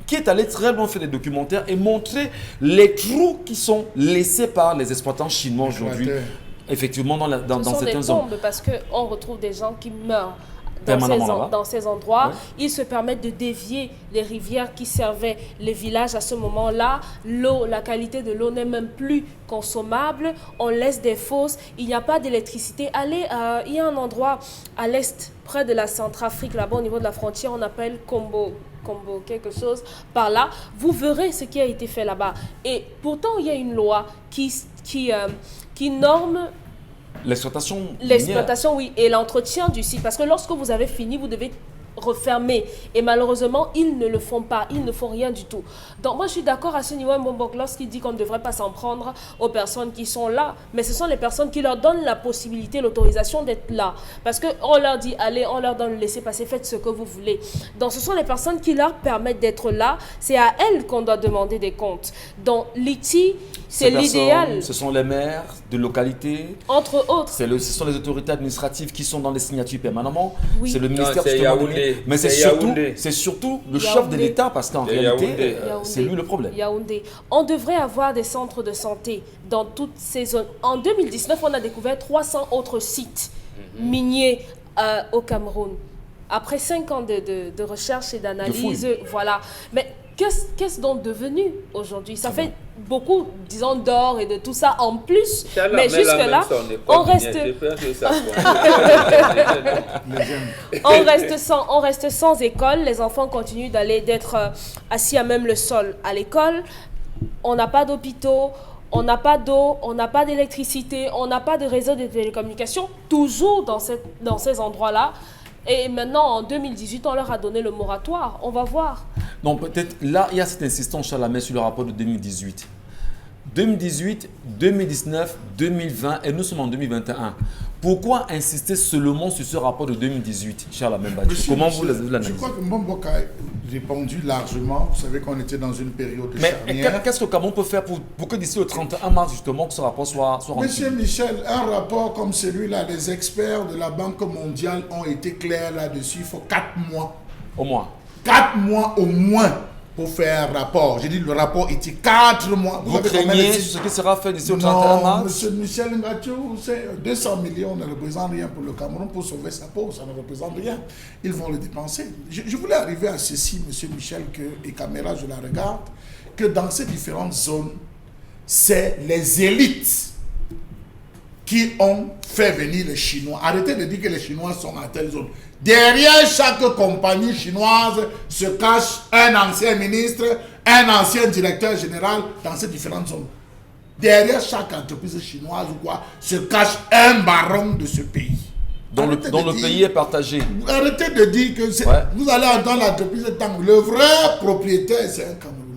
qui est allé très loin faire des documentaires et montrer les trous qui sont laissés par les exploitants chinois aujourd'hui. Effectivement, dans Ce sont certaines des zones. tombes parce qu'on retrouve des gens qui meurent dans ces endroits. Ouais. Ils se permettent de dévier les rivières qui servaient les villages à ce moment-là. L'eau, la qualité de l'eau n'est même plus consommable. On laisse des fosses. Il n'y a pas d'électricité. Il y a un endroit à l'est, près de la Centrafrique, là-bas au niveau de la frontière, on appelle Combo, quelque chose par là. Vous verrez ce qui a été fait là-bas. Et pourtant, il y a une loi qui norme l'exploitation, oui, et l'entretien du site. Parce que lorsque vous avez fini, vous devez refermer. Et malheureusement, ils ne le font pas. Ils ne font rien du tout. Donc moi, je suis d'accord à ce niveau, Mbombok, lorsqu'il dit qu'on ne devrait pas s'en prendre aux personnes qui sont là. Mais ce sont les personnes qui leur donnent la possibilité, l'autorisation d'être là. Parce qu'on leur dit, allez, on leur donne le laissez-passer, faites ce que vous voulez. Donc ce sont les personnes qui leur permettent d'être là. C'est à elles qu'on doit demander des comptes. Donc l'ITI, c'est l'idéal. Ce sont les maires de localités. Entre autres. Ce sont les autorités administratives qui sont dans les signatures permanemment. Oui. C'est le ministère c'est Yaoundé. Mais c'est surtout le chef de l'État, parce qu'en réalité, c'est lui le problème. Yaoundé. On devrait avoir des centres de santé dans toutes ces zones. En 2019, on a découvert 300 autres sites miniers au Cameroun. Après 5 ans de recherche et d'analyse, voilà. Mais qu'est-ce donc devenu aujourd'hui? Ça fait beaucoup, disons, d'or et de tout ça en plus. Mais jusque-là, on reste... on reste sans école. Les enfants continuent d'être assis à même le sol à l'école. On n'a pas d'hôpitaux. On n'a pas d'eau, on n'a pas d'électricité, on n'a pas de réseau de télécommunications, toujours dans ces endroits-là. Et maintenant, en 2018, on leur a donné le moratoire. On va voir. Non, peut-être là, il y a cette insistance, Chalamé, sur le rapport de 2018. 2018, 2019, 2020 et nous sommes en 2021. Pourquoi insister seulement sur ce rapport de 2018, Charles Mbadji? Comment vous l'analysez? Je crois que Mbombok a répondu largement. Vous savez qu'on était dans une période de charnière. Mais qu'est-ce que Cameroun peut faire pour que d'ici au 31 mars, justement, que ce rapport soit rendu? Monsieur Michel, un rapport comme celui-là, les experts de la Banque mondiale ont été clairs là-dessus. Il faut 4 mois. Au moins. 4 mois au moins pour faire un rapport. J'ai dit le rapport était 4 mois. Vous craignez ce qui sera fait d'ici au 31 mars? Monsieur Michel Ngatiou, c'est 200 millions ne représente rien pour le Cameroun. Pour sauver sa peau, ça ne représente rien. Ils vont le dépenser. Je voulais arriver à ceci, monsieur Michel, et caméra, je la regarde, que dans ces différentes zones, c'est les élites qui ont fait venir les Chinois. Arrêtez de dire que les Chinois sont à telle zone. Derrière chaque compagnie chinoise se cache un ancien ministre, un ancien directeur général dans ces différentes zones. Derrière chaque entreprise chinoise ou quoi, se cache un baron de ce pays. Dont le pays est partagé. Arrêtez de dire que vous allez entendre l'entreprise Tang. Le vrai propriétaire, c'est un Camerounais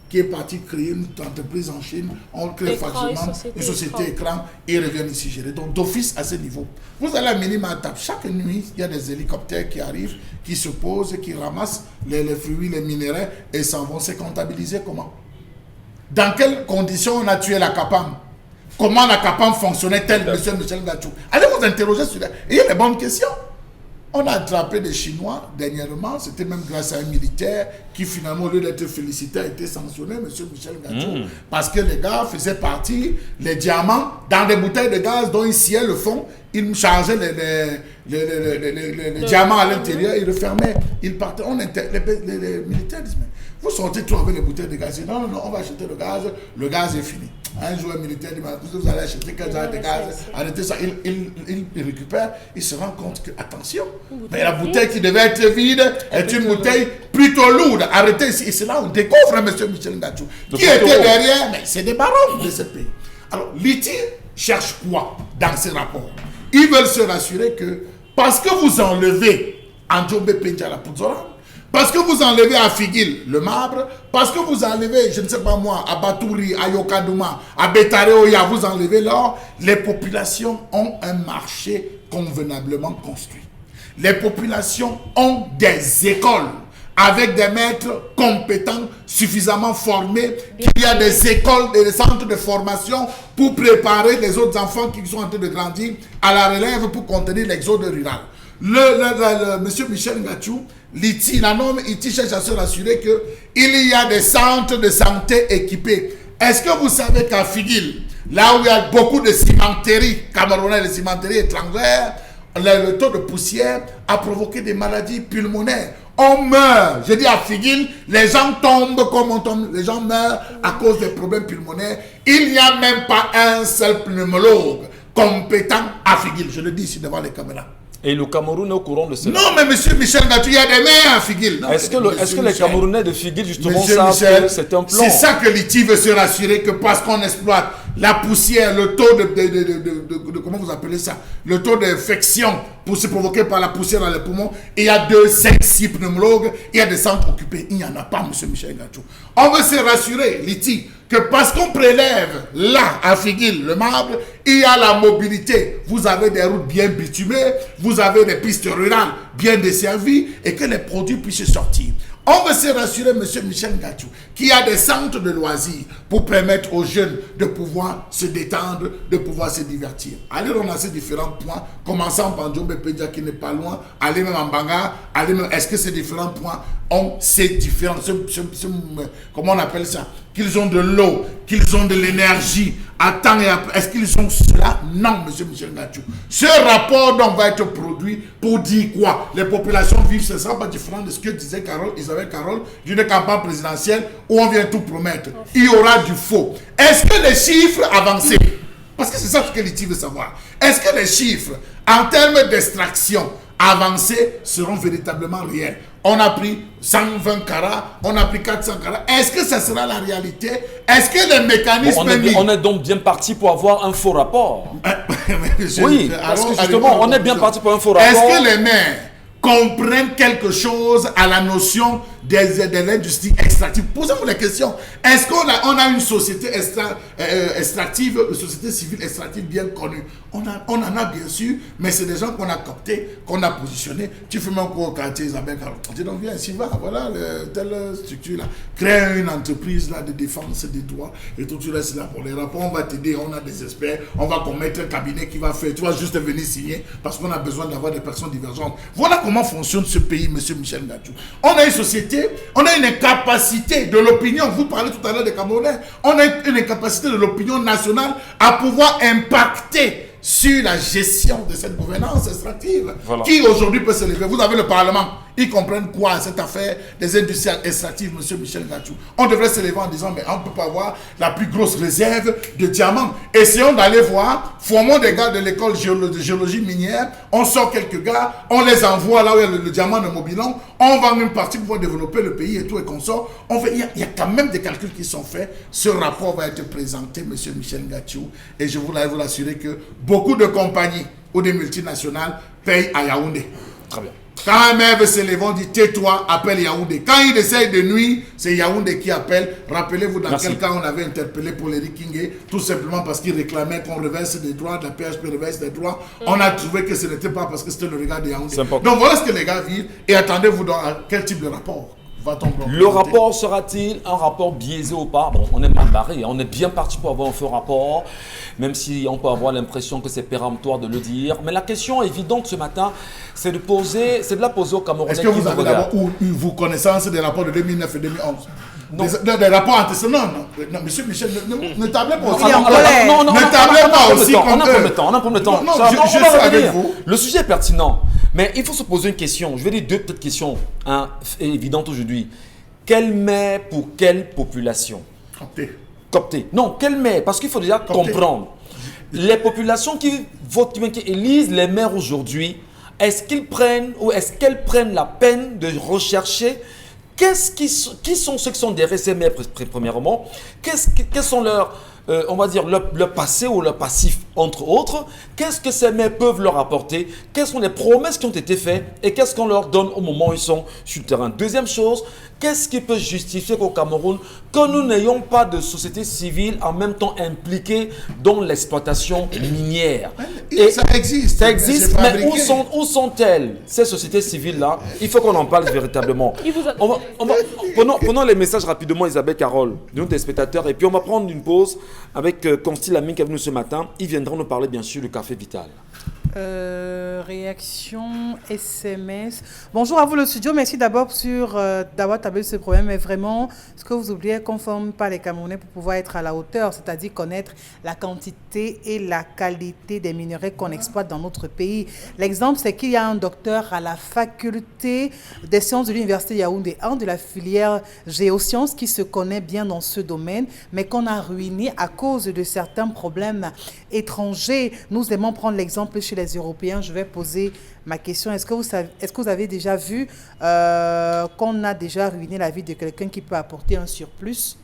qui est parti créer une entreprise en Chine. On crée facilement une société écran et reviennent ici gérer. Donc d'office à ce niveau. Vous allez à minimum à table. Chaque nuit, il y a des hélicoptères qui arrivent, qui se posent, qui ramassent les fruits, les minéraux et s'en vont. C'est comptabilisé comment? Dans quelles conditions on a tué la CAPAM? Comment la CAPAM fonctionnait-elle, monsieur Michel Ngatiou? Allez vous interroger sur ça. Il y a des bonnes questions. On a attrapé des Chinois dernièrement, c'était même grâce à un militaire qui finalement, au lieu d'être félicité, a été sanctionné, monsieur Michel Ngatiou, parce que les gars faisaient partie, les diamants, dans des bouteilles de gaz dont ils sciaient le fond, ils chargeaient les diamants à l'intérieur, ils refermaient, ils partaient. Les militaires disent, mais vous sortez tout avec les bouteilles de gaz. Ils disent, non, on va acheter le gaz est fini. Un joueur militaire dit, vous allez acheter quel genre de gaz, arrêtez ça. Il récupère, il se rend compte que, attention, mais la bouteille qui devait être vide est une bouteille plutôt lourde. Arrêtez ici. Et c'est là où on découvre M. Michel Ngatiou. Qui était derrière? Mais c'est des barons de ce pays. Alors, l'ITI cherche quoi dans ces rapports? Ils veulent se rassurer que, parce que vous enlevez Andjombe Penja la Pouzoran, parce que vous enlevez à Figuil le marbre, parce que vous enlevez, je ne sais pas moi, à Batouri, à Yokadouma, à Betareoya, vous enlevez l'or, les populations ont un marché convenablement construit. Les populations ont des écoles avec des maîtres compétents, suffisamment formés, qu'il y a des écoles et des centres de formation pour préparer les autres enfants qui sont en train de grandir à la relève pour contenir l'exode rural. Monsieur Michel Ngatiou, l'ITI, la norme ITI cherche à se rassurer qu'il y a des centres de santé équipés. Est-ce que vous savez qu'à Figuil, là où il y a beaucoup de cimenteries camerounaises, de cimenteries étrangères, le taux de poussière a provoqué des maladies pulmonaires. On meurt. Je dis à Figuil, les gens tombent comme on tombe. Les gens meurent à cause des problèmes pulmonaires. Il n'y a même pas un seul pneumologue compétent à Figuil. Je le dis ici devant les caméras. Et le Cameroun est au courant de cela. Non, mais monsieur Michel Gatou, il y a des mains à Figuil. Est-ce que les Camerounais de Figuil, justement, Monsieur savent Michel, que c'est un plan? c'est ça que l'ITI veut se rassurer, que parce qu'on exploite la poussière, le taux de comment vous appelez ça, le taux d'infection se provoqué par la poussière dans les poumons, il y a 2, 5, 6 pneumologues, il y a des centres occupés. Il n'y en a pas, monsieur Michel Gatou. On veut se rassurer, l'ITI, que parce qu'on prélève là, à Figuil, le marbre, il y a la mobilité. Vous avez des routes bien bitumées, vous avez des pistes rurales bien desservies et que les produits puissent sortir. On veut se rassurer, monsieur Michel Gatou, qu'il y a des centres de loisirs pour permettre aux jeunes de pouvoir se détendre, de pouvoir se divertir. Allez ramasser différents points, commençant par Djombe Pédia qui n'est pas loin, allez même en Banga, allez même, est-ce que ces différents points ont ces différents, comment on appelle ça, qu'ils ont de l'eau, qu'ils ont de l'énergie, à temps et après, est-ce qu'ils ont cela? Non, monsieur Michel Gatou. Ce rapport donc va être produit pour dire quoi? Les populations vivent, ce ne sera pas différent de ce que disait Isabelle Carole, d'une campagne présidentielle où on vient tout promettre. Il y aura du faux. Est-ce que les chiffres avancés, parce que c'est ça ce que l'ITI veut savoir, est-ce que les chiffres en termes d'extraction avancés seront véritablement réels? On a pris 120 carats, on a pris 400 carats. Est-ce que ça sera la réalité? Est-ce que les mécanismes... On est donc bien parti pour avoir un faux rapport. Oui, parce que justement, on est bien parti pour un faux rapport. Est-ce que les maires comprennent quelque chose à la notion de l'industrie extractive? Posez-vous la question. Est-ce qu'on a une société extractive, une société civile extractive bien connue? On en a bien sûr, mais c'est des gens qu'on a captés, qu'on a positionnés. Tu fais mon cours au quartier Isabelle Carole. On dit donc viens ici, va, voilà telle structure là. Crée une entreprise là de défense des droits et tout tu restes là pour les rapports. On va t'aider, on a des experts, on va commettre un cabinet qui va faire. Tu vas juste venir signer parce qu'on a besoin d'avoir des personnes divergentes. Voilà comment fonctionne ce pays, monsieur Michel Gatou. On a une société, on a une incapacité de l'opinion. Vous parlez tout à l'heure des Camerounais. On a une incapacité de l'opinion nationale à pouvoir impacter sur la gestion de cette gouvernance extractive. Voilà. Qui aujourd'hui peut se lever? Vous avez le Parlement. Ils comprennent quoi cette affaire des industries extractives, monsieur Michel Gatou? On devrait se lever en disant, mais on ne peut pas avoir la plus grosse réserve de diamants. Essayons d'aller voir, formons des gars de l'école de géologie minière, on sort quelques gars, on les envoie là où il y a le diamant de Mobilon, on vend une partie pour développer le pays et tout et qu'on sort. Il y a quand même des calculs qui sont faits. Ce rapport va être présenté, monsieur Michel Gatou, et je voulais vous l'assurer que beaucoup de compagnies ou des multinationales payent à Yaoundé. Très bien. Quand un maire veut se lever, on dit tais-toi, appelle Yaoundé. Quand il essaye de nuire, c'est Yaoundé qui appelle. Rappelez-vous dans quel cas on avait interpellé pour les Rikingé, tout simplement parce qu'il réclamait qu'on reverse des droits, la PHP reverse des droits. On a trouvé que ce n'était pas parce que c'était le regard de Yaoundé. Donc voilà ce que les gars vivent. Et attendez-vous dans quel type de rapport va-t-on présenter? Le rapport sera-t-il un rapport biaisé ou pas? Bon, on est mal barré, on est bien parti pour avoir un faux rapport, même si on peut avoir l'impression que c'est péremptoire de le dire. Mais la question évidente ce matin, c'est de la poser aux Camerounais. Est-ce que vous avez d'abord eu connaissance des rapports de 2009 et 2011? Non. Des rapports antécédents, non, monsieur Michel, ne tablez pas aussi. Ne tablez pas aussi comme eux. On a un problème de temps. Non, je suis avec vous. Le sujet est pertinent, mais il faut se poser une question. Je vais dire deux petites questions évidentes aujourd'hui. Quelle mère pour quelle population? Copté. Non, quelle mère? Parce qu'il faut déjà comprendre. Les populations qui votent, qui élisent les maires aujourd'hui, est-ce qu'ils prennent ou est-ce qu'elles prennent la peine de rechercher qui sont ceux qui sont derrière ces maires, premièrement? Quels sont leurs, on va dire, leur passé ou leur passif, entre autres? Qu'est-ce que ces maires peuvent leur apporter? Quelles sont les promesses qui ont été faites? Et qu'est-ce qu'on leur donne au moment où ils sont sur le terrain? Deuxième chose, qu'est-ce qui peut justifier qu'au Cameroun, que nous n'ayons pas de société civile en même temps impliquée dans l'exploitation minière? Et ça existe. Ça existe, mais où sont-elles, ces sociétés civiles-là? Il faut qu'on en parle véritablement. Prenons les messages rapidement, Isabelle Carole, de nos téléspectateurs, et puis on va prendre une pause avec Constille Lamine qui est venu ce matin. Ils viendront nous parler bien sûr du café vital. Réaction SMS. Bonjour à vous le studio. Merci d'abord d'avoir tablé ce problème. Mais vraiment, ce que vous oubliez qu'on ne forme pas les Camerounais pour pouvoir être à la hauteur, c'est-à-dire connaître la quantité et la qualité des minerais qu'on exploite dans notre pays. L'exemple, c'est qu'il y a un docteur à la faculté des sciences de l'Université Yaoundé 1 de la filière géosciences qui se connaît bien dans ce domaine, mais qu'on a ruiné à cause de certains problèmes étrangers. Nous aimons prendre l'exemple chez les Européens. Je vais poser ma question. Est-ce que vous avez déjà vu qu'on a déjà ruiné la vie de quelqu'un qui peut apporter un surplus?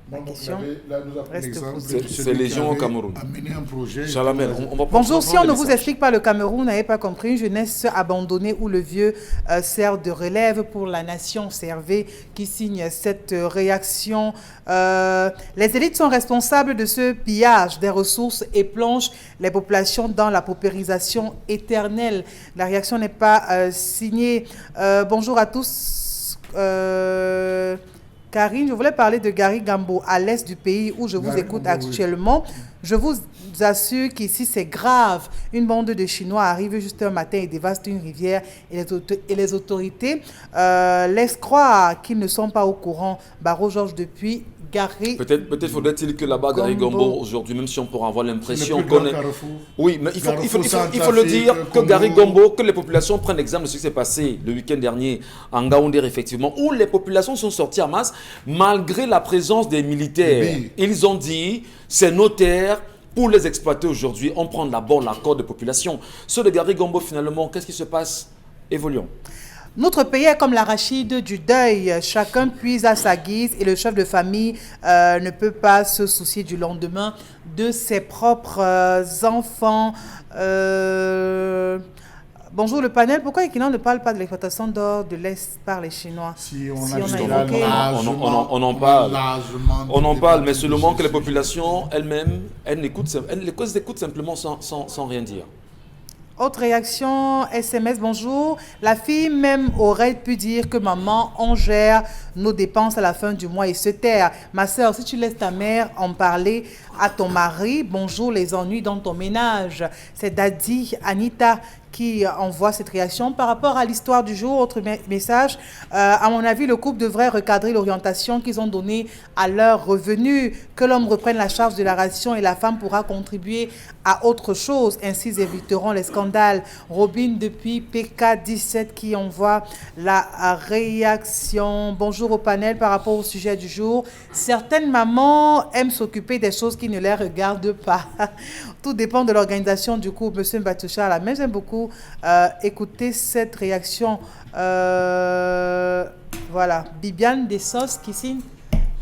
Bon, question là, nous avons l'exemple c'est Légion au Cameroun. Amené un projet. Chalamel, Bonjour, si on ne vous explique pas le Cameroun, vous n'avez pas compris, une jeunesse abandonnée où le vieux sert de relève pour la nation. C'est Hervé qui signe cette réaction. Les élites sont responsables de ce pillage des ressources et plongent les populations dans la paupérisation éternelle. La réaction n'est pas signée. Bonjour à tous. Karine, je voulais parler de Gary Gambo, à l'est du pays où je vous écoute actuellement. Oui. Je vous assure qu'ici, c'est grave. Une bande de Chinois arrive juste un matin et dévaste une rivière et les autorités laissent croire qu'ils ne sont pas au courant. Barreau Georges depuis Gary. Peut-être faudrait-il que là-bas, Gary Gombo, aujourd'hui, même si on pourra avoir l'impression qu'on est... Oui, mais il faut le dire que Gary Gombo, que les populations prennent l'exemple de ce qui s'est passé le week-end dernier en Gaoundé, effectivement, où les populations sont sorties en masse malgré la présence des militaires. Oui. Ils ont dit, c'est nos terres. Pour les exploiter aujourd'hui, on prend d'abord l'accord de population. Ceux de Gary Gombo, finalement, qu'est-ce qui se passe? Évoluons. Notre pays est comme l'arachide du deuil. Chacun puise à sa guise et le chef de famille ne peut pas se soucier du lendemain de ses propres enfants. Bonjour le panel, pourquoi Equinan ne parle pas de l'exploitation d'or de l'Est par les Chinois? On en parle, mais seulement que les populations elles-mêmes, elles écoutent simplement sans rien dire. Autre réaction, SMS, bonjour. La fille même aurait pu dire que maman, on gère nos dépenses à la fin du mois et se taire. Ma soeur, si tu laisses ta mère en parler à ton mari, bonjour les ennuis dans ton ménage. C'est Daddy Anita qui envoie cette réaction. Par rapport à l'histoire du jour, autre message, à mon avis, le couple devrait recadrer l'orientation qu'ils ont donnée à leurs revenus, que l'homme reprenne la charge de la ration et la femme pourra contribuer à autre chose. Ainsi, ils éviteront les scandales. Robin depuis PK17 qui envoie la réaction. Bonjour au panel par rapport au sujet du jour. Certaines mamans aiment s'occuper des choses qui ne les regardent pas. Tout dépend de l'organisation du couple. Monsieur Mbatoucha, là, mais j'aime beaucoup écouter cette réaction. Voilà, Bibiane Dessos qui signe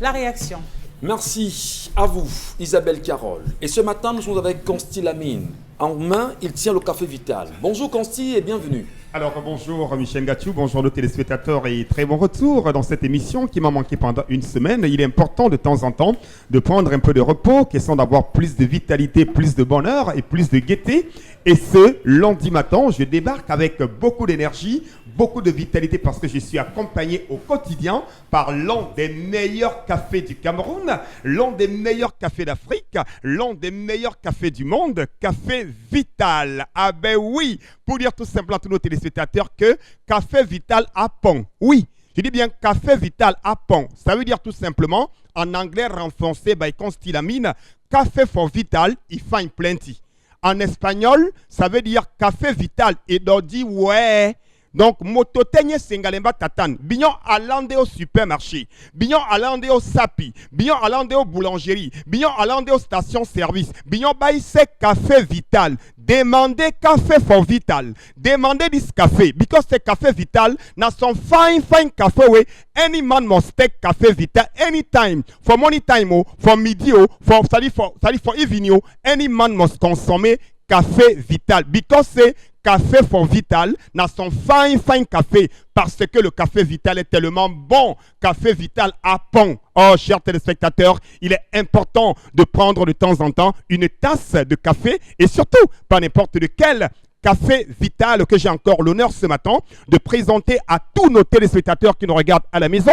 la réaction. Merci à vous, Isabelle Carole. Et ce matin, nous sommes avec Consti Lamine. En main, il tient le café Vital. Bonjour Consti et bienvenue. Alors bonjour Michel Ngachou, bonjour nos téléspectateurs et très bon retour dans cette émission qui m'a manqué pendant une semaine. Il est important de temps en temps de prendre un peu de repos, question d'avoir plus de vitalité, plus de bonheur et plus de gaieté. Et ce lundi matin, je débarque avec beaucoup d'énergie, beaucoup de vitalité parce que je suis accompagné au quotidien par l'un des meilleurs cafés du Cameroun, l'un des meilleurs cafés d'Afrique, l'un des meilleurs cafés du monde, Café Vital. Ah ben oui, pour dire tout simplement à tous nos téléspectateurs que Café Vital à Pont. Oui, je dis bien Café Vital à Pont. Ça veut dire tout simplement, en anglais renfoncé, by Consti Lamine, Café for Vital, il find plenty. En espagnol, ça veut dire Café Vital. Et donc dit ouais. Donc, mototenye sengalemba tatan. Bignon alande au supermarché. Bignon alande au sapi. Bignon alande au boulangerie. Bignon alande au station-service. Bignon baïse café Vital. Demandez café for Vital. Demandez this café. Because the café Vital, na some fine café way. Any man must take café Vital anytime. For morning time, for midi, for evening, any man must consommer café Vital. Because c'est Café for Vital, n'a son fine café parce que le café Vital est tellement bon. Café Vital à Pont. Oh, chers téléspectateurs, il est important de prendre de temps en temps une tasse de café et surtout pas n'importe lequel Café Vital que j'ai encore l'honneur ce matin de présenter à tous nos téléspectateurs qui nous regardent à la maison.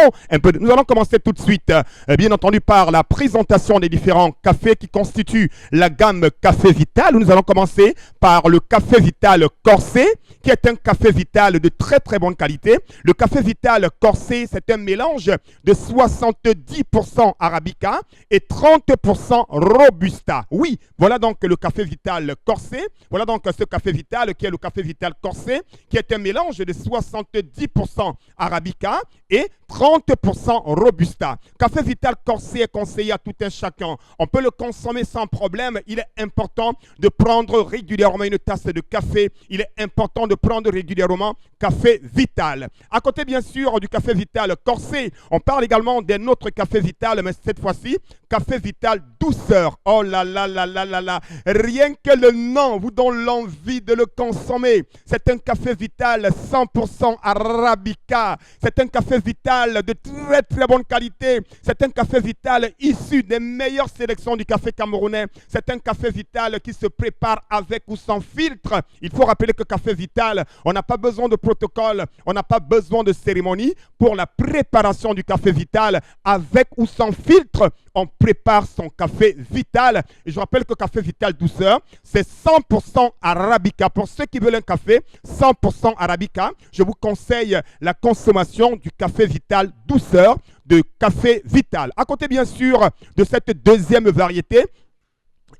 Nous allons commencer tout de suite, bien entendu, par la présentation des différents cafés qui constituent la gamme Café Vital. Nous allons commencer par le Café Vital Corsé, qui est un café vital de très très bonne qualité. Le Café Vital Corsé, c'est un mélange de 70% Arabica et 30% Robusta. Oui, voilà donc le Café Vital Corsé. Voilà donc ce Café Vital qui est le Café Vital Corsé, qui est un mélange de 70% Arabica et 30% Robusta. Café Vital Corsé est conseillé à tout un chacun. On peut le consommer sans problème. Il est important de prendre régulièrement une tasse de café. Il est important de prendre régulièrement Café Vital. À côté, bien sûr, du Café Vital Corsé, on parle également d'un autre Café Vital, mais cette fois-ci, Café Vital Douceur. Oh là là là là là là. Rien que le nom vous donne l'envie de le consommer. C'est un Café Vital 100% Arabica. C'est un Café Vital de très très bonne qualité. C'est un Café Vital issu des meilleures sélections du café camerounais. C'est un Café Vital qui se prépare avec ou sans filtre. Il faut rappeler que Café Vital, on n'a pas besoin de protocole, on n'a pas besoin de cérémonie pour la préparation du Café Vital. Avec ou sans filtre, on prépare son Café Vital. Et je rappelle que Café Vital Douceur, c'est 100% Arabica. Pour ceux qui veulent un café 100% Arabica, je vous conseille la consommation du Café Vital Douceur de Café Vital. À côté, bien sûr, de cette deuxième variété,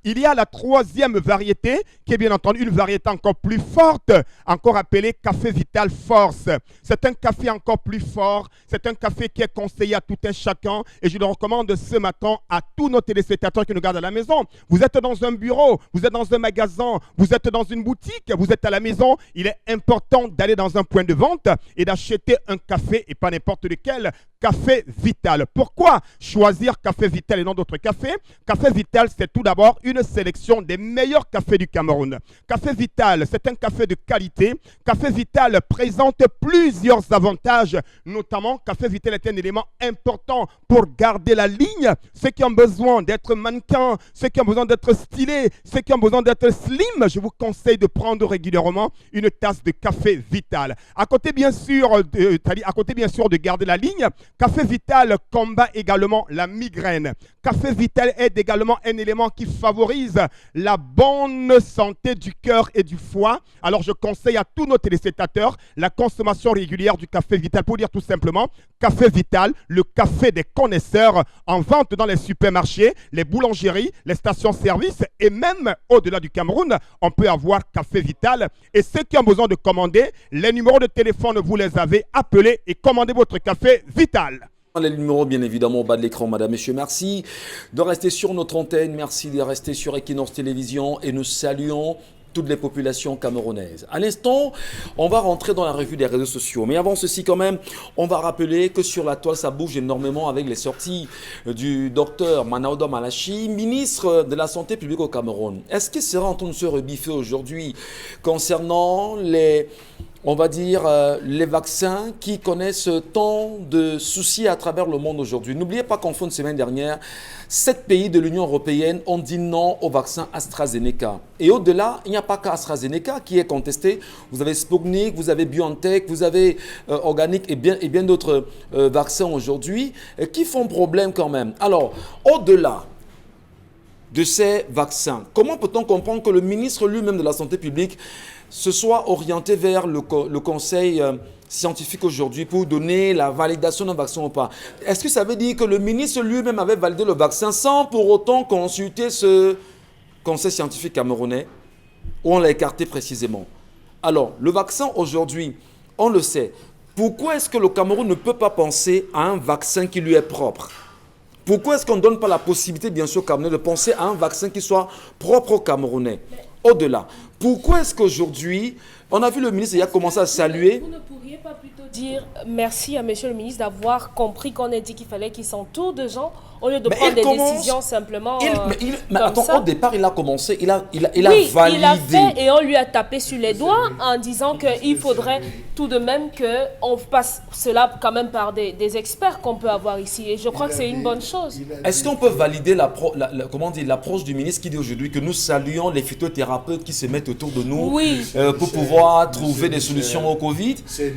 il y a la troisième variété qui est bien entendu une variété encore plus forte, encore appelée Café Vital Force. C'est un café encore plus fort, c'est un café qui est conseillé à tout un chacun et je le recommande ce matin à tous nos téléspectateurs qui nous regardent à la maison. Vous êtes dans un bureau, vous êtes dans un magasin, vous êtes dans une boutique, vous êtes à la maison. Il est important d'aller dans un point de vente et d'acheter un café et pas n'importe lequel. Café Vital. Pourquoi choisir Café Vital et non d'autres cafés? Café Vital, c'est tout d'abord une sélection des meilleurs cafés du Cameroun. Café Vital, c'est un café de qualité. Café Vital présente plusieurs avantages, notamment Café Vital est un élément important pour garder la ligne. Ceux qui ont besoin d'être mannequins, ceux qui ont besoin d'être stylés, ceux qui ont besoin d'être slim, je vous conseille de prendre régulièrement une tasse de Café Vital. À côté bien sûr de garder la ligne, Café Vital combat également la migraine. Café Vital est également un élément qui favorise la bonne santé du cœur et du foie. Alors je conseille à tous nos téléspectateurs la consommation régulière du Café Vital. Pour dire tout simplement, Café Vital, le café des connaisseurs, en vente dans les supermarchés, les boulangeries, les stations-service et même au-delà du Cameroun, on peut avoir Café Vital. Et ceux qui ont besoin de commander, les numéros de téléphone, vous les avez appelés et commandez votre Café Vital. Les numéros, bien évidemment, au bas de l'écran, madame, messieurs. Merci de rester sur notre antenne. Merci de rester sur Equinox Télévision. Et nous saluons toutes les populations camerounaises. À l'instant, on va rentrer dans la revue des réseaux sociaux. Mais avant ceci, quand même, on va rappeler que sur la toile, ça bouge énormément avec les sorties du docteur Manaoda Malachi, ministre de la Santé publique au Cameroun. Est-ce qu'il sera en train de se rebiffer aujourd'hui concernant les vaccins qui connaissent tant de soucis à travers le monde aujourd'hui? N'oubliez pas qu'en fin de semaine dernière, 7 pays de l'Union européenne ont dit non au vaccin AstraZeneca. Et au-delà, il n'y a pas qu'AstraZeneca qui est contesté. Vous avez Sputnik, vous avez BioNTech, vous avez Organic et bien d'autres vaccins aujourd'hui qui font problème quand même. Alors, au-delà de ces vaccins, comment peut-on comprendre que le ministre lui-même de la Santé publique se soit orienté vers le conseil scientifique aujourd'hui pour donner la validation d'un vaccin ou pas? Est-ce que ça veut dire que le ministre lui-même avait validé le vaccin sans pour autant consulter ce conseil scientifique camerounais, ou on l'a écarté précisément? Alors, le vaccin aujourd'hui, on le sait. Pourquoi est-ce que le Cameroun ne peut pas penser à un vaccin qui lui est propre? Pourquoi est-ce qu'on ne donne pas la possibilité, bien sûr, aux Camerounais de penser à un vaccin qui soit propre aux Camerounais? Au-delà, pourquoi est-ce qu'aujourd'hui, on a vu le ministre, il a commencé à saluer. Vous ne pourriez pas plutôt dire merci à monsieur le ministre d'avoir compris qu'on a dit qu'il fallait qu'il s'entoure de gens au lieu de Mais prendre il des commence- décisions simplement Mais comme attends, ça. au départ, il a commencé, il a Oui, validé. il a fait et on lui a tapé sur les doigts en disant qu'il faudrait tout de même qu'on passe cela quand même par des experts qu'on peut avoir ici. Et je crois que c'est une bonne chose. Est-ce qu'on peut valider l'approche du ministre qui dit aujourd'hui que nous saluons les phytothérapeutes qui se mettent autour de nous Oui. pour pouvoir trouver des solutions au Covid? C'est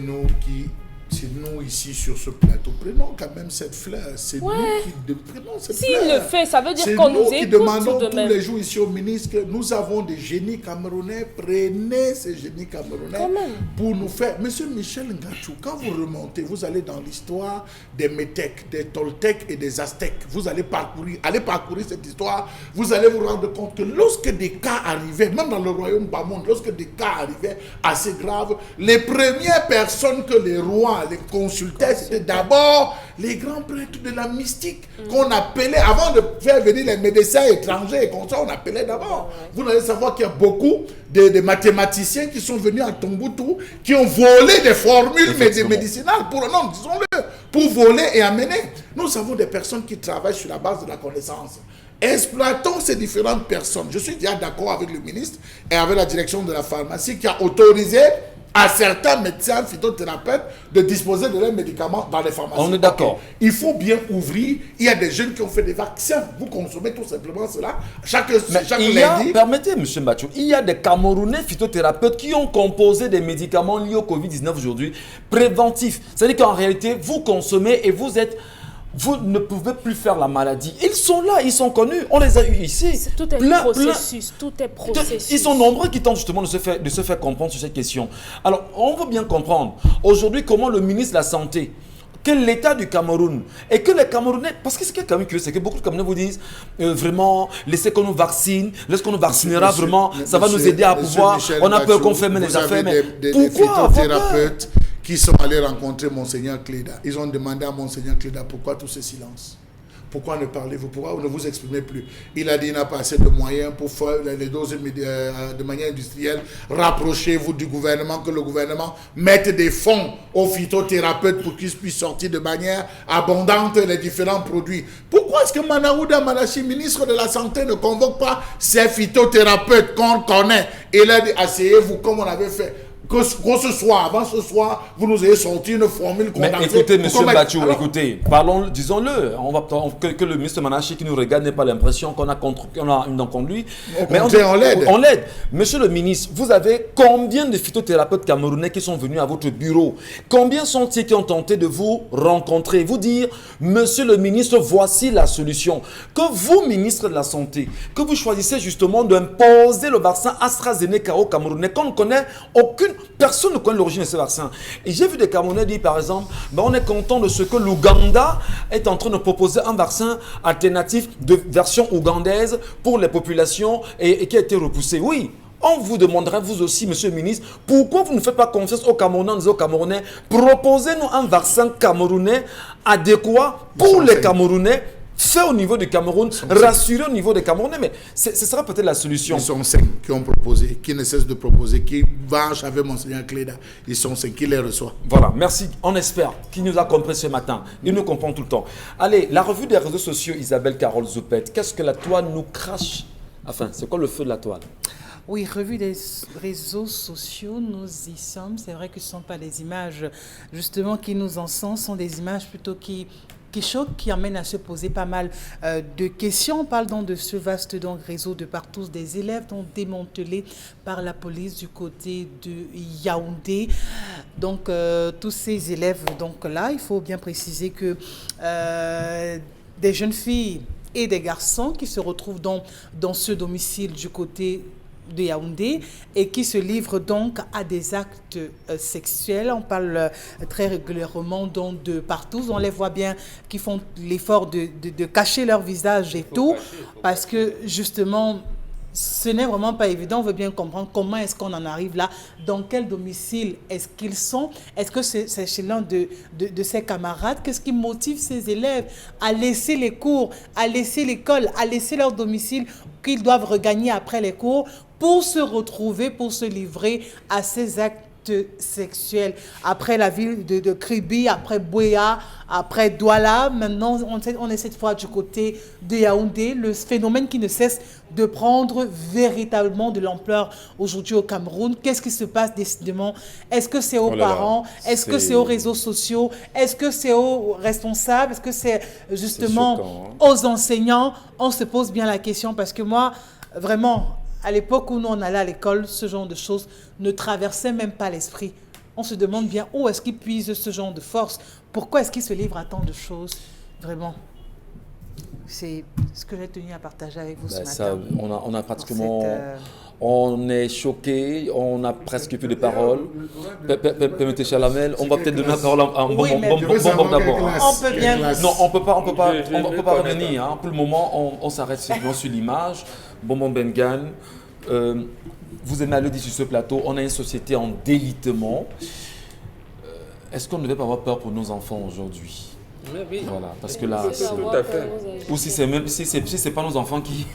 nous ici sur ce plateau. Prenons quand même cette fleur. C'est nous qui prenons cette fleur. S'il le fait, ça veut dire C'est qu'on nous nous qui écoute demandons tout de tous même. les jours ici au ministre que nous avons des génies camerounais. Prenez ces génies camerounais Quand même. pour nous faire. Monsieur Michel Ngachou, quand vous remontez, vous allez dans l'histoire des Métèques, des Toltecs et des Aztèques. Vous allez parcourir cette histoire. Vous allez vous rendre compte que lorsque des cas arrivaient, même dans le royaume Bamoun, lorsque des cas arrivaient assez graves, les premières personnes que les rois les consultaient, c'était d'abord les grands prêtres de la mystique qu'on appelait, avant de faire venir les médecins étrangers et comme ça, on appelait d'abord. Vous allez savoir qu'il y a beaucoup de mathématiciens qui sont venus à Tombouctou, qui ont volé des formules médicinales, disons-le, pour voler et amener. Nous avons des personnes qui travaillent sur la base de la connaissance. Exploitons ces différentes personnes. Je suis déjà d'accord avec le ministre et avec la direction de la pharmacie qui a autorisé à certains médecins phytothérapeutes de disposer de leurs médicaments dans les pharmacies. On est d'accord. Il faut bien ouvrir. Il y a des jeunes qui ont fait des vaccins. Vous consommez tout simplement cela. Chaque lundi. Permettez, M. Mbachou, il y a des Camerounais phytothérapeutes qui ont composé des médicaments liés au Covid-19 aujourd'hui, préventifs. C'est-à-dire qu'en réalité, vous consommez et vous ne pouvez plus faire la maladie. Ils sont là, ils sont connus. On les a eus ici. Tout est processus. Tout est processus. Ils sont nombreux qui tentent justement de se faire comprendre sur cette question. Alors, on veut bien comprendre aujourd'hui comment le ministre de la Santé, que l'État du Cameroun et que les Camerounais, parce que ce qui est quand même curieux, c'est que beaucoup de Camerounais vous disent vraiment, laissez qu'on nous vaccine, lorsqu'on nous vaccinera vraiment, ça va nous aider à pouvoir, Michel on a peur qu'on Bachou, ferme les vous affaires, avez mais des pourquoi avoir peur? phytothérapeutes qui sont allés rencontrer Monseigneur Cléda. Ils ont demandé à Monseigneur Cléda pourquoi tout ce silence. Pourquoi ne parlez-vous? Pourquoi ne vous exprimez plus? Il a dit qu'il n'a pas assez de moyens pour faire les doses de manière industrielle. Rapprochez-vous du gouvernement, que le gouvernement mette des fonds aux phytothérapeutes pour qu'ils puissent sortir de manière abondante les différents produits. Pourquoi est-ce que Manaouda Malachi, ministre de la Santé, ne convoque pas ces phytothérapeutes qu'on connaît? Et il a dit, asseyez-vous comme on avait fait. Que ce soir, avant ce soir, vous nous ayez sorti une formule condensée. Mais écoutez, M. Mbachou, écoutez, parlons, disons-le, que le ministre Manachi qui nous regarde n'ait pas l'impression qu'on a une dent contre lui. Mais on l'aide. On l'aide. Monsieur le ministre, vous avez combien de phytothérapeutes camerounais qui sont venus à votre bureau? Combien sont-ils qui ont tenté de vous rencontrer, vous dire, monsieur le ministre, voici la solution? Que vous, ministre de la Santé, que vous choisissez justement d'imposer le vaccin AstraZeneca aux Camerounais, qu'on ne connaît personne ne connaît l'origine de ce vaccin. Et j'ai vu des Camerounais dire par exemple, on est content de ce que l'Ouganda est en train de proposer un vaccin alternatif de version ougandaise pour les populations et qui a été repoussé. Oui. On vous demanderait, vous aussi, monsieur le ministre, pourquoi vous ne faites pas confiance aux Camerounais, en disant aux Camerounais, proposez-nous un vaccin camerounais adéquat pour les Camerounais, fait au niveau du Cameroun, rassuré au niveau des Camerounais, mais ce sera peut-être la solution. Ils sont 5 qui ont proposé, qui ne cessent de proposer, qui marchent avec Monseigneur Cléda. Ils sont 5 qui les reçoivent. Voilà, merci. On espère qu'il nous a compris ce matin. Il nous comprend tout le temps. Allez, la revue des réseaux sociaux, Isabelle Carole Zoupette. Qu'est-ce que la toile nous crache? Enfin, c'est quoi le feu de la toile? Oui, revue des réseaux sociaux, nous y sommes. C'est vrai que ce ne sont pas des images justement qui nous encensent, ce sont des images plutôt qui choquent, qui amènent à se poser pas mal de questions. On parle donc de ce vaste réseau de partout des élèves donc démantelés par la police du côté de Yaoundé. Donc tous ces élèves donc là, il faut bien préciser que des jeunes filles et des garçons qui se retrouvent dans ce domicile du côté de Yaoundé et qui se livrent donc à des actes sexuels. On parle très régulièrement donc de partout. On les voit bien qui font l'effort de cacher leur visage et tout parce que justement ce n'est vraiment pas évident. On veut bien comprendre comment est-ce qu'on en arrive là, dans quel domicile est-ce qu'ils sont, est-ce que c'est chez l'un de ses camarades, qu'est-ce qui motive ces élèves à laisser les cours, à laisser l'école, à laisser leur domicile qu'ils doivent regagner après les cours pour se retrouver, pour se livrer à ces actes actes sexuels. Après la ville de Kribi, après Buea, après Douala, maintenant on est cette fois du côté de Yaoundé, le phénomène qui ne cesse de prendre véritablement de l'ampleur aujourd'hui au Cameroun. Qu'est-ce qui se passe décidément? Est-ce que c'est aux parents? Est-ce que c'est aux réseaux sociaux? Est-ce que c'est aux responsables? Est-ce que c'est justement aux enseignants? On se pose bien la question parce que moi, vraiment, à l'époque où nous on allait à l'école, ce genre de choses ne traversait même pas l'esprit. On se demande bien où est-ce qu'ils puisent ce genre de force. Pourquoi est-ce qu'ils se livrent à tant de choses? Vraiment. C'est ce que j'ai tenu à partager avec vous ce matin. Ça, on a pratiquement... On est choqué, on n'a presque plus de paroles. Permettez, Chalamel, on va peut-être donner la parole à Bonbon d'abord. On peut bien... Non, on peut pas revenir. Hein. Pour le moment, on s'arrête simplement sur l'image. Bonbon Bengan, vous aimez aller sur ce plateau, on a une société en délitement. Est-ce qu'on ne devait pas avoir peur pour nos enfants aujourd'hui? Oui. Voilà, parce que là, tout à fait. Ou si c'est pas nos enfants qui...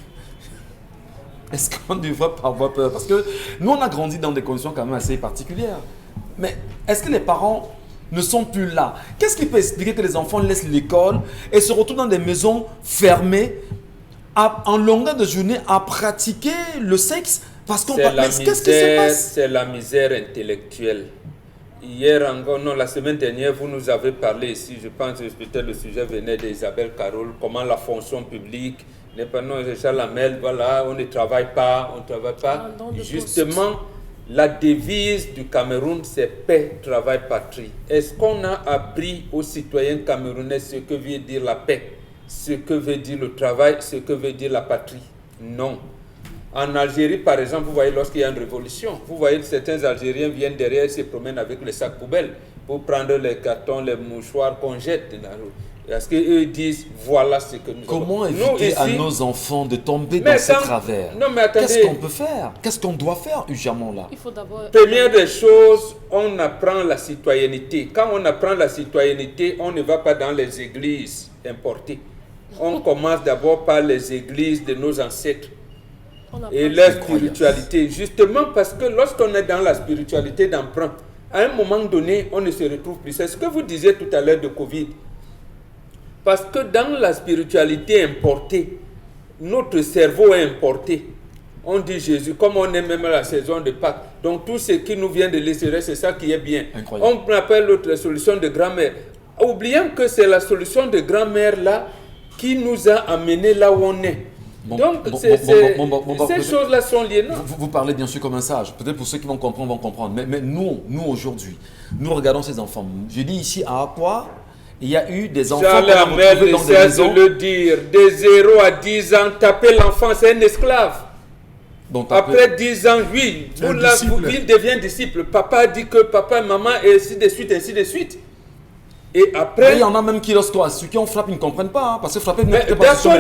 Est-ce qu'on ne devrait pas avoir peur? Parce que nous, on a grandi dans des conditions quand même assez particulières. Mais est-ce que les parents ne sont plus là? Qu'est-ce qui peut expliquer que les enfants laissent l'école et se retrouvent dans des maisons fermées en longueur de journée à pratiquer le sexe? Parce qu'on qu'est-ce qui se passe? C'est la misère intellectuelle. Hier encore, non, la semaine dernière, vous nous avez parlé ici, je pense que peut-être le sujet venait d'Isabelle Carole, comment la fonction publique n'est pas, non, Richard Lamel, voilà, on ne travaille pas. Justement, la devise du Cameroun, c'est paix, travail, patrie. Est-ce qu'on a appris aux citoyens camerounais ce que veut dire la paix, ce que veut dire le travail, ce que veut dire la patrie? Non. En Algérie, par exemple, vous voyez, lorsqu'il y a une révolution, vous voyez certains Algériens viennent derrière, se promènent avec les sacs poubelles pour prendre les cartons, les mouchoirs qu'on jette dans la rue. Parce qu'eux disent, voilà ce que nous avons. Comment éviter à nos enfants de tomber dans ces travers? Non, mais attendez. Qu'est-ce qu'on peut faire? Qu'est-ce qu'on doit faire urgemment là? Il faut d'abord... Première des choses, on apprend la citoyenneté. Quand on apprend la citoyenneté, on ne va pas dans les églises importées. On commence d'abord par les églises de nos ancêtres. Et leur spiritualité, justement parce que lorsqu'on est dans la spiritualité d'emprunt, à un moment donné, on ne se retrouve plus. C'est ce que vous disiez tout à l'heure de Covid. Parce que dans la spiritualité importée, notre cerveau est importé. On dit Jésus, comme on est même à la saison de Pâques. Donc tout ce qui nous vient de l'extérieur, c'est ça qui est bien. Incroyable. On appelle l'autre solution de grand-mère. Oublions que c'est la solution de grand-mère là qui nous a amenés là où on est. Ces choses-là sont liées, non? Vous parlez bien sûr comme un sage. Peut-être pour ceux qui vont comprendre. Mais nous aujourd'hui, nous regardons ces enfants. Je dis ici à Akwa, il y a eu des enfants qu'on a retrouvés dans des maisons. Le dire, de 0 à 10 ans, taper l'enfant, c'est un esclave. Après 10 ans, oui, il devient disciple. Papa a dit que papa et maman, et ainsi de suite, ainsi de suite. Et après, il y en a même qui, ceux qui on frappe, ils ne comprennent pas. Hein, parce que frapper,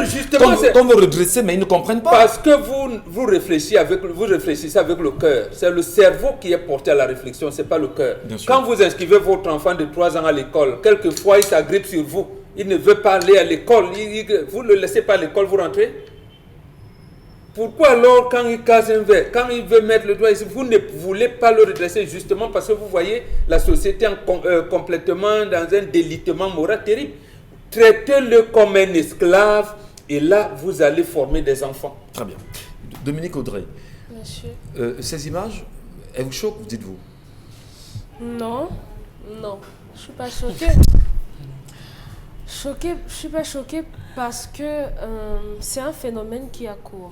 justement, on veut redresser, mais ils ne comprennent pas. Parce que vous réfléchissez avec le cœur. C'est le cerveau qui est porté à la réflexion, ce n'est pas le cœur. Quand vous inscrivez votre enfant de 3 ans à l'école, quelquefois il s'agrippe sur vous. Il ne veut pas aller à l'école. Vous ne le laissez pas à l'école, vous rentrez. Pourquoi alors, quand il casse un verre, quand il veut mettre le doigt ici, vous ne voulez pas le redresser justement parce que vous voyez la société complètement dans un délitement moral terrible. Traitez-le comme un esclave et là, vous allez former des enfants. Très bien. Dominique Audrey, monsieur. Ces images, elles vous choquent, dites-vous? Non, je ne suis pas choquée. Je ne suis pas choquée parce que c'est un phénomène qui a cours.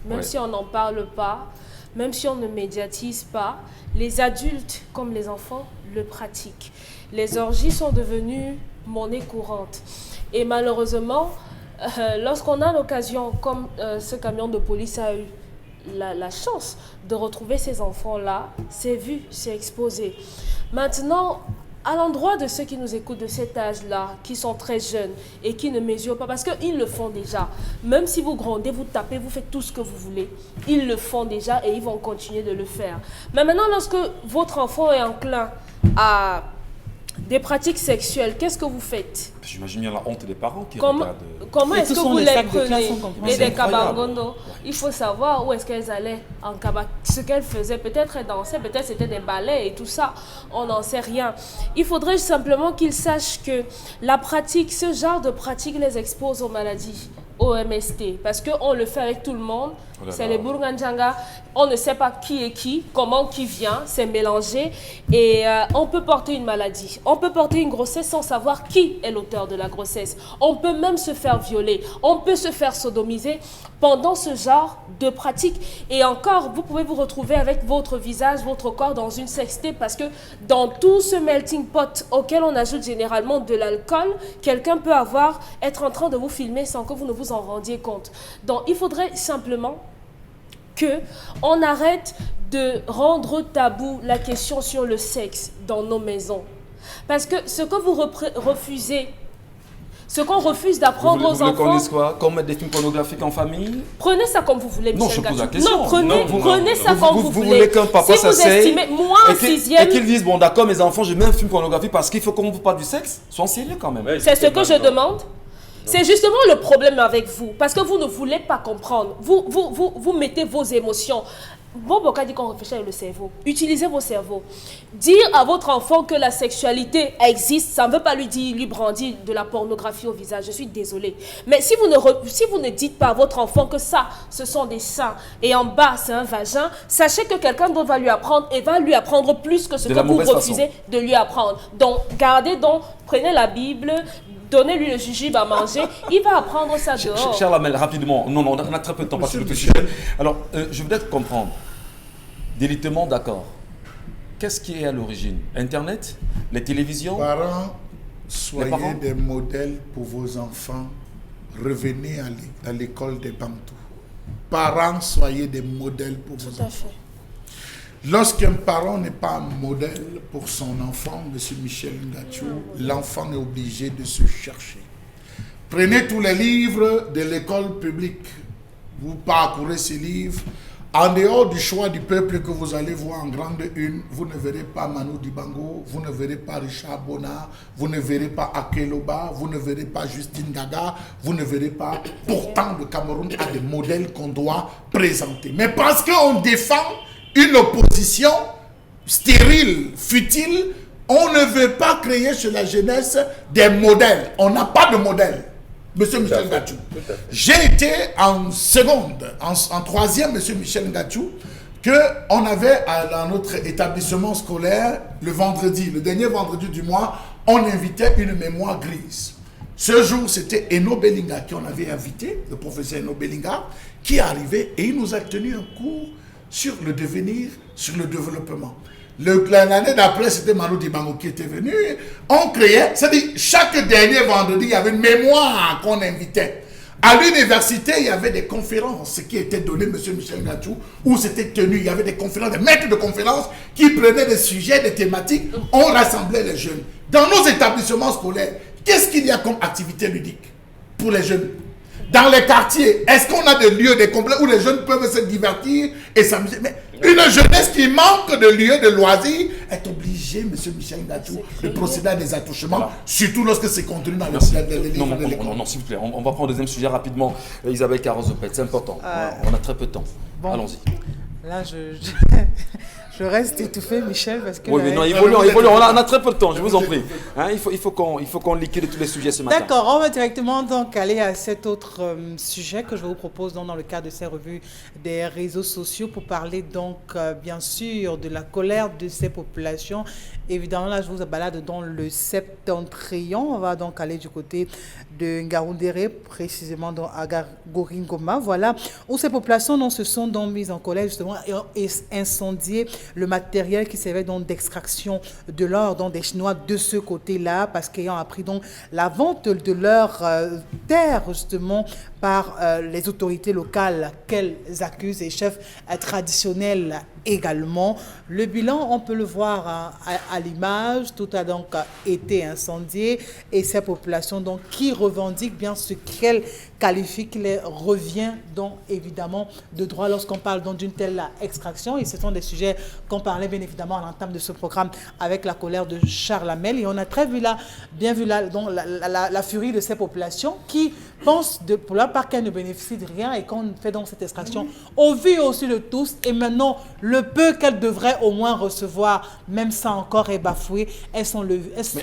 Même si on n'en parle pas, même si on ne médiatise pas, les adultes comme les enfants le pratiquent. Les orgies sont devenues monnaie courante. Et malheureusement, lorsqu'on a l'occasion, comme ce camion de police a eu la chance de retrouver ces enfants-là, c'est vu, c'est exposé. Maintenant, à l'endroit de ceux qui nous écoutent de cet âge-là, qui sont très jeunes et qui ne mesurent pas, parce qu'ils le font déjà. Même si vous grondez, vous tapez, vous faites tout ce que vous voulez, ils le font déjà et ils vont continuer de le faire. Mais maintenant, lorsque votre enfant est enclin à des pratiques sexuelles, qu'est-ce que vous faites? J'imagine bien la honte des parents qui Comment regardent. est-ce tous que sont vous des les sacs de classe, prenez? on comprend. Et C'est des incroyable. kabangondo. Il faut savoir où est-ce qu'elles allaient en kaba. Ce qu'elles faisaient, peut-être elles dansaient, peut-être c'était des ballets et tout ça. On n'en sait rien. Il faudrait simplement qu'ils sachent que la pratique, ce genre de pratique les expose aux maladies, au MST. Parce qu'on le fait avec tout le monde. Oh là C'est là. les Burunganjanga. On ne sait pas qui est qui, comment qui vient. C'est mélangé. Et on peut porter une maladie. On peut porter une grossesse sans savoir qui est l'auteur de la grossesse. On peut même se faire violer. On peut se faire sodomiser pendant ce genre de pratique. Et encore, vous pouvez vous retrouver avec votre visage, votre corps dans une sextape parce que dans tout ce melting pot auquel on ajoute généralement de l'alcool, quelqu'un peut être en train de vous filmer sans que vous ne vous en rendiez compte. Donc, il faudrait simplement qu'on arrête de rendre tabou la question sur le sexe dans nos maisons. Parce que ce que vous refusez, ce qu'on refuse d'apprendre aux Vous voulez qu'on enfants, dise quoi? Qu'on mette des films pornographiques en famille? prenez ça comme vous voulez, Non, Michel je pose la Gachou. question. Non, prenez ça vous- comme vous vous voulez voulez. qu'un papa si vous s'asseye estimez, moi en et sixième, qu'ils disent, bon d'accord mes enfants, je mets un film pornographique parce qu'il faut qu'on vous parle du sexe? Sois sérieux quand même. c'est ce que je demande. C'est justement le problème avec vous, parce que vous ne voulez pas comprendre. Vous mettez vos émotions. Bobo a dit qu'on réfléchit avec le cerveau. Utilisez vos cerveaux. Dire à votre enfant que la sexualité existe, ça ne veut pas lui brandir de la pornographie au visage. Je suis désolée. Mais si vous ne dites pas à votre enfant que ça, ce sont des seins et en bas, c'est un vagin, sachez que quelqu'un d'autre va lui apprendre et va lui apprendre plus que ce De que la vous mauvaise refusez de lui apprendre. Donc, prenez la Bible, donnez-lui le jujube à manger, il va apprendre ça dehors. Cher Lamel, rapidement, non, on a très peu de temps parce que le Monsieur sujet. Alors, je voudrais comprendre. Délitement, d'accord. Qu'est-ce qui est à l'origine? Internet? Les télévisions? Parents, soyez parents? des modèles pour vos enfants. Revenez à l'école des Bantous. Parents, soyez des modèles pour vos Tout à enfants. fait. Lorsqu'un parent n'est pas un modèle pour son enfant, M. Michel Ngachou, l'enfant est obligé de se chercher. Prenez tous les livres de l'école publique. Vous parcourez ces livres. En dehors du choix du peuple que vous allez voir en grande une, vous ne verrez pas Manu Dibango, vous ne verrez pas Richard Bonnard, vous ne verrez pas Akeloba, vous ne verrez pas Justine Gaga, vous ne verrez pas. Pourtant, le Cameroun a des modèles qu'on doit présenter. Mais parce qu'on défend une opposition stérile, futile, on ne veut pas créer chez la jeunesse des modèles. On n'a pas de modèle. Monsieur Michel Ngachou. J'ai été en seconde, en troisième, Monsieur Michel Ngachou, qu'on avait dans notre établissement scolaire le vendredi, le dernier vendredi du mois, on invitait une mémoire grise. Ce jour, c'était Eno Belinga qui on avait invité, le professeur Eno Belinga, qui est arrivé et il nous a tenu un cours sur le devenir, sur le développement. L'année d'après, c'était Manu Dibango qui était venu. On créait, c'est-à-dire chaque dernier vendredi, il y avait une mémoire qu'on invitait. À l'université, il y avait des conférences qui étaient données, M. Michel Ngachou, où c'était tenu. Il y avait des conférences, des maîtres de conférences qui prenaient des sujets, des thématiques. On rassemblait les jeunes. Dans nos établissements scolaires, qu'est-ce qu'il y a comme activité ludique pour les jeunes? Dans les quartiers, est-ce qu'on a des lieux, des complexes où les jeunes peuvent se divertir et s'amuser? Mais une jeunesse qui manque de lieux de loisirs est obligée, M. Michel Ngachou, de procéder à des attouchements, Voilà. surtout lorsque c'est contenu dans Merci. les livres de l'école. Non, s'il vous plaît, on va prendre le deuxième sujet rapidement. Isabelle Carrozopet, c'est important. On a très peu de temps. Bon. Allons-y. Là, je reste étouffée, Michel, parce que... Oui, mais non, évoluons. On a très peu de temps, je vous en prie. Hein, il faut qu'on liquide tous les sujets ce matin. D'accord, on va directement donc aller à cet autre sujet que je vous propose donc, dans le cadre de ces revues des réseaux sociaux pour parler donc bien sûr de la colère de ces populations. Évidemment, là, je vous balade dans le septentrion. On va donc aller du côté de Ngaoundéré, précisément dans Agagoringoma. Voilà, où ces populations donc, se sont donc mises en colère justement et incendié le matériel qui servait donc d'extraction de l'or dans des Chinois de ce côté-là, parce qu'ayant appris donc la vente de leur terre justement par les autorités locales qu'elles accusent, les chefs traditionnels également. Le bilan, on peut le voir à l'image, tout a donc été incendié et ces populations donc, qui revendiquent bien ce qu'elles qualifient, qui les revient donc évidemment de droit lorsqu'on parle donc d'une telle extraction. Et ce sont des sujets qu'on parlait bien évidemment à l'entame de ce programme avec la colère de Charles Hamel. Et on a bien vu donc, la furie de ces populations qui pensent pour leur part qu'elles ne bénéficient de rien et qu'on fait donc cette extraction au vu aussi de tous. Et maintenant, le peu qu'elles devraient au moins recevoir, même ça encore est bafoué, elles sont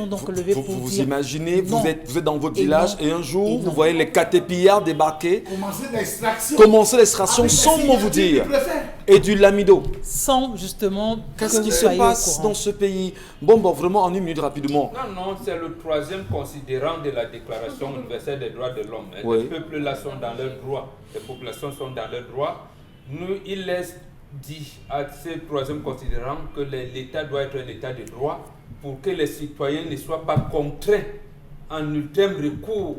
donc levées pour vous dire... imaginez, non. vous êtes dans votre village non. et un jour, Et vous non. voyez les catépillards débarquer, Commencer l'extraction. commencer l'extraction Avec sans la mot vous signature dire, du préfet. et du lamido. Sans justement Qu'est-ce que qui vous se soyez au passe courant. dans ce pays? Bon, vraiment en une minute rapidement. Non, c'est le troisième considérant de la Déclaration universelle des droits de l'homme. Oui. Les peuples là sont dans leurs droits, les populations sont dans leurs droits. Il laisse dit à ce troisième considérant que l'État doit être un État de droit pour que les citoyens ne soient pas contraints en ultime recours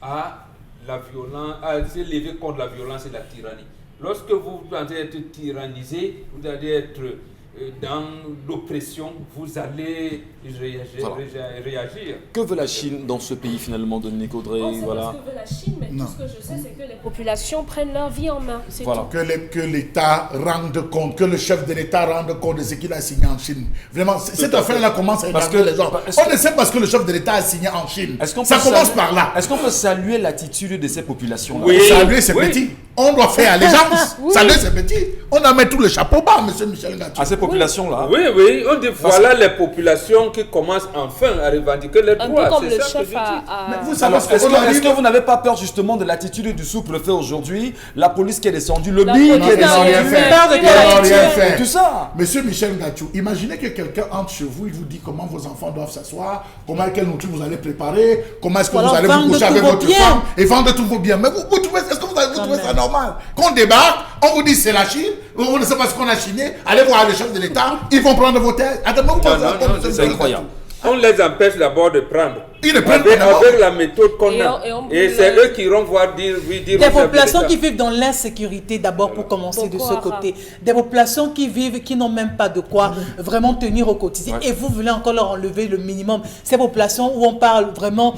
à la violence, à se lever contre la violence et la tyrannie. Lorsque vous allez être tyrannisé, vous allez être dans l'oppression, vous allez réagir. Que veut la Chine dans ce pays finalement, Dominique Audrey? On sait pas Voilà. ce que veut la Chine, mais Non. tout ce que je sais, c'est que les populations prennent leur vie en main. C'est Voilà. tout. Que l'État rende compte, que le chef de l'État rende compte de ce qu'il a signé en Chine. Vraiment, cette affaire-là commence à Parce énerver que- les gens. est-ce On ne sait pas ce que le chef de l'État a signé en Chine. Ça peut commence saluer- par là. Est-ce qu'on peut saluer l'attitude de ces populations-là? Oui. Saluer ces oui. petits. On doit faire allégeance. Saluer ces petits. On a mis tout le chapeau bas, monsieur Michel Ngati. À ces populations-là? Oui, on dit voilà les populations qui commencent enfin à revendiquer leurs Un droits. peu comme C'est le ça que chef je dis. Mais vous a... savez Alors, ce est-ce qu'on a que, dit? est-ce que vous n'avez pas peur justement de l'attitude du sous-préfet aujourd'hui, la police qui est descendue, le La BIE qui police est n'a descendu, rien fait. Peur de Ils n'ont rien et fait. tout ça? Monsieur Michel Ngachou, imaginez que quelqu'un entre chez vous, il vous dit comment vos enfants doivent s'asseoir, quelle nourriture vous allez préparer, comment est-ce que Ou vous alors allez vous vendre coucher tous avec vos votre biens. femme et vendre tous vos biens. Mais vous trouvez, est-ce que vous trouvez ça normal? Qu'on débarque, on vous dit c'est la Chine, on ne sait pas ce qu'on a chiné, allez voir le chef de l'État, ils vont prendre vos terres. Attends, C'est incroyable. On les empêche d'abord de prendre. Ils ne prennent avec, pas d'abord. avec la méthode qu'on a. Et Et c'est eux qui iront voir dire Des au chef de populations l'État. qui vivent dans l'insécurité d'abord pour commencer de Boko ce Haram. côté. Des populations qui n'ont même pas de quoi vraiment tenir au quotidien. Ouais. Et vous voulez encore leur enlever le minimum. Ces populations où on parle vraiment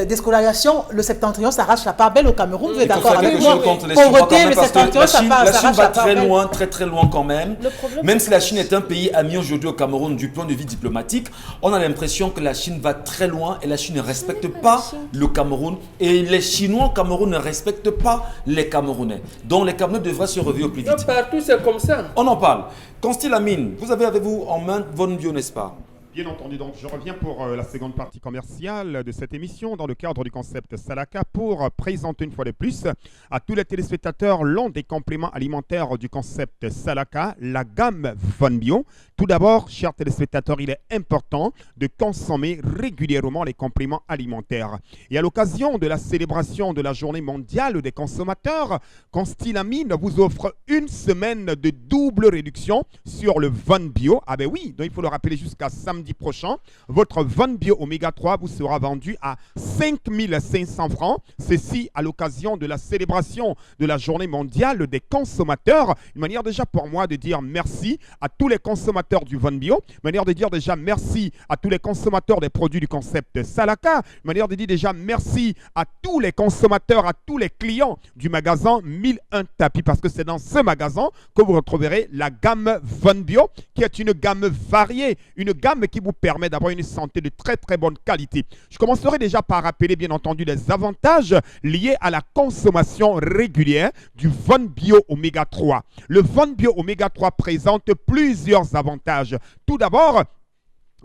d'escolarisation, le septentrion s'arrache la part belle au Cameroun. Vous êtes Il faut d'accord faire avec quelque moi? chose contre les Chinois quand Pauvreté, même, le parce que septentrion la Chine s'arrache va la part très belle. loin, très loin quand même. Le problème, Même c'est si la Chine est un pays ami aujourd'hui au Cameroun du point de vue diplomatique, on a l'impression que la Chine va très loin et la Chine ne respecte pas le Cameroun et les Chinois au Cameroun ne respectent pas les Camerounais. Donc les Camerounais devraient se réveiller au plus Non, vite. partout c'est comme ça. On en parle. Constil Amine, vous avez avec vous en main Von Bio, n'est-ce pas? Bien entendu, donc je reviens pour la seconde partie commerciale de cette émission dans le cadre du concept Salaka pour présenter une fois de plus à tous les téléspectateurs l'un des compléments alimentaires du concept Salaka, la gamme Von Bio. Tout d'abord, chers téléspectateurs, il est important de consommer régulièrement les compléments alimentaires. Et à l'occasion de la célébration de la journée mondiale des consommateurs, Constilamine vous offre une semaine de double réduction sur le Von Bio. Ah ben oui, donc il faut le rappeler jusqu'à samedi prochain. Votre Von Bio Oméga 3 vous sera vendu à 5 500 francs. Ceci à l'occasion de la célébration de la journée mondiale des consommateurs. Une manière déjà pour moi de dire merci à tous les consommateurs du Von Bio. Une manière de dire déjà merci à tous les consommateurs des produits du concept Salaka. Une manière de dire déjà merci à tous les consommateurs, à tous les clients du magasin 1001 tapis, parce que c'est dans ce magasin que vous retrouverez la gamme Von Bio, qui est une gamme variée, une gamme qui vous permet d'avoir une santé de très très bonne qualité. Je commencerai déjà par rappeler bien entendu les avantages liés à la consommation régulière du Von Bio Oméga 3. Le Von Bio Oméga 3 présente plusieurs avantages. Tout d'abord,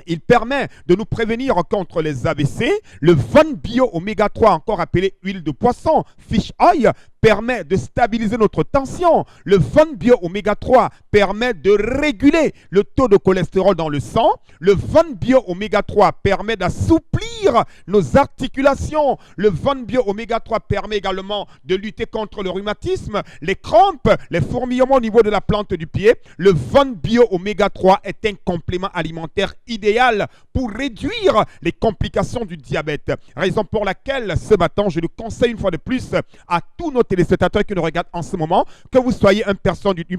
il permet de nous prévenir contre les AVC. Le Von Bio Oméga 3, encore appelé huile de poisson, fish oil, permet de stabiliser notre tension. Le Von Bio Oméga 3 permet de réguler le taux de cholestérol dans le sang. Le Von Bio Oméga 3 permet d'assouplir nos articulations. Le Von Bio Oméga 3 permet également de lutter contre le rhumatisme, les crampes, les fourmillements au niveau de la plante du pied. Le Von Bio Oméga 3 est un complément alimentaire idéal idéal pour réduire les complications du diabète. Raison pour laquelle, ce matin, je le conseille une fois de plus à tous nos téléspectateurs qui nous regardent en ce moment, que vous soyez une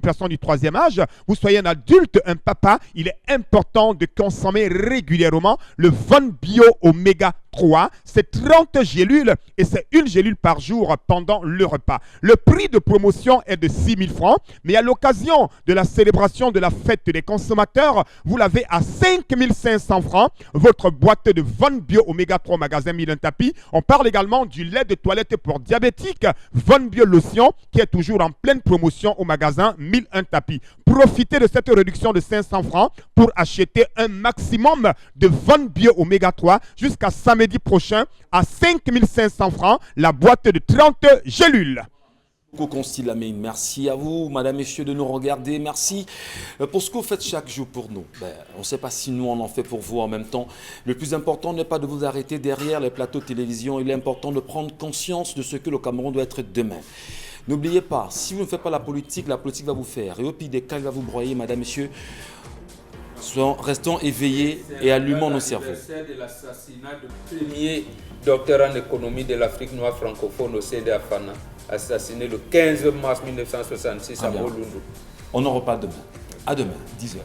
personne du troisième âge, vous soyez un adulte, un papa, il est important de consommer régulièrement le Von Bio Oméga 3. C'est 30 gélules et c'est une gélule par jour pendant le repas. Le prix de promotion est de 6 000 francs, mais à l'occasion de la célébration de la fête des consommateurs, vous l'avez à 5 500 francs. Votre boîte de Von Bio Oméga 3 au magasin Mille Tapis. On parle également du lait de toilette pour diabétiques Von Bio Lotion qui est toujours en pleine promotion au magasin Mille Tapis. Profitez de cette réduction de 500 francs pour acheter un maximum de Von Bio Oméga 3 jusqu'à samedi prochain à 5 500 francs la boîte de 30 gélules. Constille Lamine, merci à vous, madame, messieurs, de nous regarder. Merci pour ce que vous faites chaque jour pour nous. On ne sait pas si nous on en fait pour vous en même temps. Le plus important n'est pas de vous arrêter derrière les plateaux de télévision. Il est important de prendre conscience de ce que le Cameroun doit être demain. N'oubliez pas, si vous ne faites pas la politique va vous faire. Et au pire des cas, il va vous broyer, madame, messieurs. Restons éveillés et allumons nos cerveaux. De l'assassinat du premier docteur en économie de l'Afrique noire francophone au CEDEAO, assassiné le 15 mars 1966 à Bolundu. On en reparle demain. À demain, 10h.